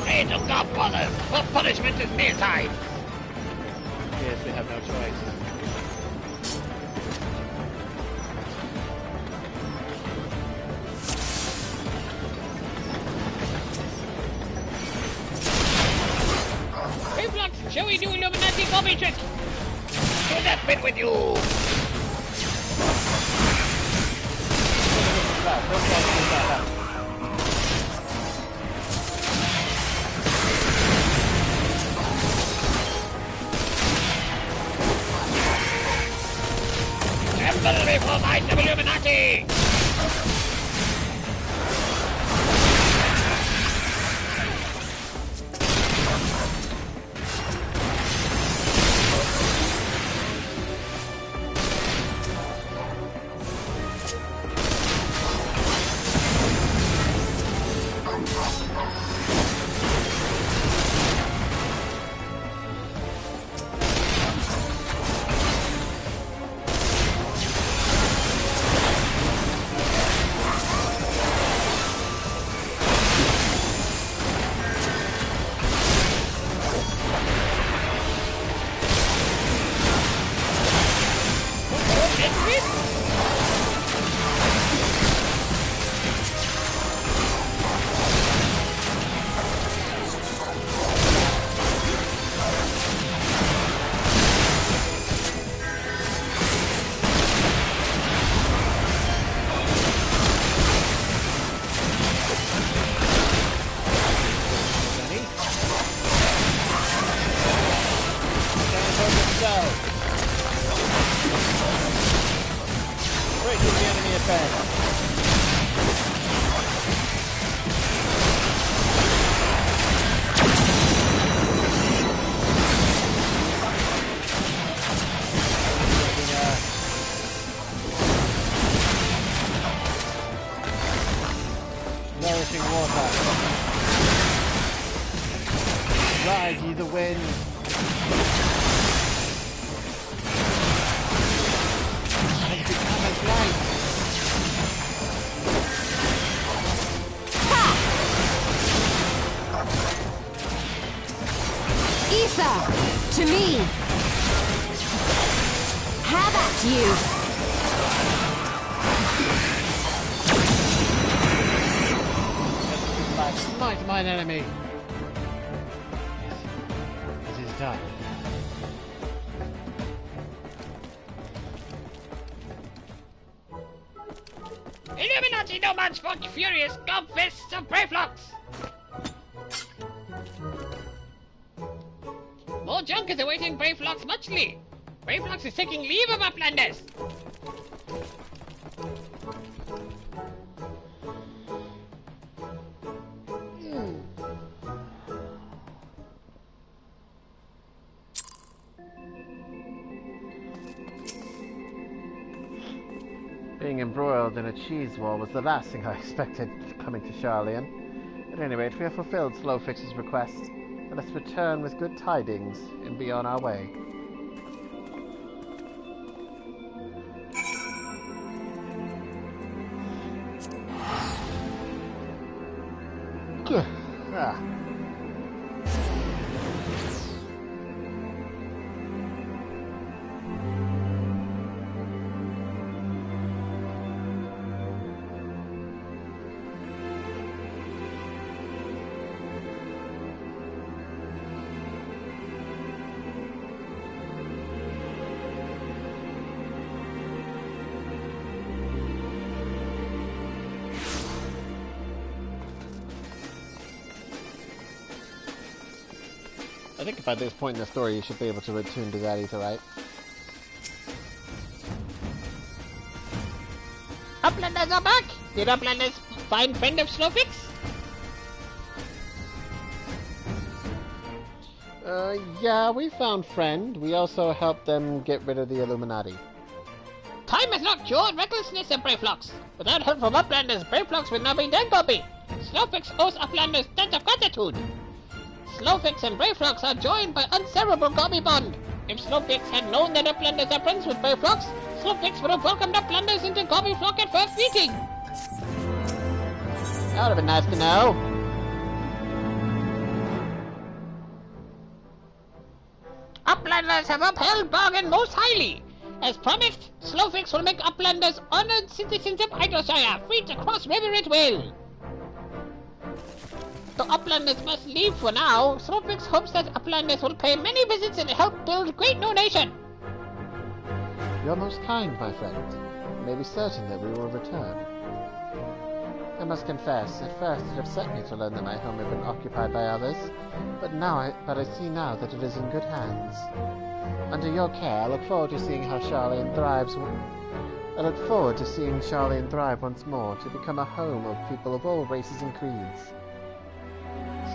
Pray to God, brothers, for punishment is mealtime. Yes, we have no choice. Brayflux, shall we do Illuminati Gobi trick? To that pit with you! Tremble before might of Illuminati! Nourishing water. Ride ye the wind. And become as light. Ether, to me. Have at you. Smite mine enemy. It is done. Illuminati no match for furious gob fists of Brayflux! More junk is awaiting Brayflox muchly. Brayflox is taking leave of Uplanders. Being embroiled in a cheese war was the last thing I expected coming to Charlian. At any rate, we have fulfilled Slowfix's request. Let us return with good tidings and be on our way. Ah. I think by this point in the story you should be able to attune to that ether, right? Uplanders are back! Did Uplanders find friend of Snowfix? Yeah, we found friend. We also helped them get rid of the Illuminati. Time has not cured recklessness of Brayflox. Without help from Uplanders, Brayflox would now be dead, Gobi. Snowfix owes Uplanders debts of gratitude. Slowfix and Brayflox are joined by unseverable Gobi bond. If Slowfix had known that Uplanders are friends with Brayflox, Slowfix would have welcomed Uplanders into Gobi flock at first meeting. That would have been nice to know. Uplanders have upheld bargain most highly. As promised, Slowfix will make Uplanders honored citizens of Idleshire, free to cross wherever it will. The Uplanders must leave for now. Snowfix hopes that Uplanders will pay many visits and help build great new nation. You're most kind, my friend. You may be certain that we will return. I must confess, at first it upset me to learn that my home had been occupied by others, but I see now that it is in good hands. Under your care, I look forward to seeing how Charlian thrives. I look forward to seeing Charlian thrive once more, to become a home of people of all races and creeds.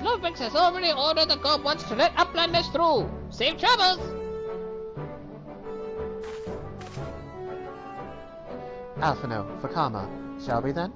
Slowfix has already ordered the Goblins to let Uplanders through. Save troubles! Alphino, Vakama, shall we then?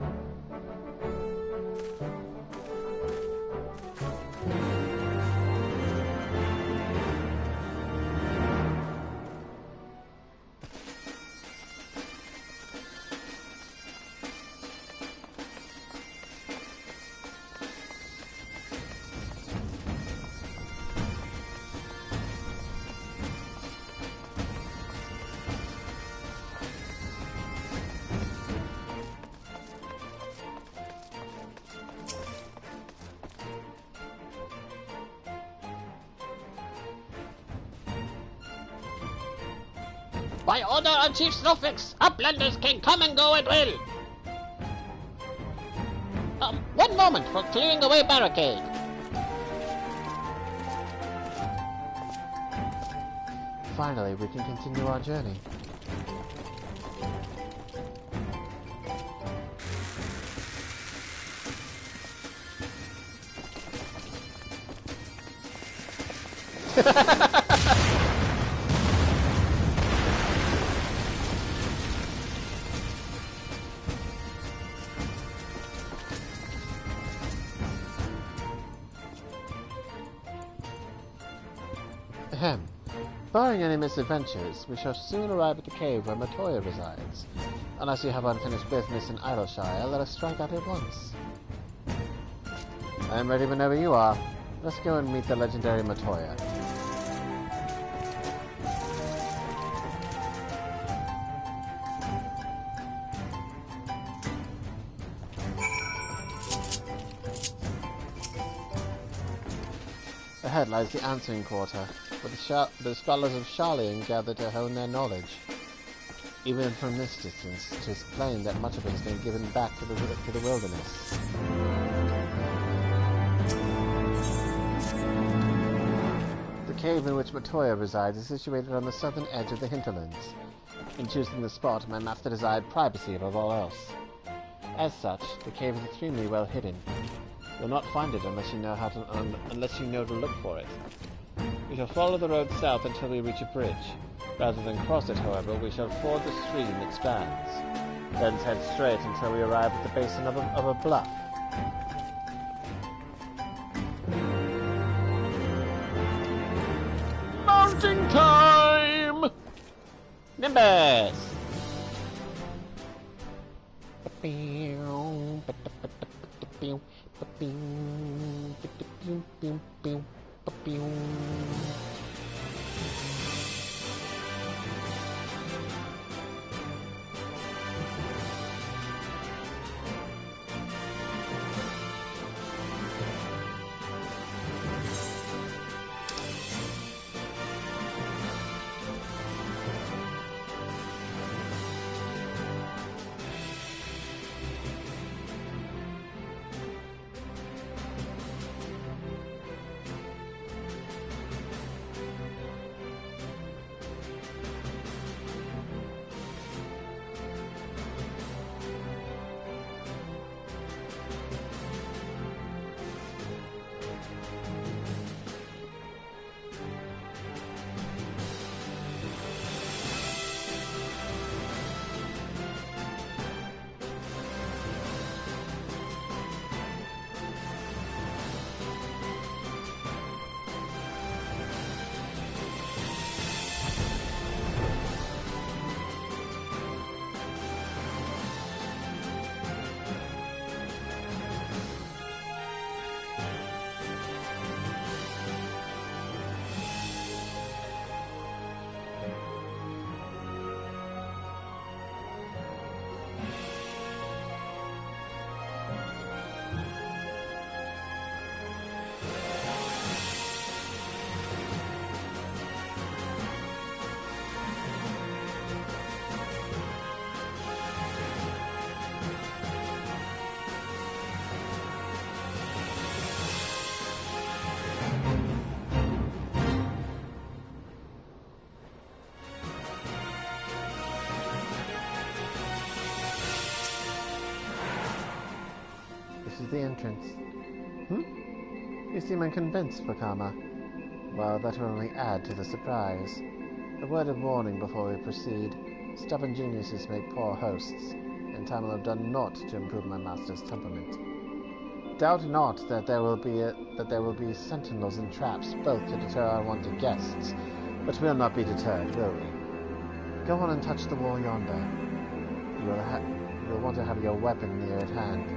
By order of Chief Snowfix, Uplanders can come and go at will. One moment for clearing away barricade. Finally, we can continue our journey. Ahem. Barring any misadventures, we shall soon arrive at the cave where Matoya resides. Unless you have unfinished business in Idleshire, let us strike out at once. I am ready whenever you are. Let's go and meet the legendary Matoya. Ahead lies the answering quarter, where the scholars of Charlian gather to hone their knowledge. Even from this distance, it is plain that much of it has been given back to the wilderness. The cave in which Matoya resides is situated on the southern edge of the hinterlands. In choosing the spot, my master desired privacy above all else. As such, the cave is extremely well hidden. You'll not find it unless you know to look for it. We shall follow the road south until we reach a bridge. Rather than cross it, however, we shall ford the stream that spans. Then head straight until we arrive at the basin of a bluff. Mounting time! Nimbus! The entrance. You seem unconvinced, Vakama. Well, that will only add to the surprise. A word of warning before we proceed. Stubborn geniuses make poor hosts, and time will have done naught to improve my master's temperament. Doubt not that there will be sentinels and traps, both to deter our unwanted guests, but we'll not be deterred, will we? Go on and touch the wall yonder. You will want to have your weapon near at hand.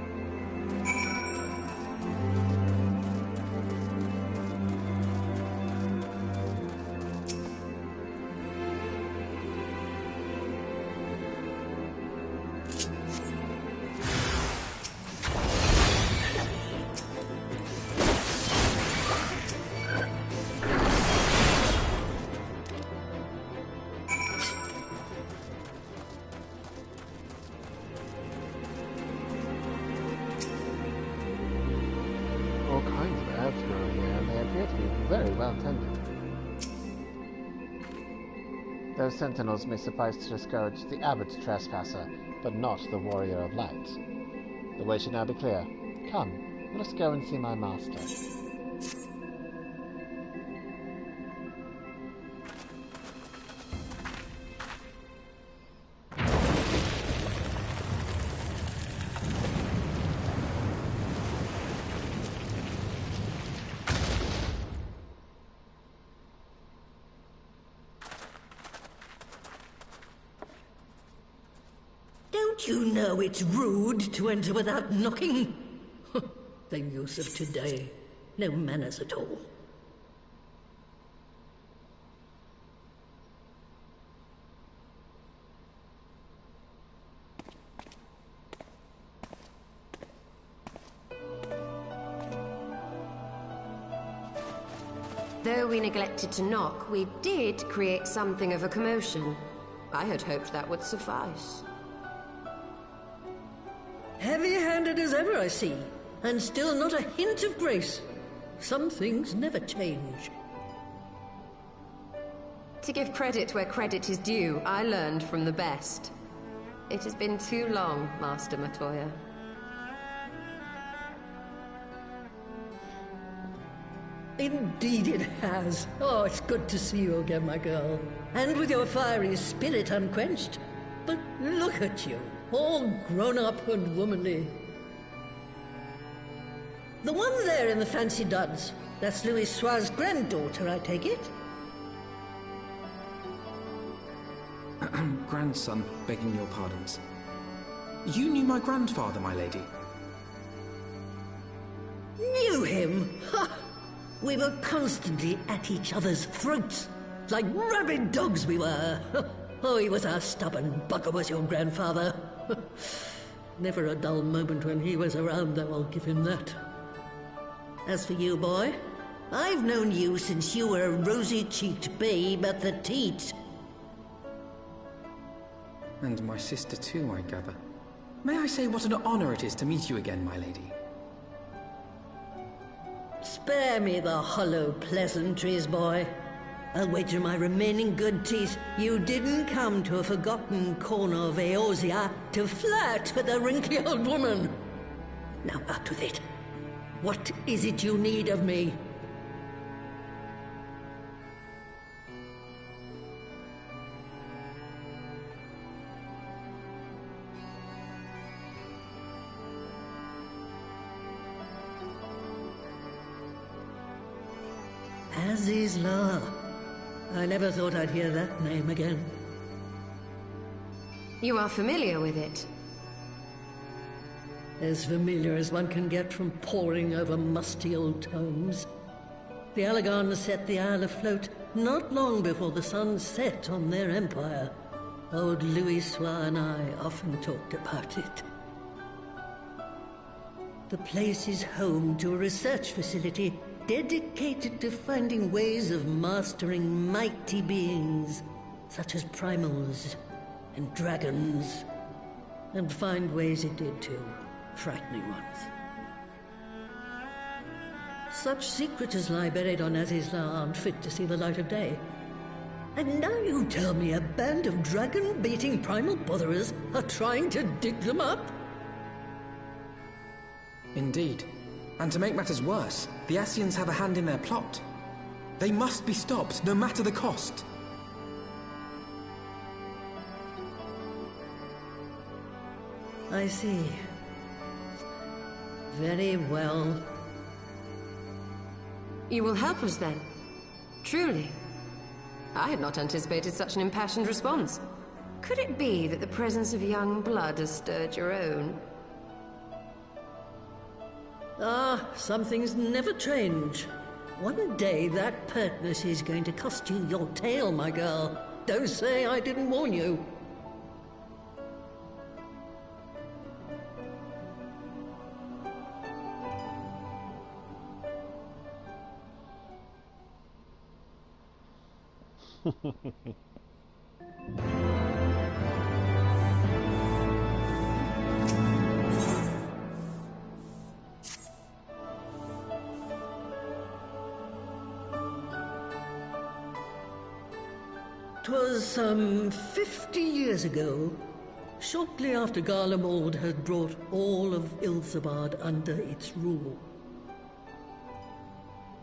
Those sentinels may suffice to discourage the abbot trespasser, but not the warrior of light. The way should now be clear. Come, let us go and see my master. Don't you know it's rude to enter without knocking? The youth of today. No manners at all. Though we neglected to knock, we did create something of a commotion. I had hoped that would suffice. Heavy-handed as ever, I see, and still not a hint of grace. Some things never change. To give credit where credit is due, I learned from the best. It has been too long, Master Matoya. Indeed it has. Oh, it's good to see you again, my girl. And with your fiery spirit unquenched. But look at you, all grown up and womanly. The one there in the fancy duds, that's Louis Soir's granddaughter, I take it? Grandson, begging your pardons. You knew my grandfather, my lady. Knew him? Ha! We were constantly at each other's throats, like rabid dogs we were. Oh, he was a stubborn bugger, was your grandfather. Never a dull moment when he was around, though, I'll give him that. As for you, boy, I've known you since you were a rosy-cheeked babe at the teat. And my sister too, I gather. May I say what an honor it is to meet you again, my lady? Spare me the hollow pleasantries, boy. I'll wager my remaining good teeth you didn't come to a forgotten corner of Eorzea to flirt with a wrinkly old woman. Now out with it. What is it you need of me? Azizla. I never thought I'd hear that name again. You are familiar with it? As familiar as one can get from poring over musty old tomes. The Alagons set the Isle afloat not long before the sun set on their empire. Old Louis Soir and I often talked about it. The place is home to a research facility dedicated to finding ways of mastering mighty beings, such as primals and dragons. And find ways it did too, frightening ones. Such secrets as lie buried on Azizla aren't fit to see the light of day. And now you tell me a band of dragon-baiting primal botherers are trying to dig them up? Indeed. And to make matters worse, the Ascians have a hand in their plot. They must be stopped, no matter the cost. I see. Very well. You will help us then? Truly? I had not anticipated such an impassioned response. Could it be that the presence of young blood has stirred your own? Ah, some things never change. One day that pertness is going to cost you your tail, my girl. Don't say I didn't warn you. "'Twas some 50 years ago, shortly after Garlemald had brought all of Ilsabard under its rule.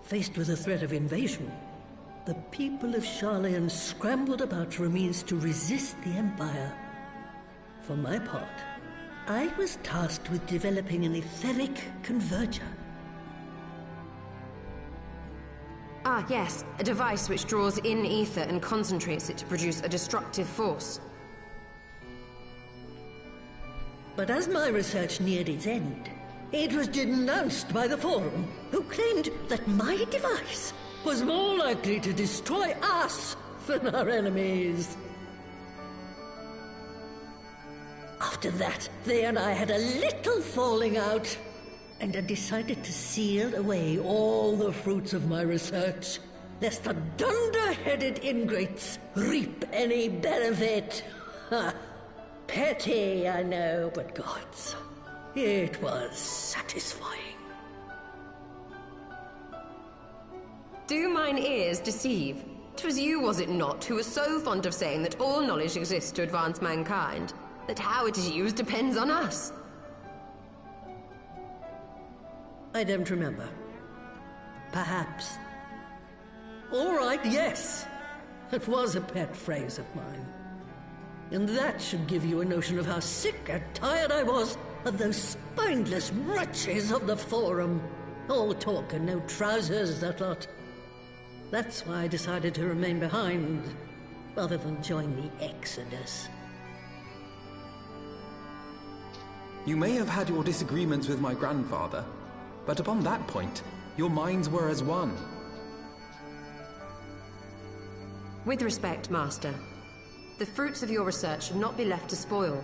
Faced with the threat of invasion, the people of Sharlayan scrambled about for a means to resist the Empire. For my part, I was tasked with developing an etheric converger. Ah, yes, a device which draws in ether and concentrates it to produce a destructive force. But as my research neared its end, it was denounced by the Forum, who claimed that my device was more likely to destroy us than our enemies. After that, they and I had a little falling out, and I decided to seal away all the fruits of my research, lest the dunder-headed ingrates reap any benefit. Ha! Petty, I know, but gods, it was satisfying. Do mine ears deceive? 'Twas you, was it not, who was so fond of saying that all knowledge exists to advance mankind, that how it is used depends on us? I don't remember. Perhaps. All right, yes. It was a pet phrase of mine. And that should give you a notion of how sick and tired I was of those spineless wretches of the Forum. All talk and no trousers, that lot. That's why I decided to remain behind, rather than join the Exodus. You may have had your disagreements with my grandfather, but upon that point, your minds were as one. With respect, Master, the fruits of your research should not be left to spoil.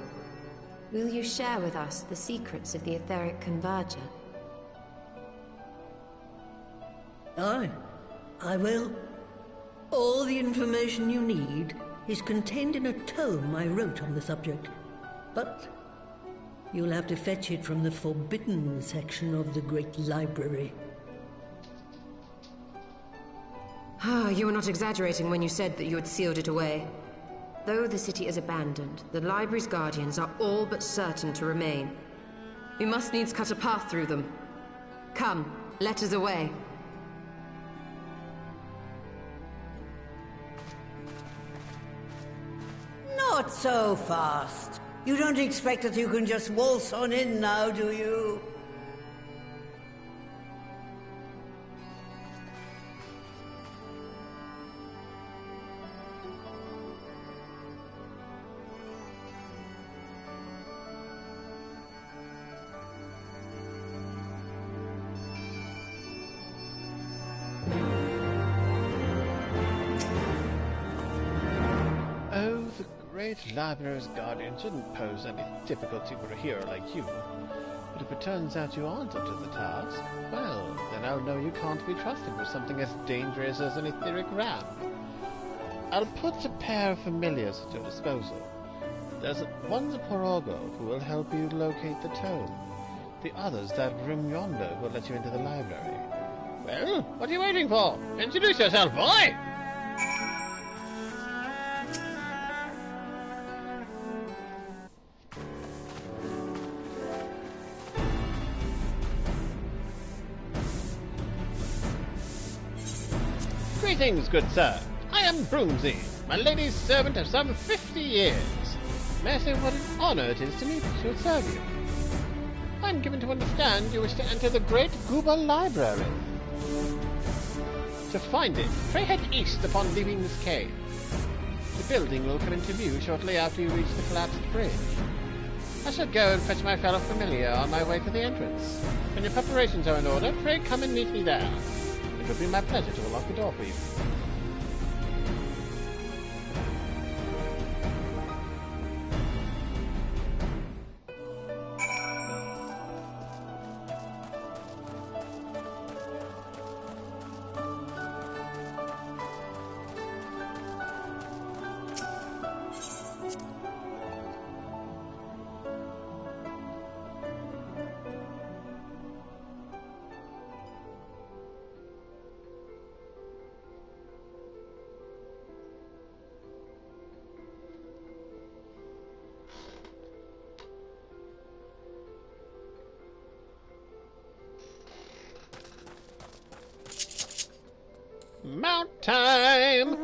Will you share with us the secrets of the Etheric Converger? Aye, I will. All the information you need is contained in a tome I wrote on the subject. But you'll have to fetch it from the forbidden section of the Great Library. Ah, you were not exaggerating when you said that you had sealed it away. Though the city is abandoned, the library's guardians are all but certain to remain. We must needs cut a path through them. Come, let us away. Not so fast. You don't expect that you can just waltz on in now, do you? Great Library's guardian shouldn't pose any difficulty for a hero like you. But if it turns out you aren't up to the task, well, then I'll know you can't be trusted with something as dangerous as an etheric ram. I'll put a pair of familiars at your disposal. One's a Porogo, who will help you locate the tome. The other's that room yonder, who will let you into the library. Well, what are you waiting for? Introduce yourself, boy! Greetings, good sir. I am Broomsy, my lady's servant of some 50 years. May I say what an honor it is to me to serve you? I'm given to understand you wish to enter the Great Gooba Library. To find it, pray head east upon leaving this cave. The building will come into view shortly after you reach the collapsed bridge. I shall go and fetch my fellow familiar on my way to the entrance. When your preparations are in order, pray come and meet me there. It will be my pleasure to unlock the door for you. Mount time!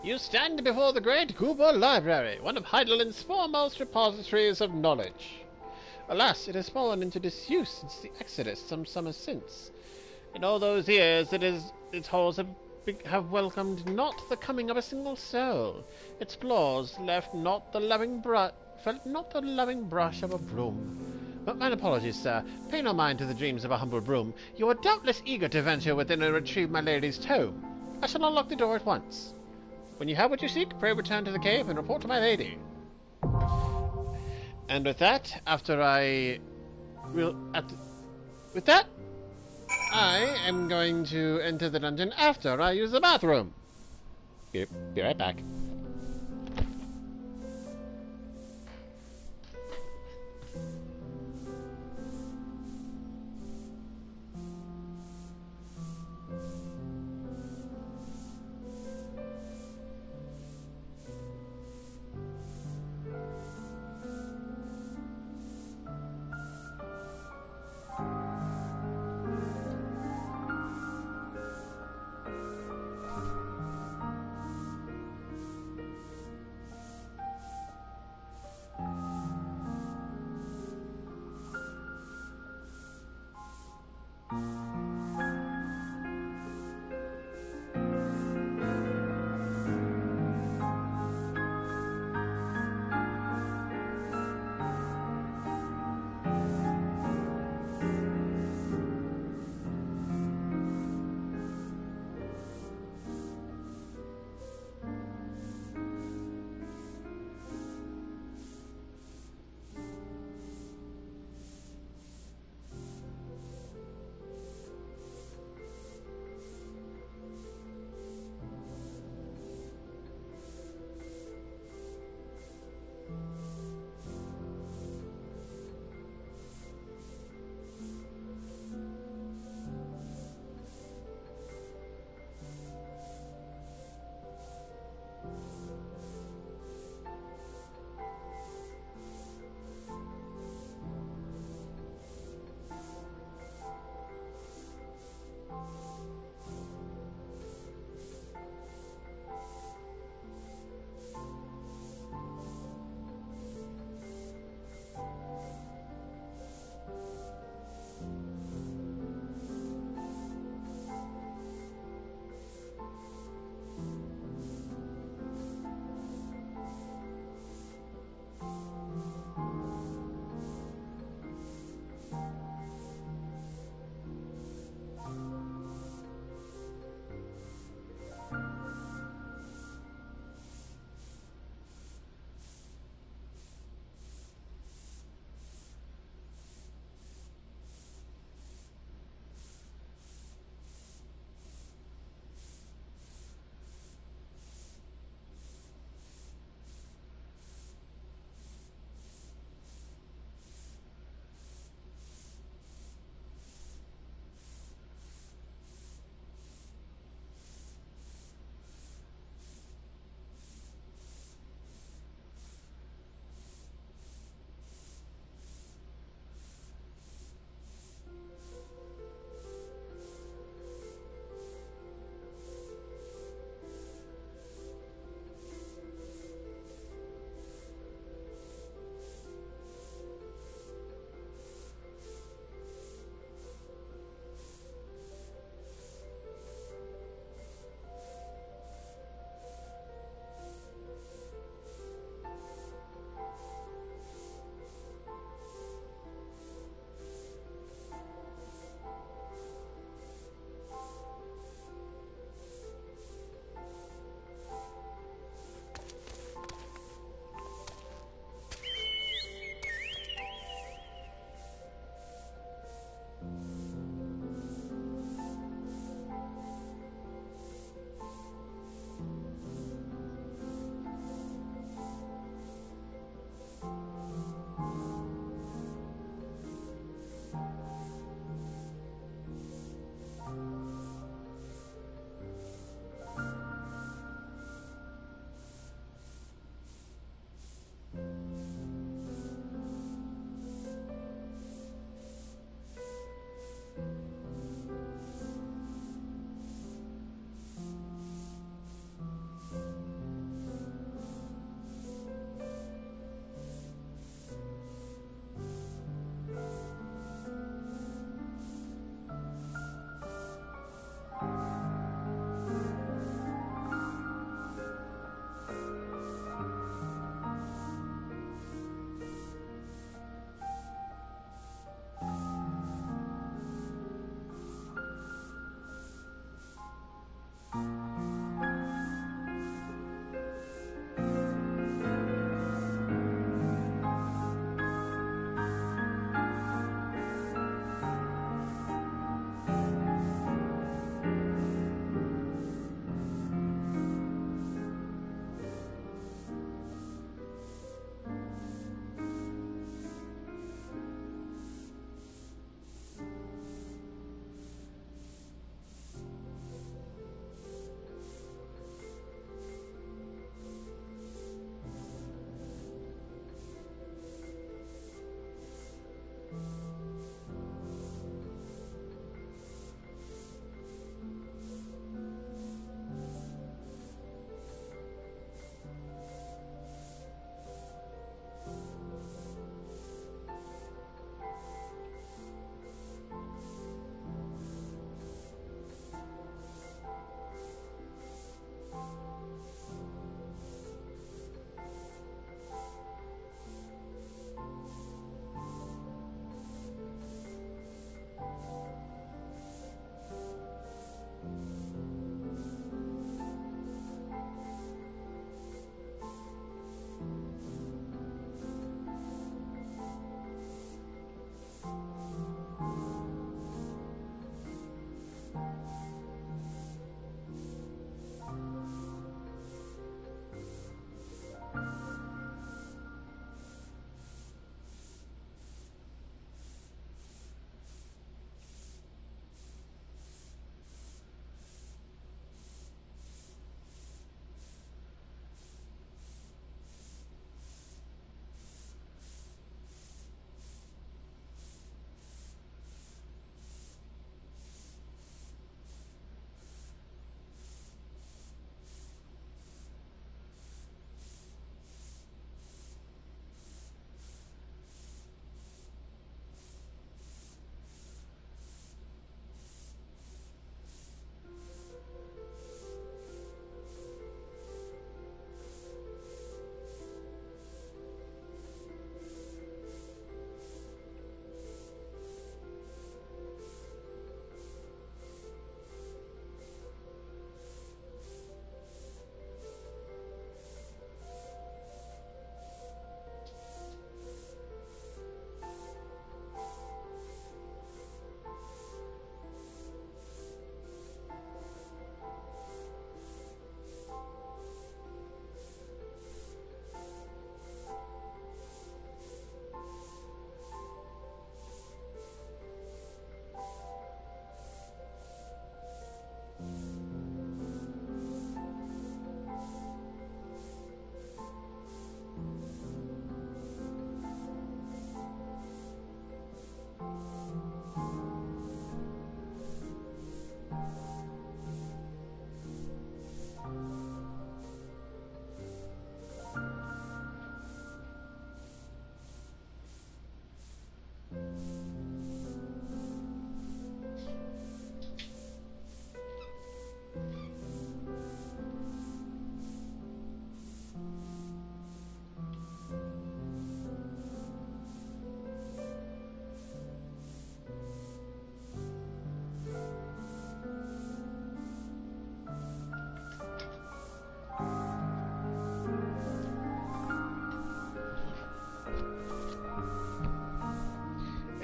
You stand before the great Goober Library, one of Heidelberg's foremost repositories of knowledge. Alas, it has fallen into disuse since the Exodus some summers since. In all those years, its halls have welcomed not the coming of a single soul. Its floors left not the loving brush of a broom. But mine apologies, sir. Pay no mind to the dreams of a humble broom. You are doubtless eager to venture within and retrieve my lady's tome. I shall unlock the door at once. When you have what you seek, pray return to the cave and report to my lady. And with that, I am going to enter the dungeon after I use the bathroom. Be right back.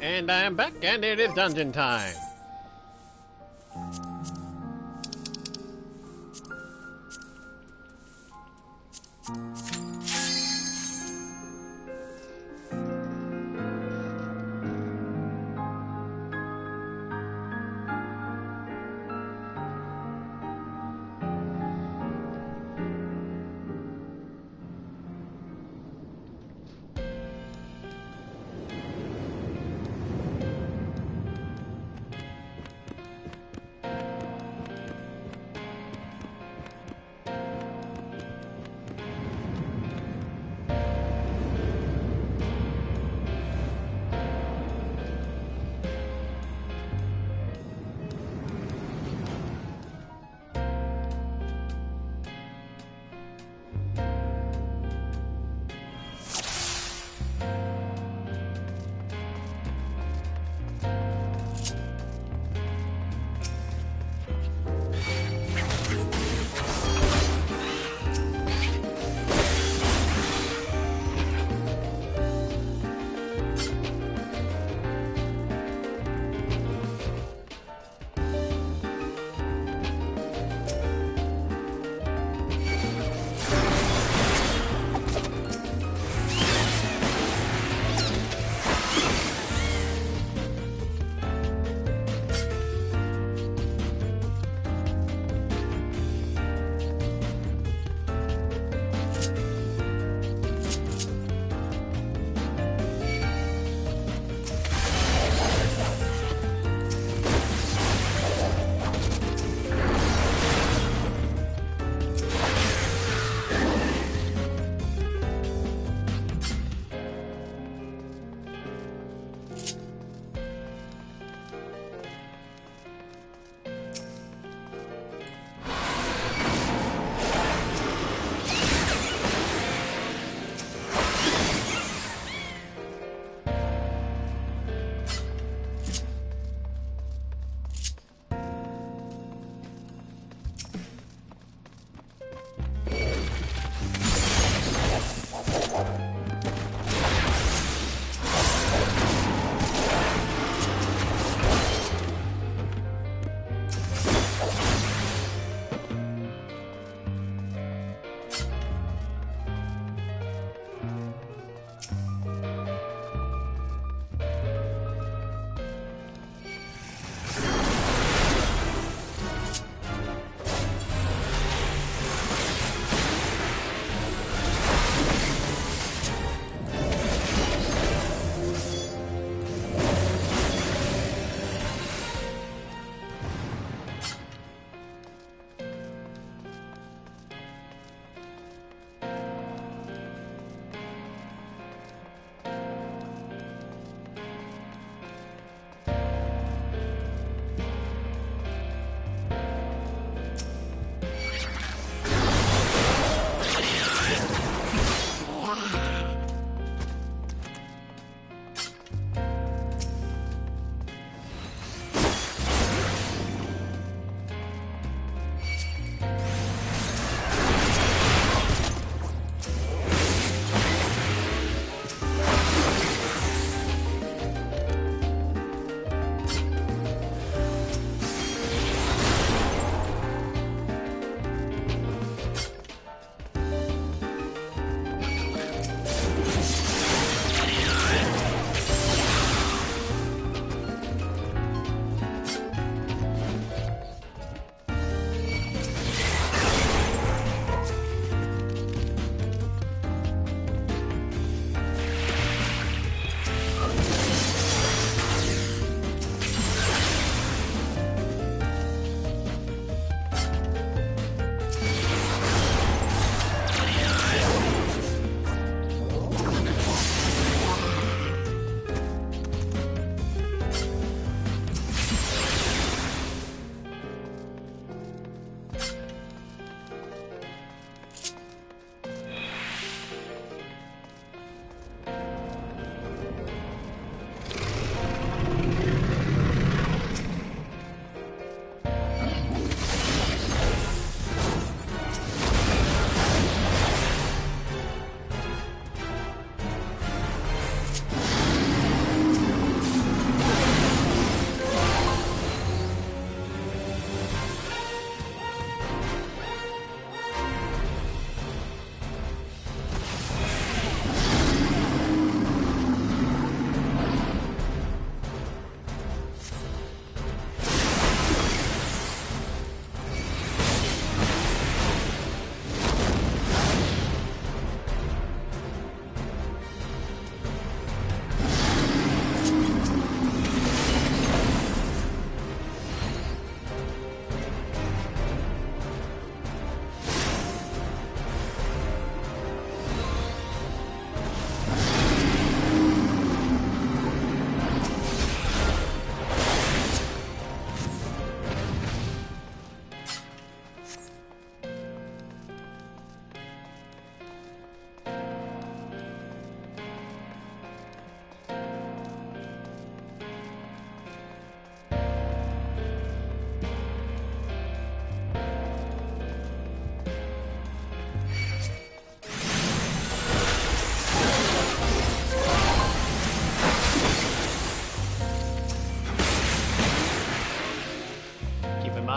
And I am back, and it is dungeon time.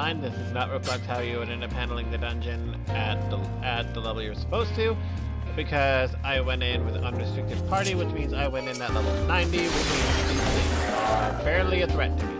line. This does not reflect how you would end up handling the dungeon at the level you're supposed to, because I went in with an unrestricted party, which means I went in at level 90, which means these things are barely a threat to me.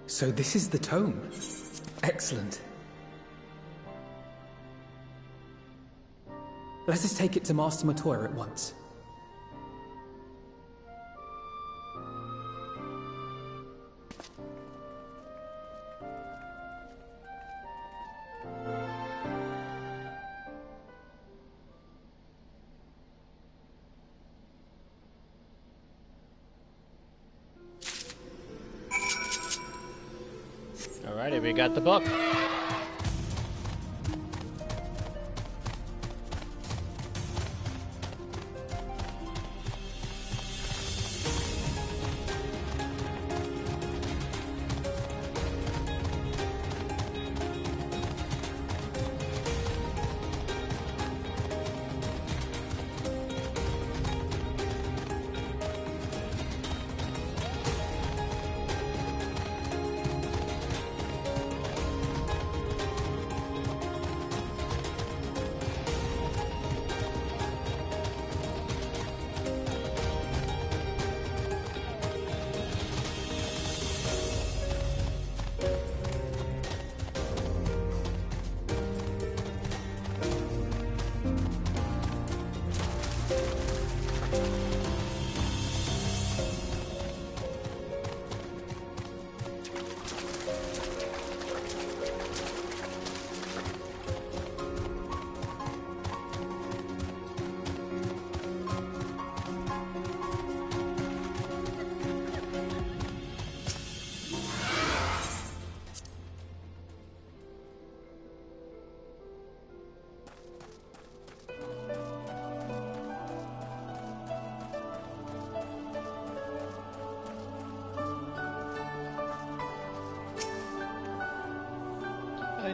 So this is the tome. Excellent. Let us take it to Master Matoya at once. Alrighty, we got the book.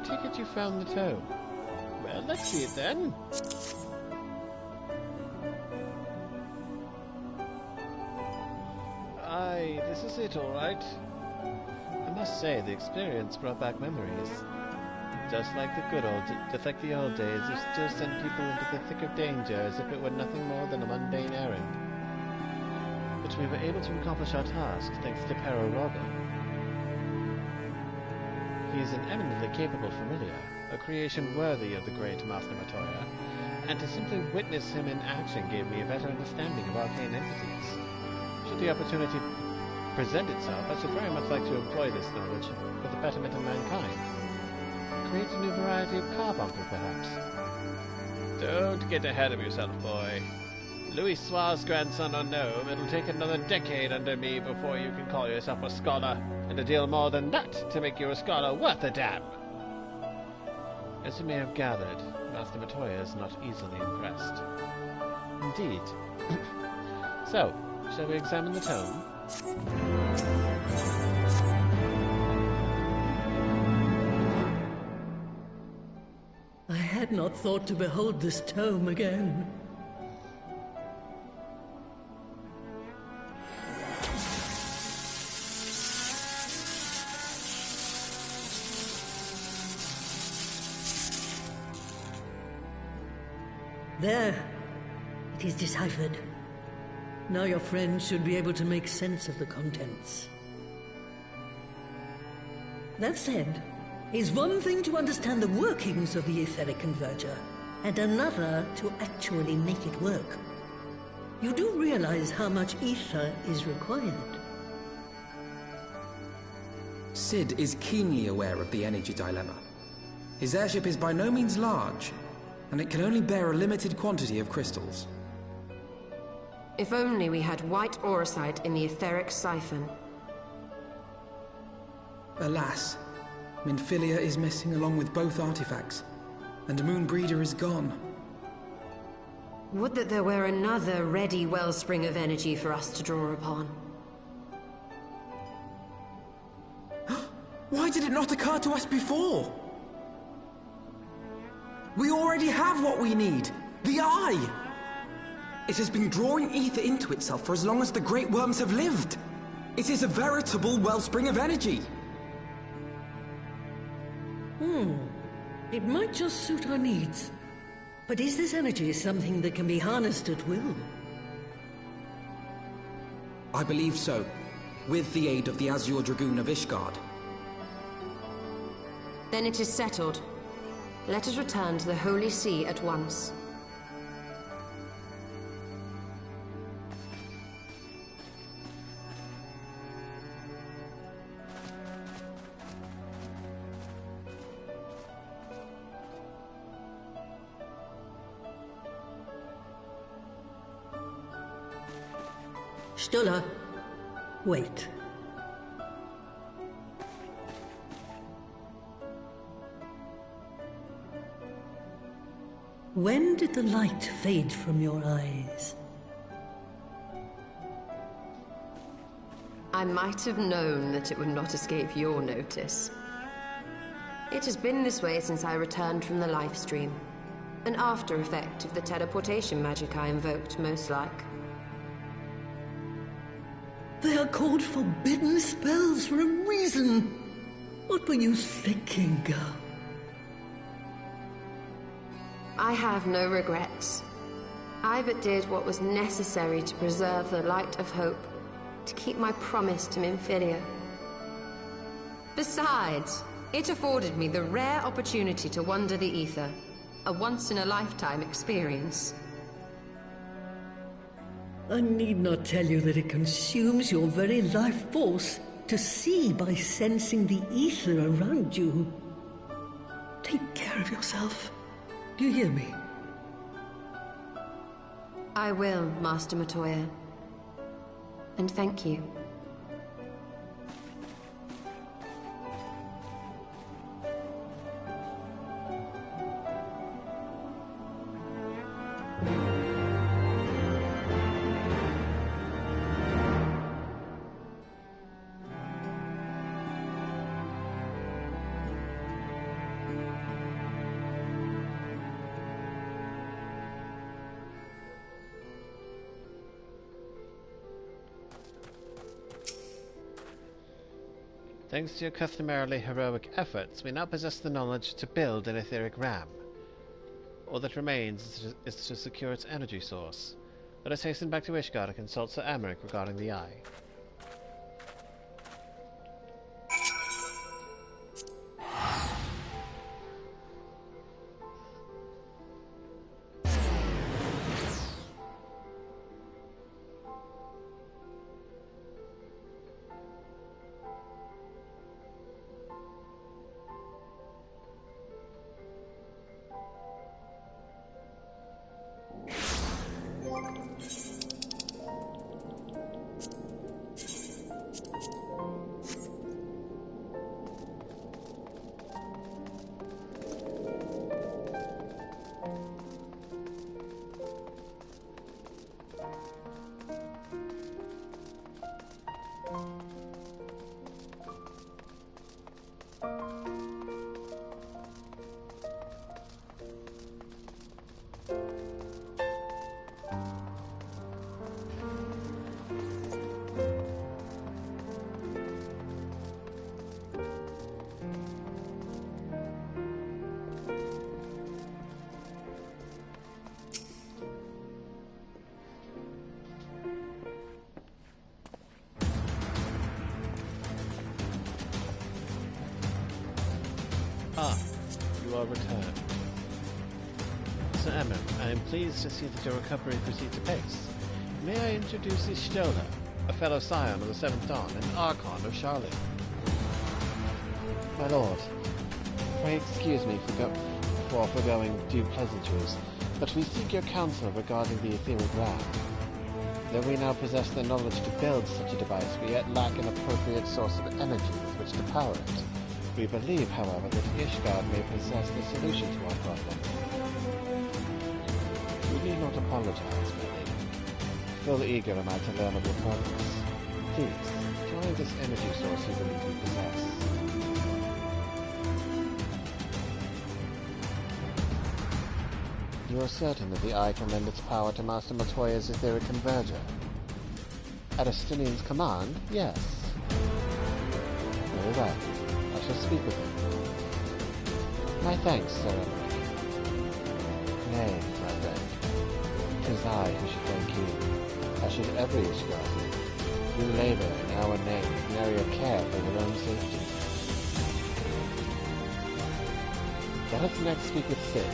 take it you found the tome. Well, let's see it then. Aye, this is it, all right. I must say, the experience brought back memories. Just like the old days, you still send people into the thick of danger as if it were nothing more than a mundane errand. But we were able to accomplish our task thanks to Pero Rogo. He is an eminently capable familiar, a creation worthy of the great Master Matoya, and to simply witness him in action gave me a better understanding of arcane entities. Should the opportunity present itself, I should very much like to employ this knowledge for the betterment of mankind. Create a new variety of carbuncle, perhaps. Don't get ahead of yourself, boy. Louis Soir's grandson or no, it'll take another decade under me before you can call yourself a scholar, and a deal more than that to make you a scholar worth a damn. As you may have gathered, Master Matoya is not easily impressed. Indeed. So, shall we examine the tome? I had not thought to behold this tome again. There. It is deciphered. Now your friend should be able to make sense of the contents. That said, it's one thing to understand the workings of the etheric converter, and another to actually make it work. You do realize how much ether is required. Sid is keenly aware of the energy dilemma. His airship is by no means large, and it can only bear a limited quantity of crystals. If only we had white auracite in the etheric siphon. Alas, Minfilia is missing along with both artifacts, and Moonbreeder is gone. Would that there were another ready wellspring of energy for us to draw upon. Why did it not occur to us before? We already have what we need! The Eye! It has been drawing ether into itself for as long as the Great Worms have lived. It is a veritable wellspring of energy. It might just suit our needs. But is this energy something that can be harnessed at will? I believe so, with the aid of the Azure Dragoon of Ishgard. Then it is settled. Let us return to the Holy See at once. Stola, wait. When did the light fade from your eyes? I might have known that it would not escape your notice. It has been this way since I returned from the life stream. An after effect of the teleportation magic I invoked, most like. They are called forbidden spells for a reason. What were you thinking, girl? I have no regrets. I but did what was necessary to preserve the light of hope, to keep my promise to Minfilia. Besides, it afforded me the rare opportunity to wander the ether, a once-in-a-lifetime experience. I need not tell you that it consumes your very life force to see by sensing the ether around you. Take care of yourself. Do you hear me? I will, Master Matoya. And thank you. Thanks to your customarily heroic efforts, we now possess the knowledge to build an etheric ram. All that remains is to secure its energy source. Let us hasten back to Ishgard and consult Sir Amric regarding the eye. Ah, you are returned. Sir Emma, I am pleased to see that your recovery proceeds apace. May I introduce Ishtola, a fellow scion of the Seventh Dawn and Archon of Charlotte. My lord, pray excuse me for foregoing due pleasantries, but we seek your counsel regarding the etheric ram. Though we now possess the knowledge to build such a device, we yet lack an appropriate source of energy with which to power it. We believe, however, that Ishgard may possess the solution to our problem. You need not apologize, my lady. Full eager am I to learn of your progress. Please, tell me this energy source you believe you possess. You are certain that the eye can lend its power to Master Montoya's etheric converger? At Estinian's command, yes. Very well. I shall speak with him. My thanks, Sir Emmerich. Nay, my friend. 'Tis I who should thank you. As should every Ishgardian. You labor in our name with nary a care for your own safety. Let us next speak with Sid.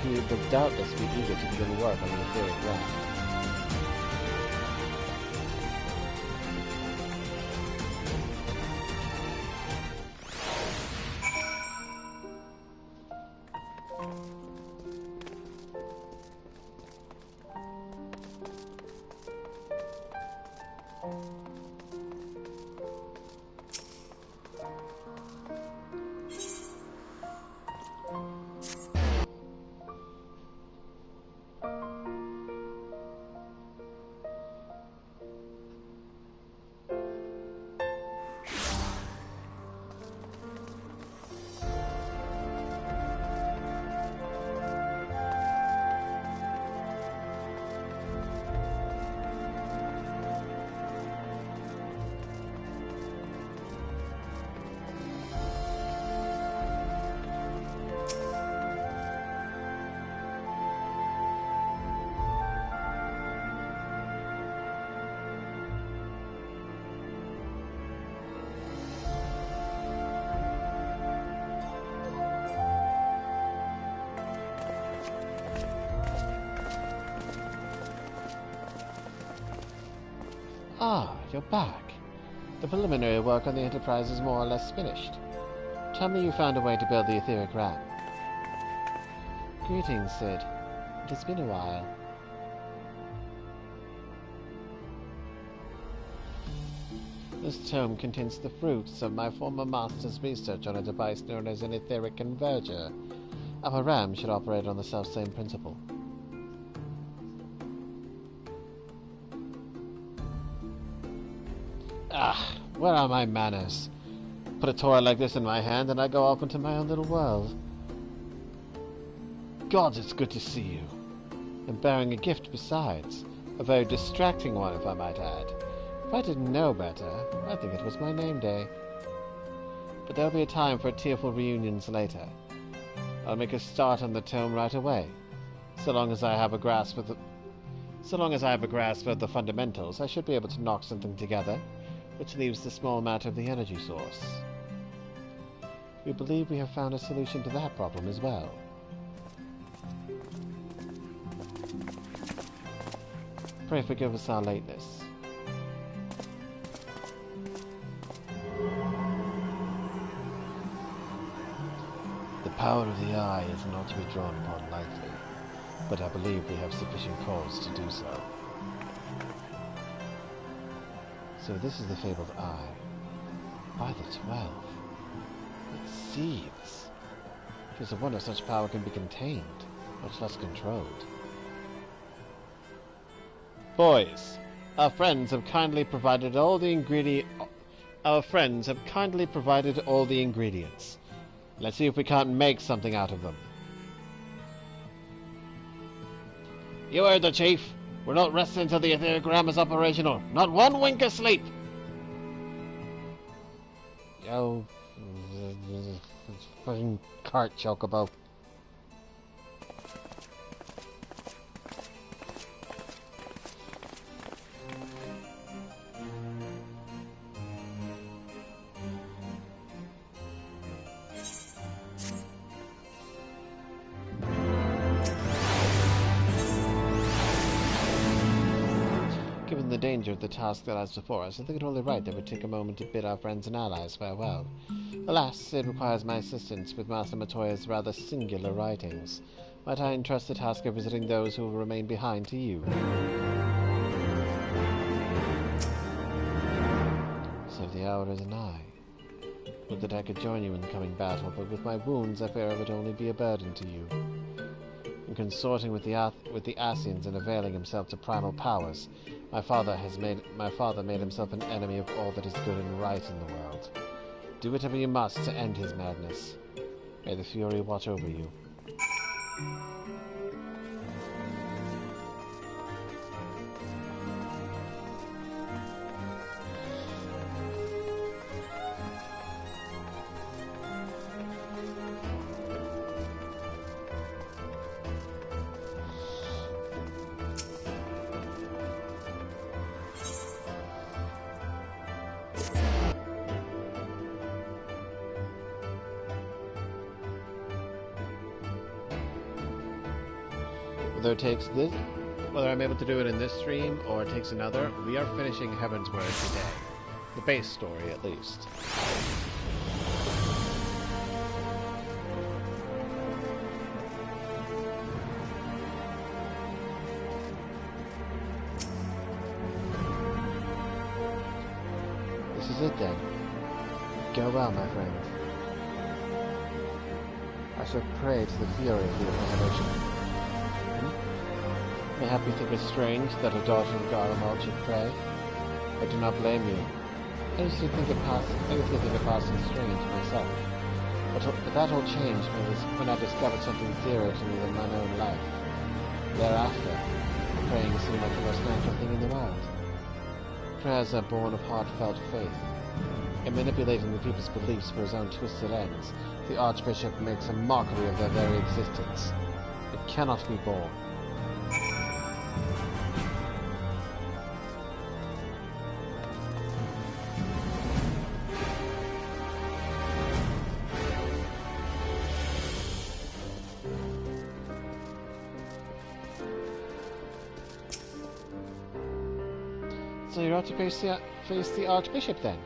He will doubtless be eager to begin work on the etheric ram. Ah, you're back. The preliminary work on the Enterprise is more or less finished. Tell me you found a way to build the etheric ram. Greetings, Sid. It has been a while. This tome contains the fruits of my former master's research on a device known as an etheric converger. Our ram should operate on the self-same principle. Ah, where are my manners? Put a toy like this in my hand and I go off into my own little world. Gods, it's good to see you. And bearing a gift besides. A very distracting one, if I might add. If I didn't know better, I'd think it was my name day. but there'll be a time for tearful reunions later. I'll make a start on the tome right away. So long as I have a grasp of the fundamentals, I should be able to knock something together, which leaves the small matter of the energy source. We believe we have found a solution to that problem as well. Pray forgive us our lateness. The power of the eye is not to be drawn upon lightly, but I believe we have sufficient cause to do so. So this is the fabled eye. By the 12. It seethes. It is a wonder such power can be contained, much less controlled. Boys, our friends have kindly provided all the ingredients. Let's see if we can't make something out of them. You heard the chief. We're not resting until the etherigram is operational. Not one wink of sleep. Yo, fucking cart chocobo. Given the danger of the task that lies before us, I think it only right that we take a moment to bid our friends and allies farewell. Alas, it requires my assistance with Master Matoya's rather singular writings. Might I entrust the task of visiting those who will remain behind to you? So the hour is nigh. Would that I could join you in the coming battle, but with my wounds I fear I would only be a burden to you. In consorting with the Asians and availing himself to primal powers, my father made himself an enemy of all that is good and right in the world. Do whatever you must to end his madness. May the Fury watch over you. Whether I'm able to do it in this stream or it takes another, we are finishing Heaven's Word today. The base story, at least. This is it then. Go well, my friend. I shall pray to the Fury for your preservation. Mayhap you think it strange that a daughter of Garlemald should pray? I do not blame you. I used to think it passing strange myself. But that all changed when I discovered something dearer to me than my own life. Thereafter, praying seemed like the most natural thing in the world. Prayers are born of heartfelt faith. In manipulating the people's beliefs for his own twisted ends, the Archbishop makes a mockery of their very existence. It cannot be borne. So you're out to face the Archbishop, then?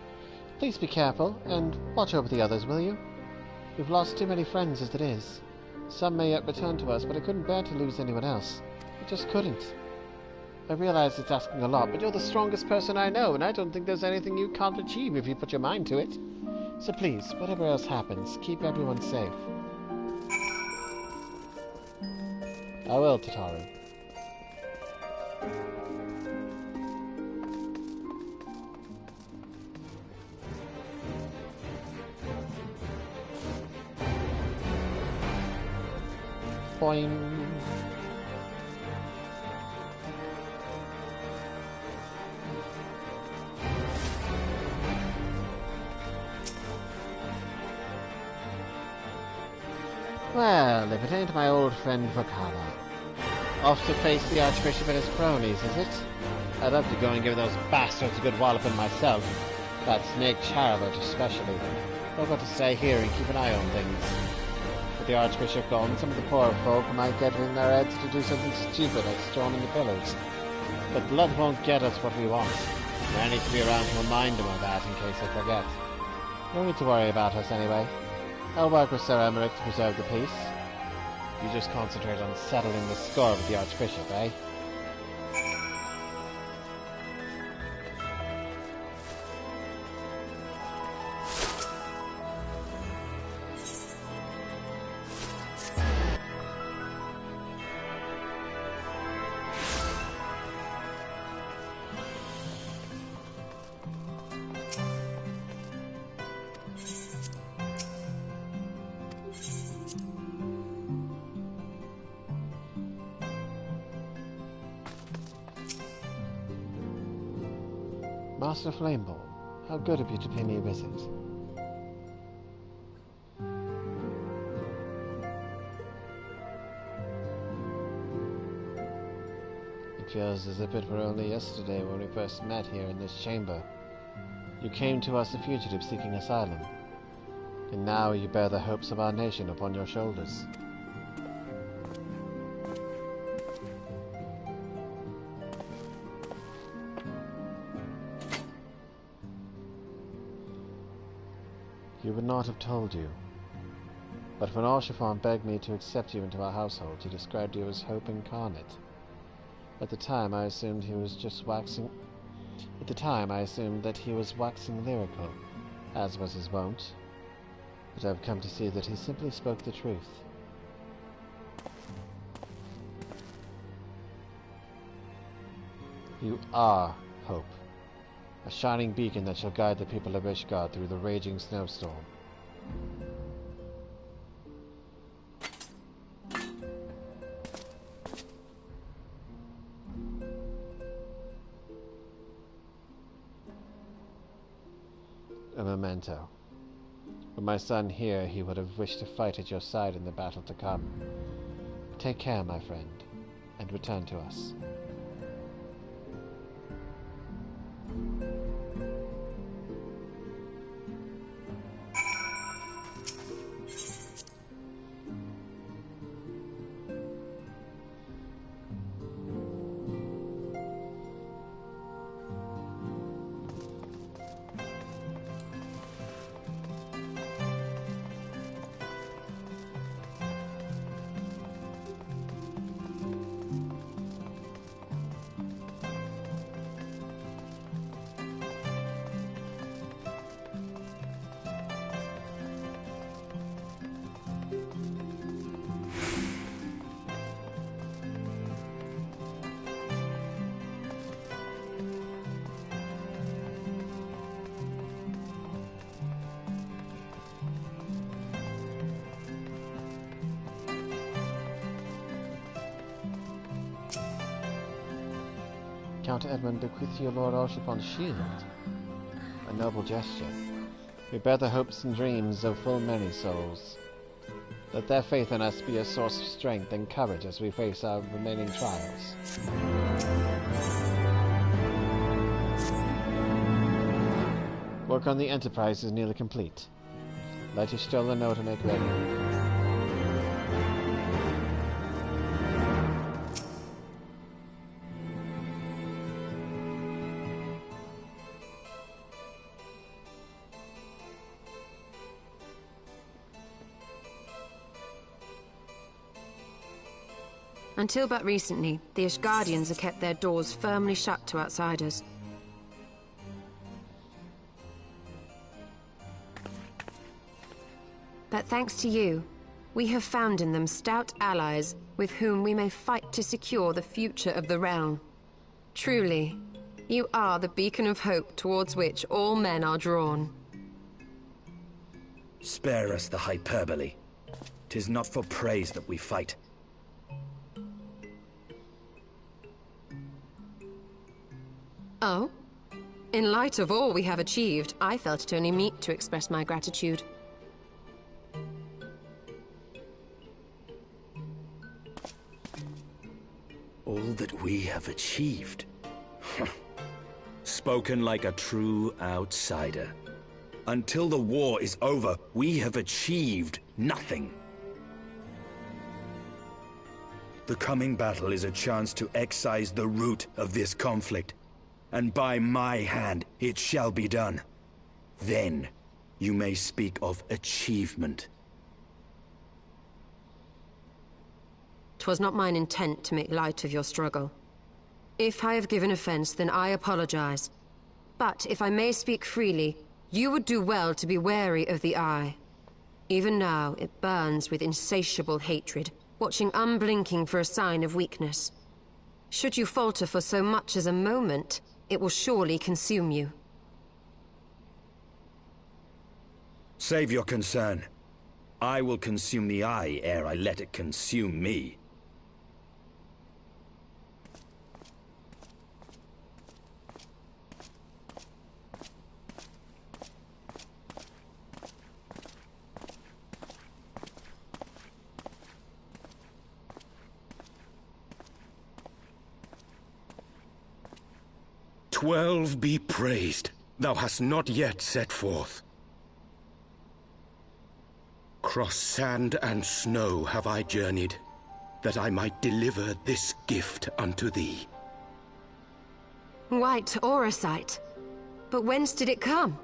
Please be careful, and watch over the others, will you? We've lost too many friends as it is. Some may yet return to us, but I couldn't bear to lose anyone else. I just couldn't. I realize it's asking a lot, but you're the strongest person I know, and I don't think there's anything you can't achieve if you put your mind to it. So please, whatever else happens, keep everyone safe. I will, Tataru. Boing. Well, if it ain't my old friend Vakama. Off to face the Archbishop and his cronies, is it? I'd love to go and give those bastards a good walloping myself. That snake Charlotte especially. I've got to stay here and keep an eye on things. With the Archbishop gone, some of the poorer folk might get it in their heads to do something stupid like storming the pillars. But blood won't get us what we want. I need to be around to remind them of that in case I forget. No need to worry about us anyway. I'll work with Sir Emmerich to preserve the peace. You just concentrate on settling the score with the Archbishop, eh? Master Flameborne, how good of you to pay me a visit. It feels as if it were only yesterday when we first met here in this chamber. You came to us a fugitive seeking asylum, and now you bear the hopes of our nation upon your shoulders. He would not have told you. But when Archifon begged me to accept you into our household, he described you as hope incarnate. At the time, I assumed he was just waxing... At the time, I assumed that he was waxing lyrical, as was his wont. But I've come to see that he simply spoke the truth. You are hope. A shining beacon that shall guide the people of Ishgard through the raging snowstorm. A memento. Were my son here, he would have wished to fight at your side in the battle to come. Take care, my friend, and return to us. Count Edmund bequeath you Lord Arshifon's shield. A noble gesture. We bear the hopes and dreams of full many souls. Let their faith in us be a source of strength and courage as we face our remaining trials. Work on the Enterprise is nearly complete. Let your stolen note to make ready. Until but recently, the Ishgardians have kept their doors firmly shut to outsiders. But thanks to you, we have found in them stout allies with whom we may fight to secure the future of the realm. Truly, you are the beacon of hope towards which all men are drawn. Spare us the hyperbole. 'Tis not for praise that we fight. Oh? In light of all we have achieved, I felt it only meet to express my gratitude. all that we have achieved. Spoken like a true outsider. Until the war is over, we have achieved nothing. The coming battle is a chance to excise the root of this conflict, and by my hand it shall be done. Then you may speak of achievement. 'Twas not mine intent to make light of your struggle. If I have given offense, then I apologize. But if I may speak freely, you would do well to be wary of the Eye. Even now, it burns with insatiable hatred, watching unblinking for a sign of weakness. Should you falter for so much as a moment, it will surely consume you. Save your concern. I will consume the Eye ere I let it consume me. "12 be praised, thou hast not yet set forth. Cross sand and snow have I journeyed, that I might deliver this gift unto thee." White Auracite. But whence did it come?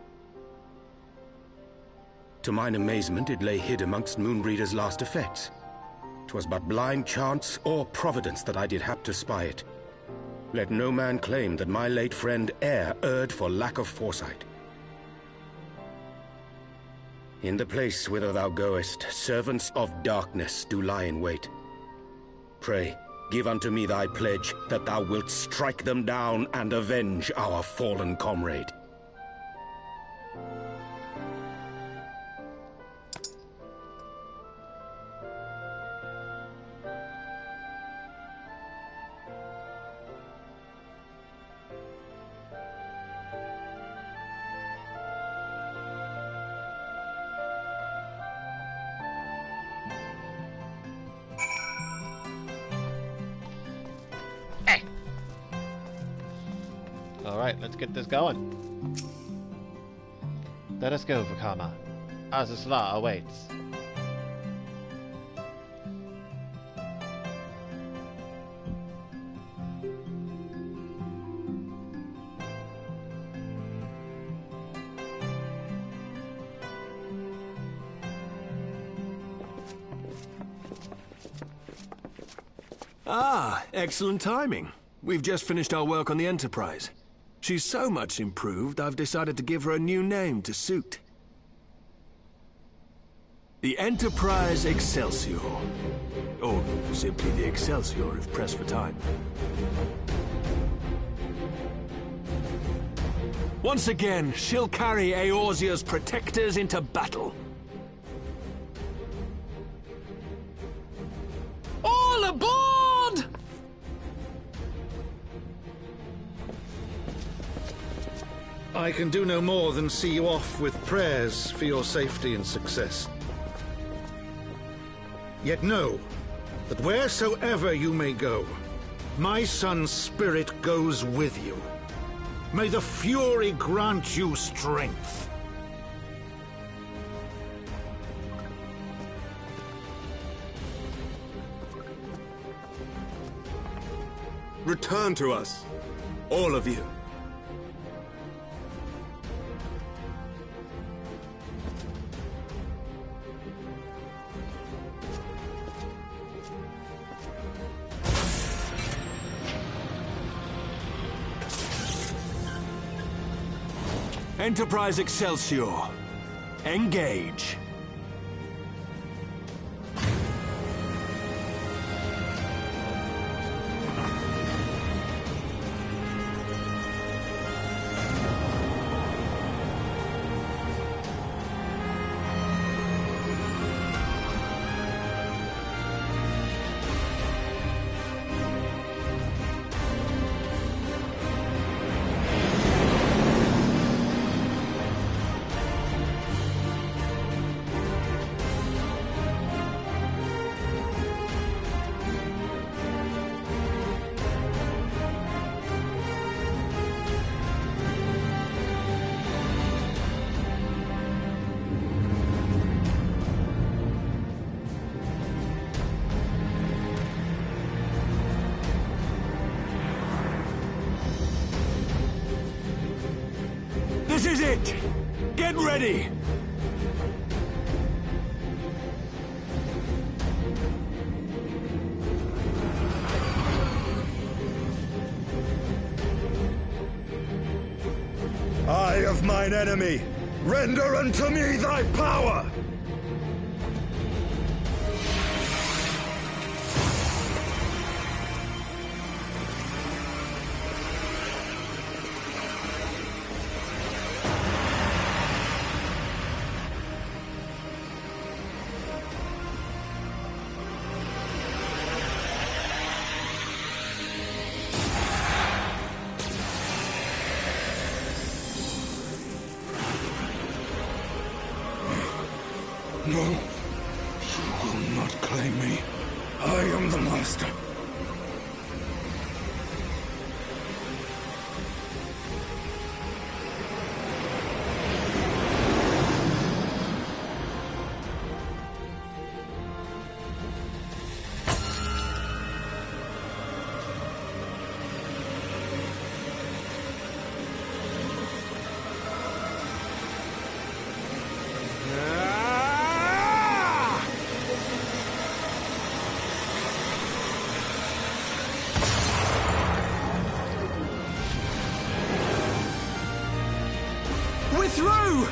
To mine amazement, it lay hid amongst Moonbreeder's last effects. 'Twas but blind chance or providence that I did hap to spy it. Let no man claim that my late friend e'er erred for lack of foresight. In the place whither thou goest, servants of darkness do lie in wait. Pray, give unto me thy pledge that thou wilt strike them down and avenge our fallen comrade. Alright, let's get this going. Let us go, Vakama. Azazla awaits. Ah, excellent timing. We've just finished our work on the Enterprise. She's so much improved, I've decided to give her a new name to suit. The Enterprise Excelsior. Or simply the Excelsior, if pressed for time. Once again, she'll carry Eorzea's protectors into battle. All aboard! I can do no more than see you off with prayers for your safety and success. Yet know that wheresoever you may go, my son's spirit goes with you. May the Fury grant you strength. Return to us, all of you. Enterprise Excelsior. Engage. This is it! Get ready! Eye of mine enemy, render unto me thy power! No, you will not claim me. I am the master. We're through!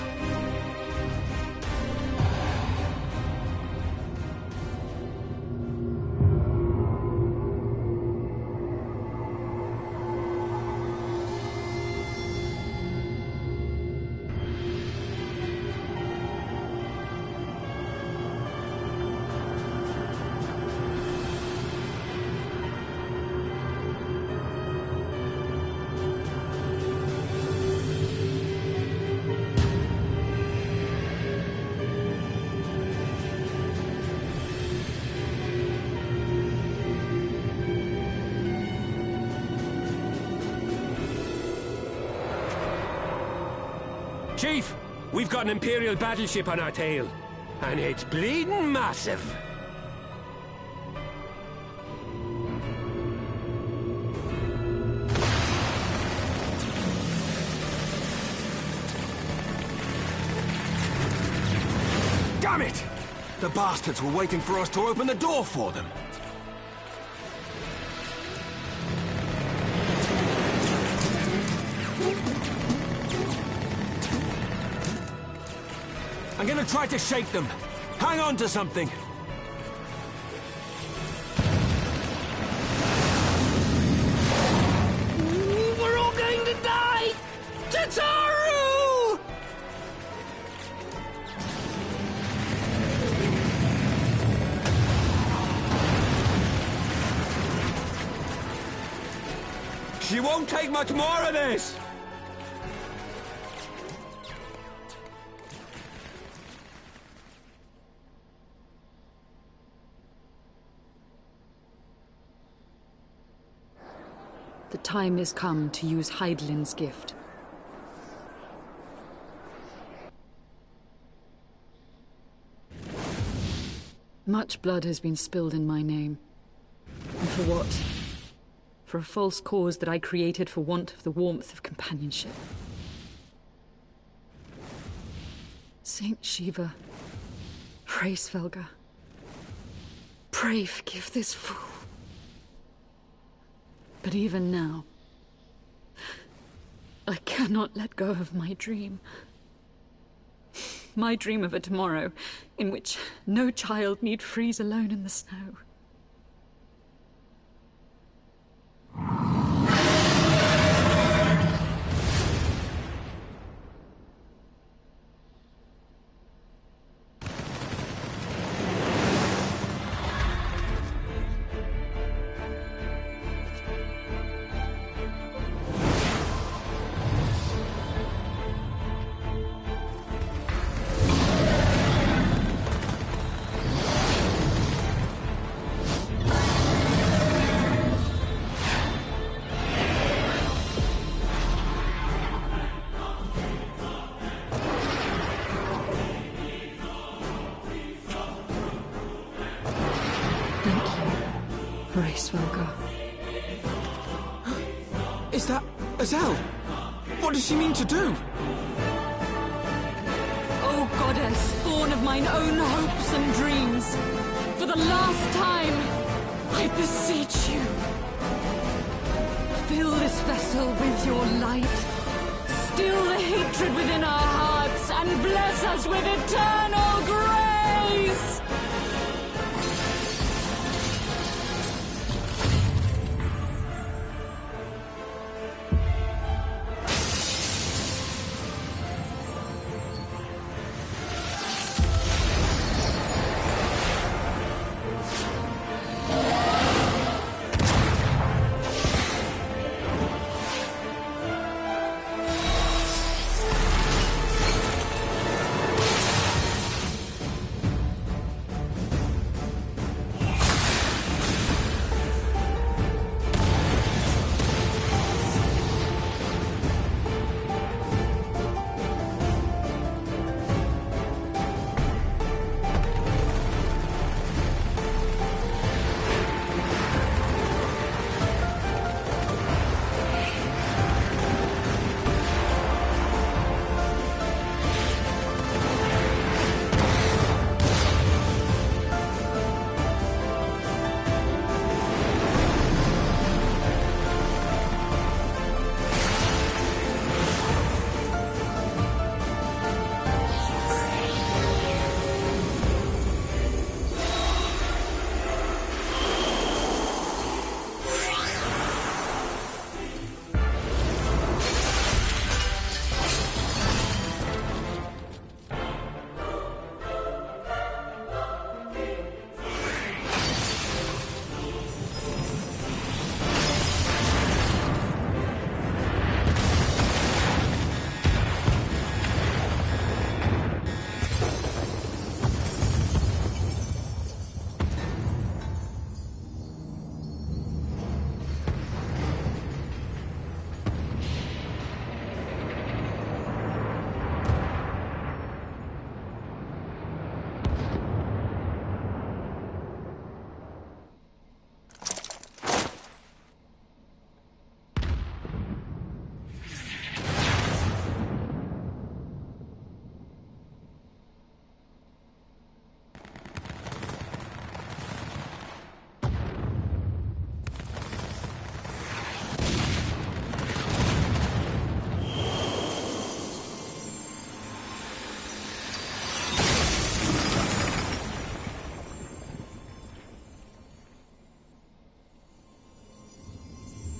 Chief, we've got an Imperial battleship on our tail. And it's bleeding massive. Damn it! The bastards were waiting for us to open the door for them. I'm gonna try to shake them. Hang on to something. We're all going to die! Tataru! She won't take much more of this! The time has come to use Hydaelyn's gift. Much blood has been spilled in my name. And for what? For a false cause that I created for want of the warmth of companionship. Saint Shiva, pray Svelga, pray forgive this fool. But even now, I cannot let go of my dream. My dream of a tomorrow in which no child need freeze alone in the snow. Is that Azelle? What does she mean to do? O goddess, born of mine own hopes and dreams, for the last time, I beseech you, fill this vessel with your light, still the hatred within our hearts, and bless us with eternal grace!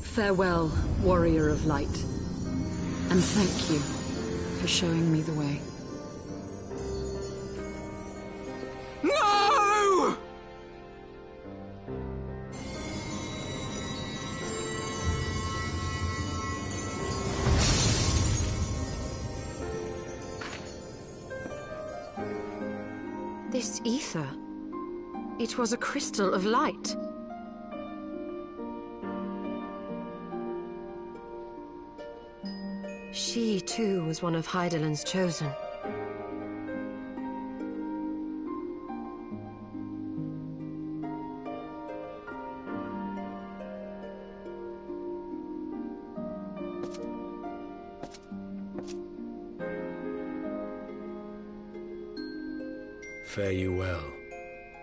Farewell, warrior of light, and thank you for showing me the way. No! This ether, it was a crystal of light. She, too, was one of Hydaelyn's chosen. Fare you well,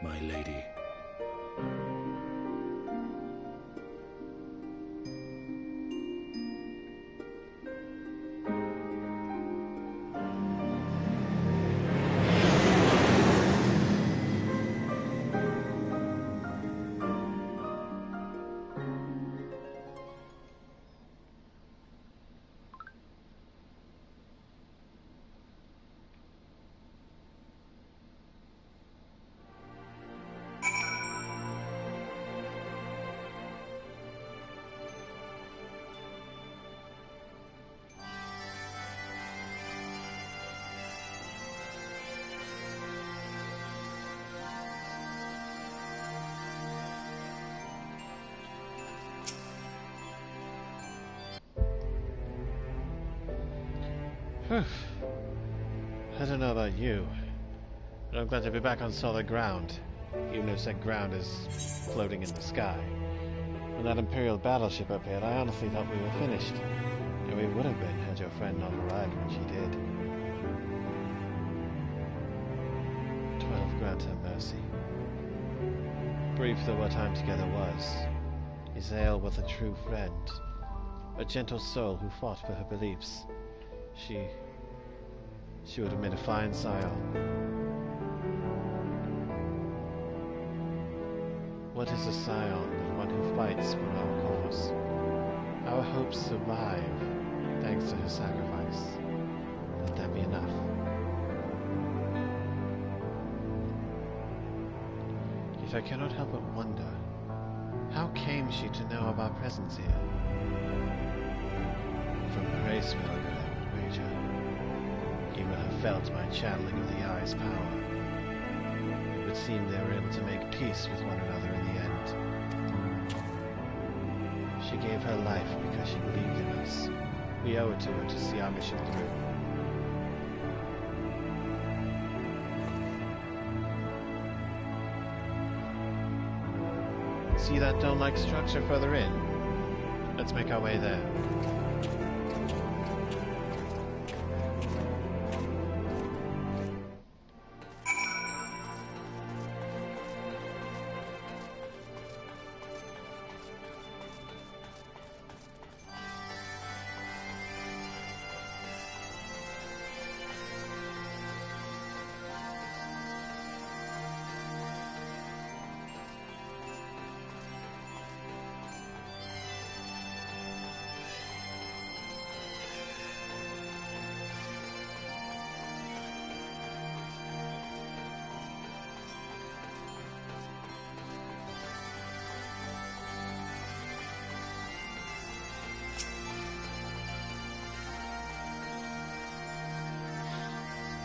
my lady. Whew. I don't know about you, but I'm glad to be back on solid ground, even if said ground is floating in the sky. When that Imperial battleship appeared, I honestly thought we were finished. It we would have been had your friend not arrived when she did. 12 grant her mercy. Brief though our time together was, Isael was a true friend, a gentle soul who fought for her beliefs. She would have made a fine scion. What is a scion but one who fights for our cause? Our hopes survive thanks to her sacrifice. Let that be enough. Yet I cannot help but wonder, how came she to know of our presence here? From Grayskull, I would wager. He will have felt my channeling of the Eye's power. It would seem they were able to make peace with one another in the end. She gave her life because she believed in us. We owe it to her to see our mission through. See that dome-like structure further in? Let's make our way there.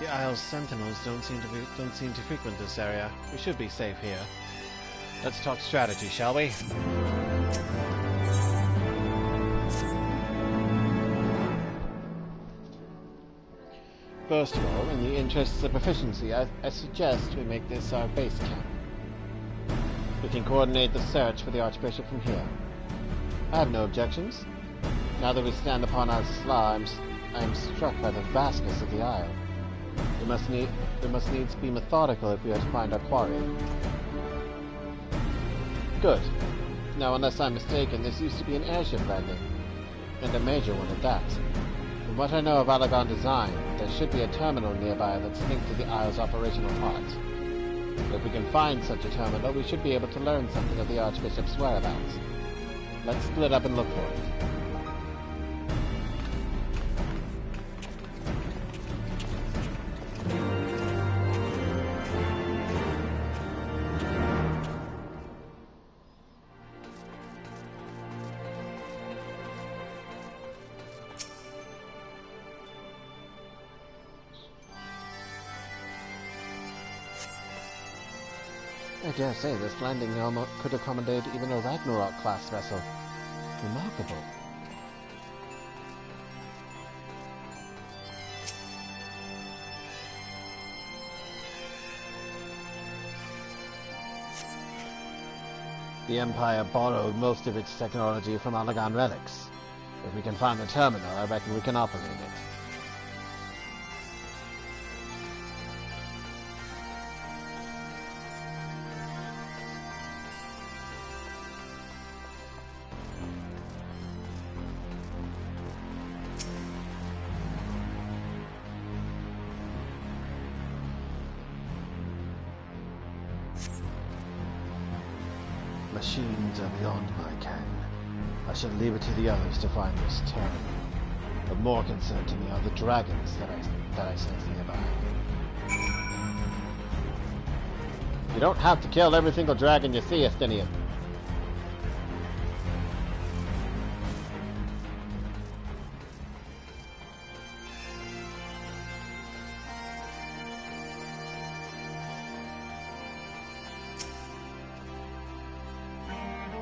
The Isle's sentinels don't seem to frequent this area. We should be safe here. Let's talk strategy, shall we? First of all, in the interests of efficiency, I suggest we make this our base camp. We can coordinate the search for the Archbishop from here. I have no objections. Now that we stand upon our slimes, I am struck by the vastness of the Isle. We must needs be methodical if we are to find our quarry. Good. Now, unless I'm mistaken, this used to be an airship landing, and a major one at that. From what I know of Allagan design, there should be a terminal nearby that's linked to the Isle's operational heart. If we can find such a terminal, we should be able to learn something of the Archbishop's whereabouts. Let's split up and look for it. I dare say this landing almost could accommodate even a Ragnarok-class vessel. Remarkable. The Empire borrowed most of its technology from Allagan relics. If we can find the terminal, I reckon we can operate it. Machines are beyond my ken. I shall leave it to the others to find this terminal. Of more concern to me are the dragons that I sense nearby. You don't have to kill every single dragon you see, Estinian.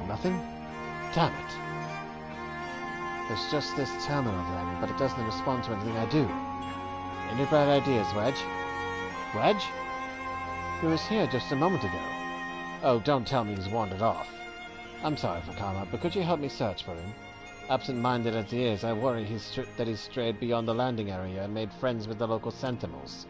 Nothing? Damn it. There's just this terminal then, but it doesn't respond to anything I do. Any bright ideas, Wedge? Wedge? He was here just a moment ago. Oh, don't tell me he's wandered off. I'm sorry, Vakama, but could you help me search for him? Absent-minded as he is, I worry that he's strayed beyond the landing area and made friends with the local sentinels.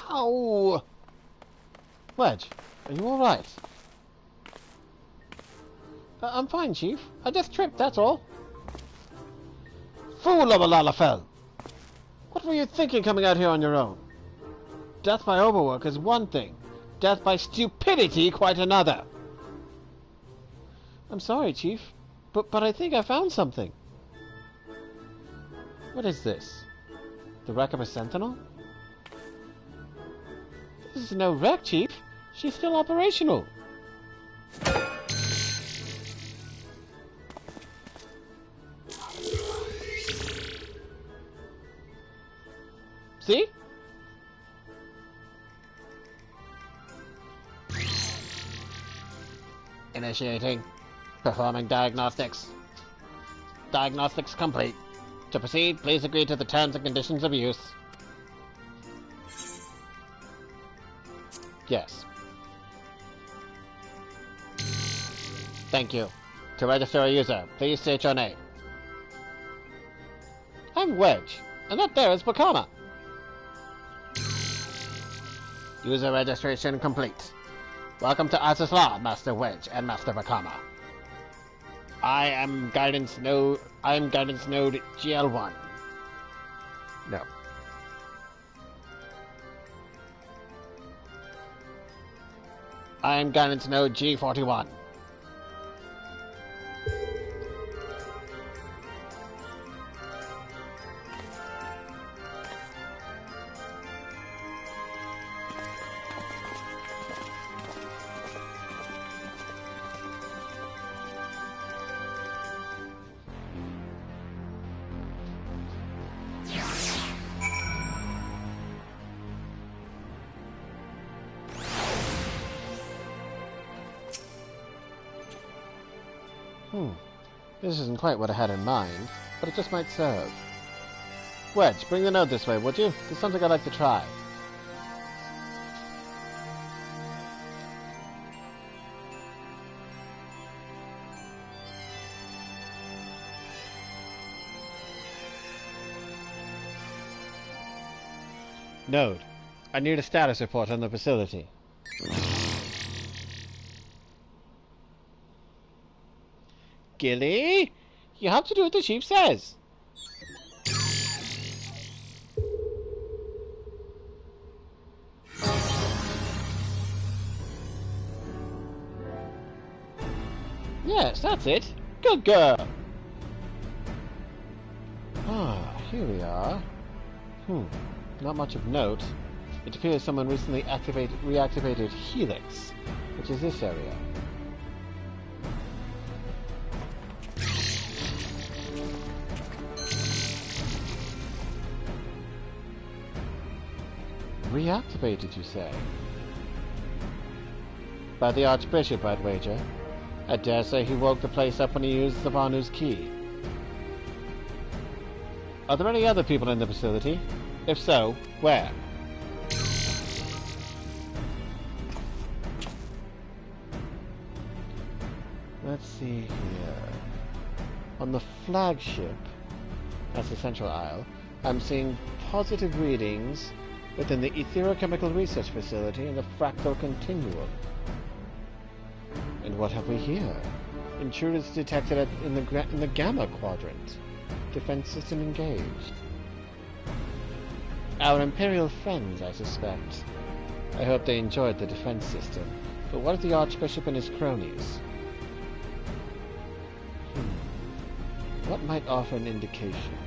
Ow! Wedge, are you alright? I'm fine, Chief. I just tripped, that's all. Fool of a Lalafell! What were you thinking coming out here on your own? Death by overwork is one thing. Death by stupidity quite another. I'm sorry, Chief, but I think I found something. What is this? The wreck of a sentinel? This is no wreck, Chief. She's still operational. See? Initiating. Performing diagnostics. Diagnostics complete. To proceed, please agree to the terms and conditions of use. Yes. Thank you. To register a user, please state your name. I'm Wedge, and that there is Vakama. User registration complete. Welcome to Arceus Law, Master Wedge and Master Vakama. I am Guidance Node GL1. No. I am Guidance Node G41. This isn't quite what I had in mind, but it just might serve. Wedge, bring the node this way, would you? There's something I'd like to try. Node, I need a status report on the facility. Gilly, you have to do what the chief says. Yes, that's it. Good girl. Ah, here we are. Not much of note. It appears someone recently reactivated Helix, which is this area. Reactivated, you say? By the Archbishop, I'd wager. I dare say he woke the place up when he used the Vanu's key. Are there any other people in the facility? If so, where? Let's see here. On the flagship, that's the central aisle, I'm seeing positive readings within the Etherochemical Research Facility and the Fractal Continuum. In And what have we here? Intruders detected in the Gamma Quadrant. Defense system engaged. Our Imperial friends, I suspect. I hope they enjoyed the defense system. But what of the Archbishop and his cronies? What might offer an indication?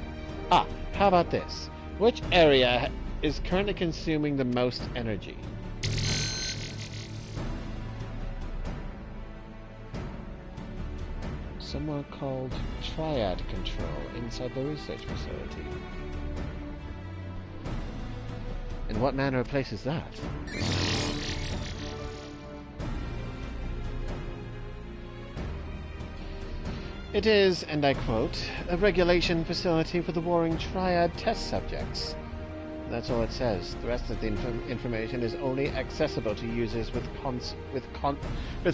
Ah, how about this? Which area is currently consuming the most energy? Somewhere called Triad Control inside the research facility. In what manner of place is that? It is, and I quote, a regulation facility for the warring Triad test subjects. That's all it says. The rest of the information is only accessible to users with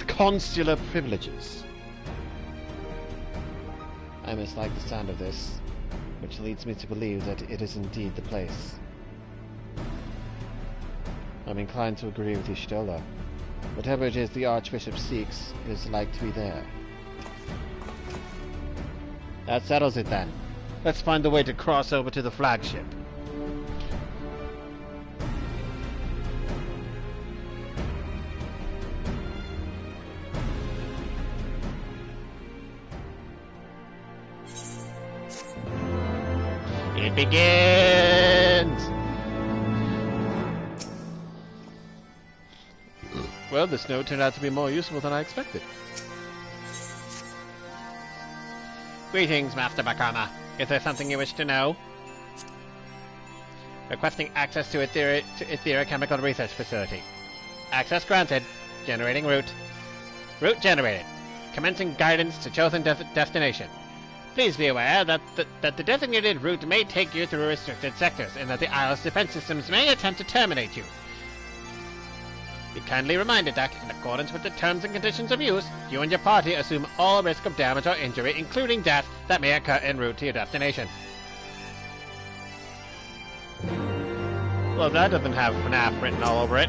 consular privileges. I mislike the sound of this, which leads me to believe that it is indeed the place. I'm inclined to agree with Y'shtola. Whatever it is the Archbishop seeks, it is like to be there. That settles it then. Let's find a way to cross over to the flagship. It begins! Well, this note turned out to be more useful than I expected. Greetings, Master Vakama. Is there something you wish to know? Requesting access to Ethera Chemical Research Facility. Access granted. Generating route. Route generated. Commencing guidance to chosen destination. Please be aware that the designated route may take you through restricted sectors, and that the Isle's defense systems may attempt to terminate you. Be kindly reminded that, in accordance with the terms and conditions of use, you and your party assume all risk of damage or injury, including death, that may occur en route to your destination. Well, that doesn't have FNAF written all over it.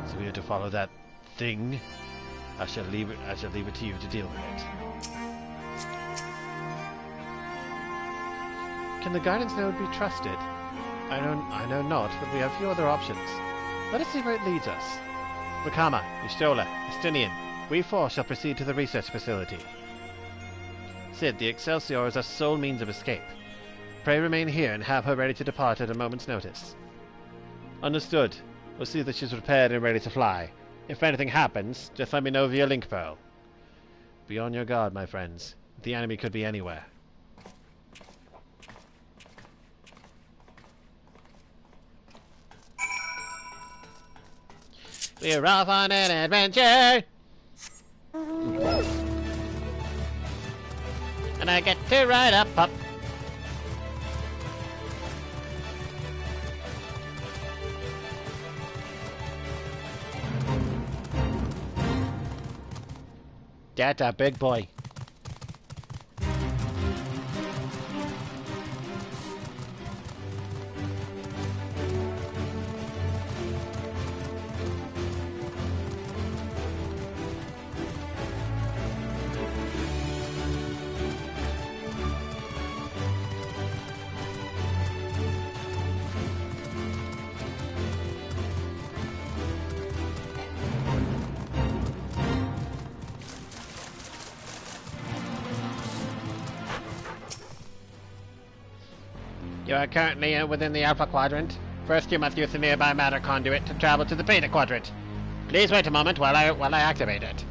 So we have to follow that thing. I shall leave it to you to deal with it. Can the guidance node be trusted? I know not, but we have few other options. Let us see where it leads us. Vakama, Y'shtola, Estinian, we four shall proceed to the research facility. Sid, the Excelsior is our sole means of escape. Pray remain here and have her ready to depart at a moment's notice. Understood. We'll see that she's prepared and ready to fly. If anything happens, just let me know via link pearl. Be on your guard, my friends. The enemy could be anywhere. We're off on an adventure! And I get to ride a pup. That's a big boy. You are currently within the Alpha Quadrant. First, you must use the nearby matter conduit to travel to the Beta Quadrant. Please wait a moment while I activate it.